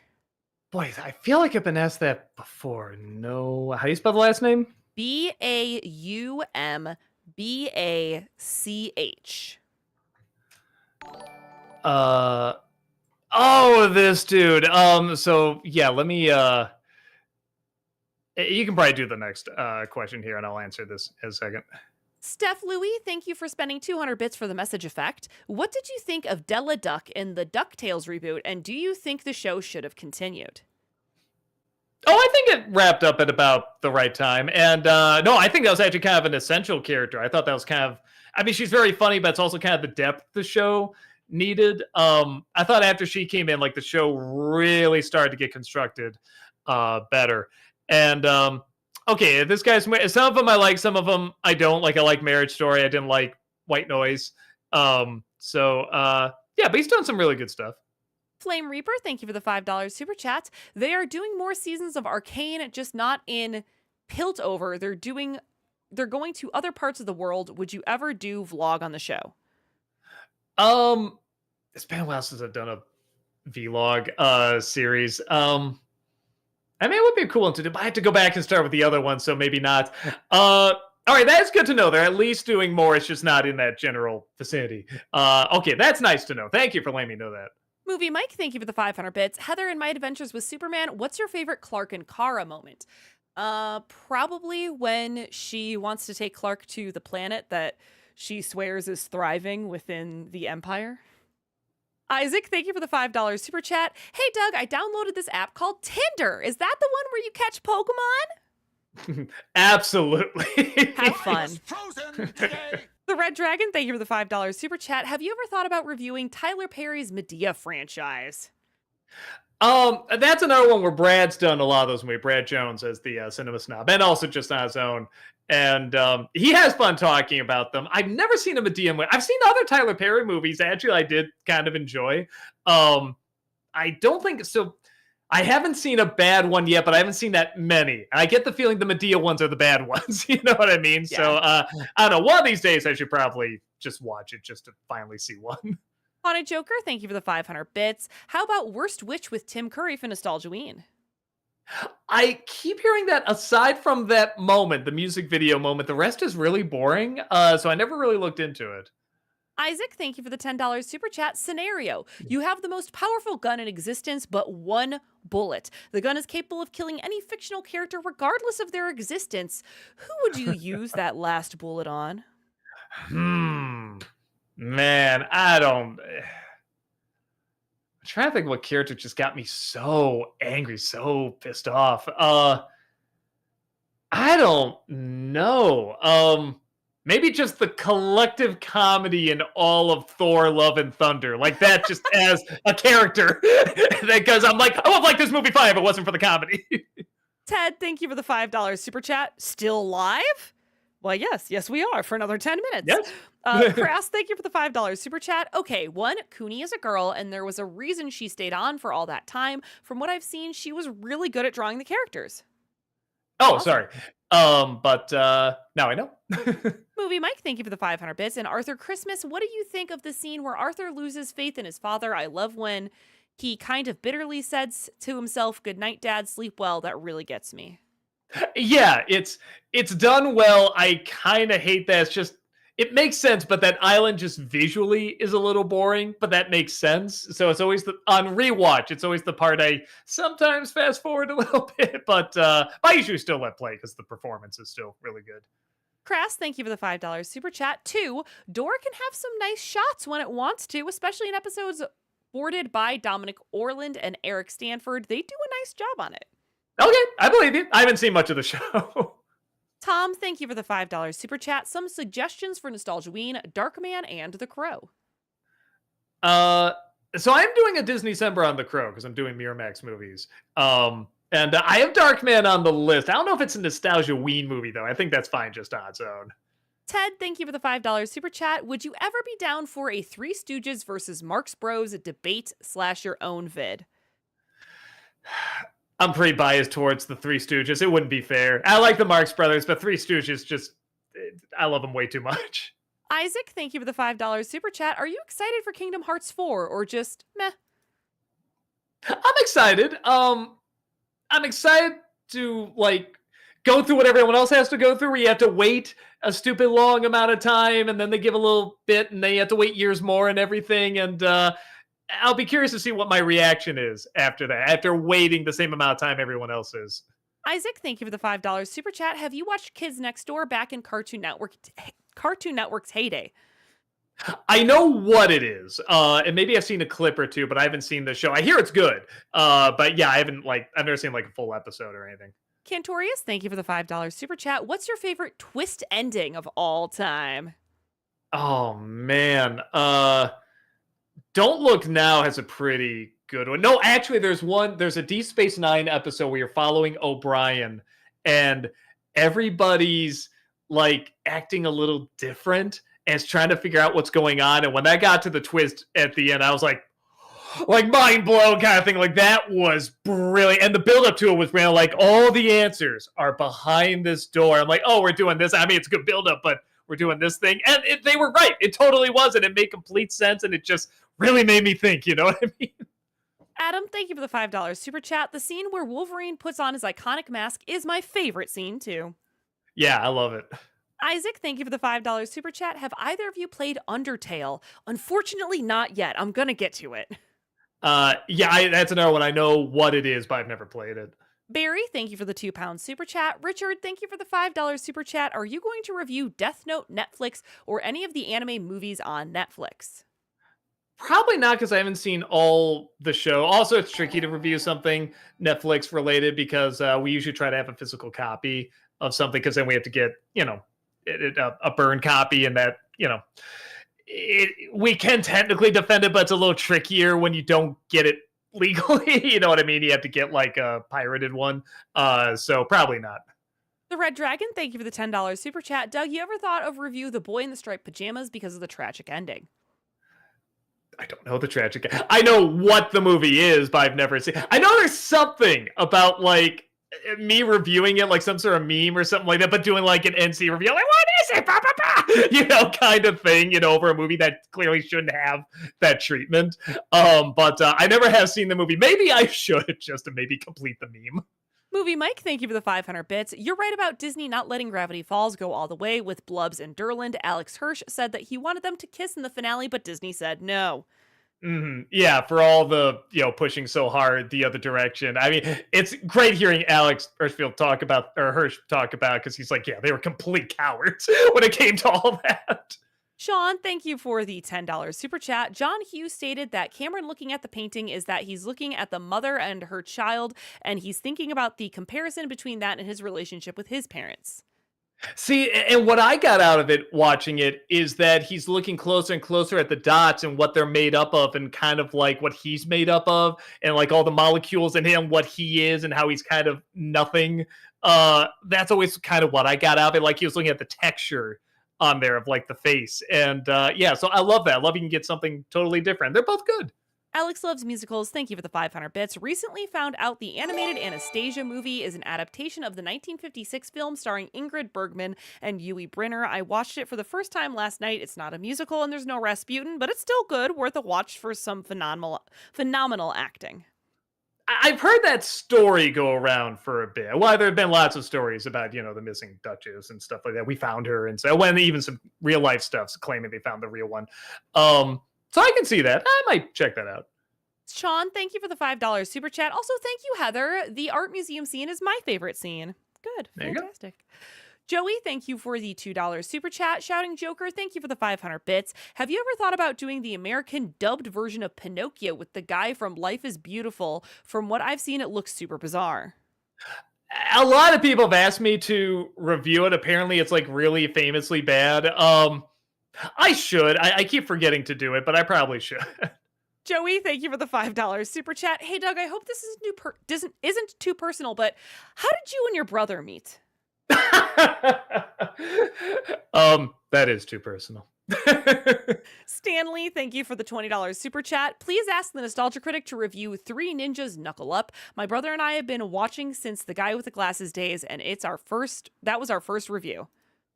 Boy, I feel like I've been asked that before. No, how do you spell the last name? Baumbach. Oh, this dude. So yeah, let me. You can probably do the next question here, and I'll answer this in a second. Steph Louie, thank you for spending 200 bits for the message effect. What did you think of Della Duck in the DuckTales reboot, and do you think the show should have continued? Oh, I think it wrapped up at about the right time. And no, I think that was actually kind of an essential character. I thought that was kind of, I mean, she's very funny, but it's also kind of the depth the show needed. I thought after she came in, like the show really started to get constructed better. And okay, this guy's some of them I like, some of them I don't like. I like Marriage Story. I didn't like White Noise. Yeah, but he's done some really good stuff. Flame Reaper, thank you for the $5 super chat. They are doing more seasons of Arcane, just not in Piltover. They're going to other parts of the world. Would you ever do vlog on the show? It's been a while since I've done a vlog series. I mean, it would be a cool one to do, but I have to go back and start with the other one, so maybe not. All right, that's good to know. They're at least doing more. It's just not in that general vicinity. Okay, that's nice to know. Thank you for letting me know that. Movie Mike, thank you for the 500 bits. Heather, in My Adventures with Superman, what's your favorite Clark and Kara moment? Probably when she wants to take Clark to the planet that she swears is thriving within the Empire. Isaac, thank you for the $5 super chat. Hey, Doug, I downloaded this app called Tinder. Is that the one where you catch Pokemon? Absolutely. Have fun. The Red Dragon, thank you for the $5 super chat. Have you ever thought about reviewing Tyler Perry's Medea franchise? That's another one where Brad's done a lot of those movies. Brad Jones as the cinema snob, and also just on his own. And he has fun talking about them. I've never seen a Medea movie. I've seen other Tyler Perry movies. Actually, I did kind of enjoy. I don't think so. I haven't seen a bad one yet, but I haven't seen that many. I get the feeling the Medea ones are the bad ones. You know what I mean? Yeah. So I don't know. One of these days, I should probably just watch it just to finally see one. Haunted Joker, thank you for the 500 bits. How about Worst Witch with Tim Curry for Nostalgiaween? I keep hearing that aside from that moment, the music video moment, the rest is really boring. So I never really looked into it. Isaac, thank you for the $10 super chat. Scenario. You have the most powerful gun in existence, but one bullet. The gun is capable of killing any fictional character regardless of their existence. Who would you use that last bullet on? Man, I don't... I'm trying to think what character just got me so angry, so pissed off. I don't know. Maybe just the collective comedy in all of Thor, Love, and Thunder. Like that just as a character. Because I'm like, I would like this movie fine if it wasn't for the comedy. Ted, thank you for the $5 super chat. Still live? Well, yes, we are for another 10 minutes. Yes. Crass, thank you for the $5 super chat. Okay, one, Cooney is a girl, and there was a reason she stayed on for all that time. From what I've seen, she was really good at drawing the characters. Oh, awesome. Sorry. But now I know. Movie Mike, thank you for the 500 bits. And Arthur Christmas, what do you think of the scene where Arthur loses faith in his father? I love when he kind of bitterly says to himself, "Good night, Dad, sleep well." That really gets me. Yeah, it's done well. I kind of hate that. It's just, it makes sense, but that island just visually is a little boring, but that makes sense. So it's always on rewatch, it's always the part I sometimes fast forward a little bit, but I usually still let play because the performance is still really good. Crass, thank you for the $5 super chat. 2, Dora can have some nice shots when it wants to, especially in episodes boarded by Dominic Orland and Eric Stanford. They do a nice job on it. Okay, I believe you. I haven't seen much of the show. Tom, thank you for the $5 super chat. Some suggestions for Nostalgiaween, Darkman, and The Crow. So I'm doing a Disney-cember on The Crow because I'm doing Miramax movies. And I have Darkman on the list. I don't know if it's a Nostalgiaween movie, though. I think that's fine just on its own. Ted, thank you for the $5 super chat. Would you ever be down for a Three Stooges versus Marx Bros debate / your own vid? I'm pretty biased towards the Three Stooges. It wouldn't be fair. I like the Marx Brothers, but Three Stooges just, I love them way too much. Isaac, thank you for the $5 super chat. Are you excited for Kingdom Hearts 4 or just meh? I'm excited. I'm excited to go through what everyone else has to go through, where you have to wait a stupid long amount of time, and then they give a little bit, and then you have to wait years more and everything. And I'll be curious to see what my reaction is after that, after waiting the same amount of time everyone else is. Isaac, thank you for the $5 super chat. Have you watched Kids Next Door back in Cartoon Network's heyday? I know what it is, and maybe I've seen a clip or two, but I haven't seen the show. I hear it's good, but yeah, I've never seen a full episode or anything. Cantorius, thank you for the $5 super chat. What's your favorite twist ending of all time? Oh man. Don't Look Now has a pretty good one. No, actually, there's a Deep Space Nine episode where you're following O'Brien and everybody's like acting a little different and is trying to figure out what's going on. And when that got to the twist at the end, I was like mind blown kind of thing. Like that was brilliant. And the build up to it was real. Like all the answers are behind this door. I'm like, oh, we're doing this. I mean, it's a good build up, but we're doing this thing. And they were right. It totally was. And it made complete sense. And it just really made me think, you know what I mean? Adam, thank you for the $5 super chat. The scene where Wolverine puts on his iconic mask is my favorite scene, too. Yeah, I love it. Isaac, thank you for the $5 super chat. Have either of you played Undertale? Unfortunately, not yet. I'm going to get to it. Yeah, that's another one. I know what it is, but I've never played it. Barry, thank you for the £2 super chat. Richard, thank you for the $5 super chat. Are you going to review Death Note, Netflix, or any of the anime movies on Netflix? Probably not because I haven't seen all the show. Also, it's tricky to review something Netflix related because we usually try to have a physical copy of something because then we have to get, a burn copy and that, we can technically defend it, but it's a little trickier when you don't get it legally. You know what I mean? You have to get like a pirated one. So probably not. The Red Dragon, thank you for the $10 super chat. Doug, you ever thought of review The Boy in the Striped Pajamas because of the tragic ending? I don't know the tragic. I know what the movie is, but I've never seen. I know there's something about like me reviewing it, like some sort of meme or something like that, but doing like an NC review, like what is it, bah, bah, bah! Kind of thing, over a movie that clearly shouldn't have that treatment. But I never have seen the movie. Maybe I should just to maybe complete the meme. Movie Mike, thank you for the 500 bits. You're right about Disney not letting Gravity Falls go all the way with Blubs and Durland. Alex Hirsch said that he wanted them to kiss in the finale, but Disney said no. Mm-hmm. Yeah, for all the pushing so hard the other direction. I mean, it's great hearing Alex Hirschfield talk about because he's like, yeah, they were complete cowards when it came to all that. Sean, thank you for the $10 super chat. John Hughes stated that Cameron looking at the painting is that he's looking at the mother and her child, and he's thinking about the comparison between that and his relationship with his parents. See, and what I got out of it watching it is that he's looking closer and closer at the dots and what they're made up of and kind of like what he's made up of and like all the molecules in him, what he is and how he's kind of nothing. That's always kind of what I got out of it. Like he was looking at the texture on there of like the face. And yeah, so I love that. I love you can get something totally different. They're both good. Alex Loves Musicals, thank you for the 500 bits. Recently found out the animated Anastasia movie is an adaptation of the 1956 film starring Ingrid Bergman and Yui Brynner. I watched it for the first time last night. It's not a musical and there's no Rasputin, but it's still good, worth a watch for some phenomenal acting. I've heard that story go around for a bit. Well, there have been lots of stories about, the missing Duchess and stuff like that. We found her. And so when even some real life stuff's claiming they found the real one. So I can see that. I might check that out. Sean, thank you for the $5 super chat. Also, thank you, Heather. The art museum scene is my favorite scene. Good. There Fantastic. Joey, thank you for the $2 super chat. Shouting Joker, thank you for the 500 bits. Have you ever thought about doing the American dubbed version of Pinocchio with the guy from Life is Beautiful? From what I've seen, it looks super bizarre. A lot of people have asked me to review it. Apparently, it's like really famously bad. I should. I keep forgetting to do it, but I probably should. Joey, thank you for the $5 super chat. Hey, Doug, I hope this isn't too personal, but how did you and your brother meet? That is too personal. Stanley, thank you for the $20 super chat. Please ask the Nostalgia Critic to review Three Ninjas Knuckle Up. My brother and I have been watching since The Guy with the Glasses days, and that was our first review.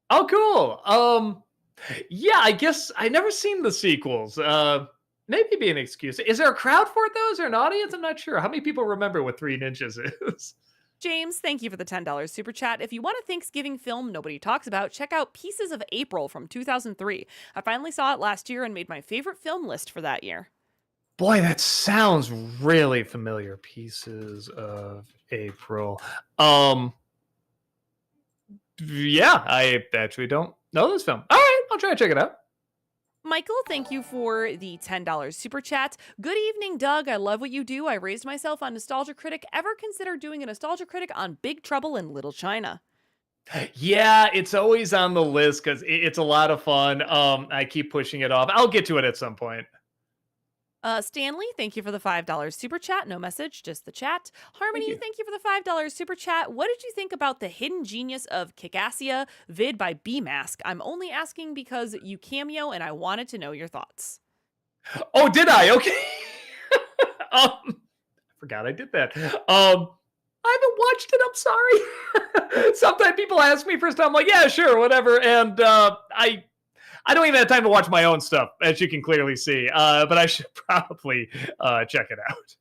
Oh, cool. Yeah, I guess I never seen the sequels. Maybe be an excuse. Is there a crowd for those or an audience? I'm not sure. How many people remember what Three Ninjas is? James, thank you for the $10 super chat. If you want a Thanksgiving film nobody talks about, check out Pieces of April from 2003. I finally saw it last year and made my favorite film list for that year. Boy, that sounds really familiar. Pieces of April. Yeah, I actually don't know this film. All right, I'll try to check it out. Michael, thank you for the $10 super chat. Good evening, Doug. I love what you do. I raised myself on Nostalgia Critic. Ever consider doing a Nostalgia Critic on Big Trouble in Little China? Yeah, it's always on the list because it's a lot of fun. I keep pushing it off. I'll get to it at some point. Stanley, thank you for the $5 super chat. No message, just the chat. Thank Harmony, you. thank you for the $5 super chat. What did you think about the hidden genius of Kikassia vid by B-Mask? I'm only asking because you cameo and I wanted to know your thoughts. Oh, did I? Okay. I forgot I did that. I haven't watched it. I'm sorry. Sometimes people ask me first time, I'm like, yeah, sure, whatever. And I don't even have time to watch my own stuff, as you can clearly see. But I should probably check it out.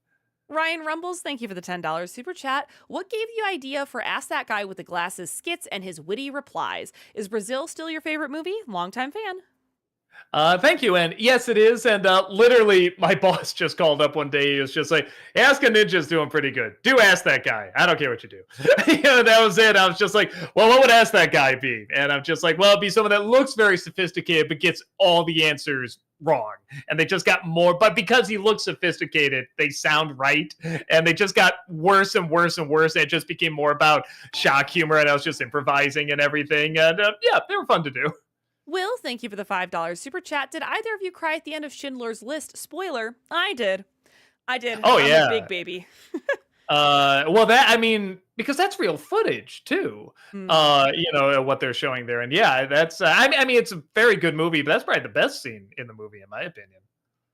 Ryan Rumbles, thank you for the $10 super chat. What gave you idea for Ask That Guy with the Glasses skits and his witty replies? Is Brazil still your favorite movie? Longtime fan. Thank you. And yes, it is. And literally, my boss just called up one day. He was just like, hey, Ask a Ninja's doing pretty good. Do ask that guy. I don't care what you do. That was it. I was just like, well, what would Ask That Guy be? And I'm just like, well, it'd be someone that looks very sophisticated, but gets all the answers wrong. And they just got more. But because he looks sophisticated, they sound right. And they just got worse and worse and worse. And it just became more about shock humor. And I was just improvising and everything. And yeah, they were fun to do. Will, thank you for the $5 super chat. Did either of you cry at the end of Schindler's List? Spoiler, I did. I did. Oh, I'm yeah. a big baby. Well, because that's real footage too. What they're showing there, and yeah, that's. I mean, it's a very good movie, but that's probably the best scene in the movie, in my opinion.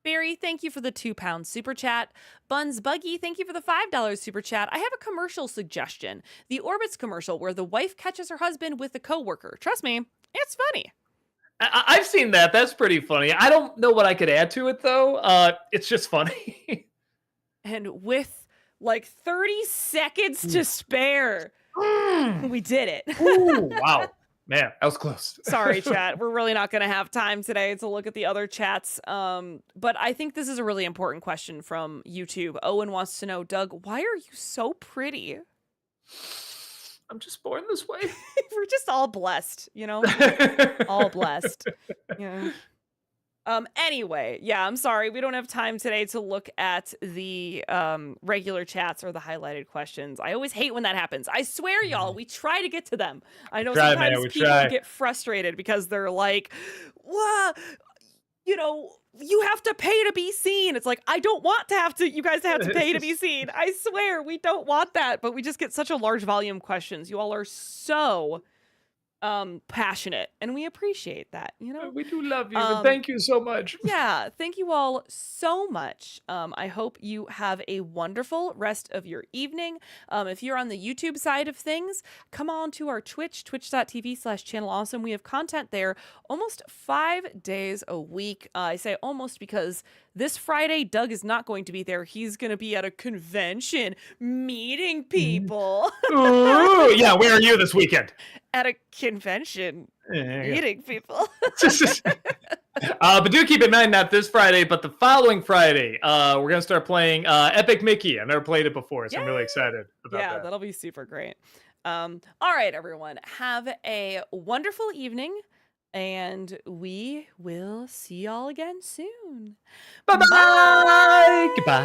Barry, thank you for the £2 super chat. Buns Buggy, thank you for the $5 super chat. I have a commercial suggestion. The Orbitz commercial where the wife catches her husband with a coworker. Trust me, it's funny. I've seen that. That's pretty funny. I don't know what I could add to it though. It's just funny. And with like 30 seconds to spare, we did it. Ooh, wow. Man, that was close. Sorry, chat. We're really not going to have time today to look at the other chats. But I think this is a really important question from YouTube. Owen wants to know, Doug, why are you so pretty? I'm just born this way. We're just all blessed, all blessed. Yeah. Anyway, yeah, I'm sorry. We don't have time today to look at the regular chats or the highlighted questions. I always hate when that happens. I swear, y'all, we try to get to them. I know sometimes people get frustrated because they're like, "Whoa, you have to pay to be seen." It's like, I don't want you guys to have to pay to be seen. I swear, we don't want that, but we just get such a large volume questions. You all are so passionate, and we appreciate that. We do love you, and thank you so much. Yeah, thank you all so much. I hope you have a wonderful rest of your evening. If you're on the YouTube side of things, come on to our twitch.tv/channelawesome. We have content there almost 5 days a week. I say almost because this Friday, Doug is not going to be there. He's going to be at a convention meeting people. Ooh, yeah, where are you this weekend? At a convention meeting people. But do keep in mind, not this Friday, but the following Friday, we're going to start playing Epic Mickey. I've never played it before, so I'm really excited about that. That'll be super great. All right, everyone. Have a wonderful evening. And we will see y'all again soon. Bye-bye. Goodbye.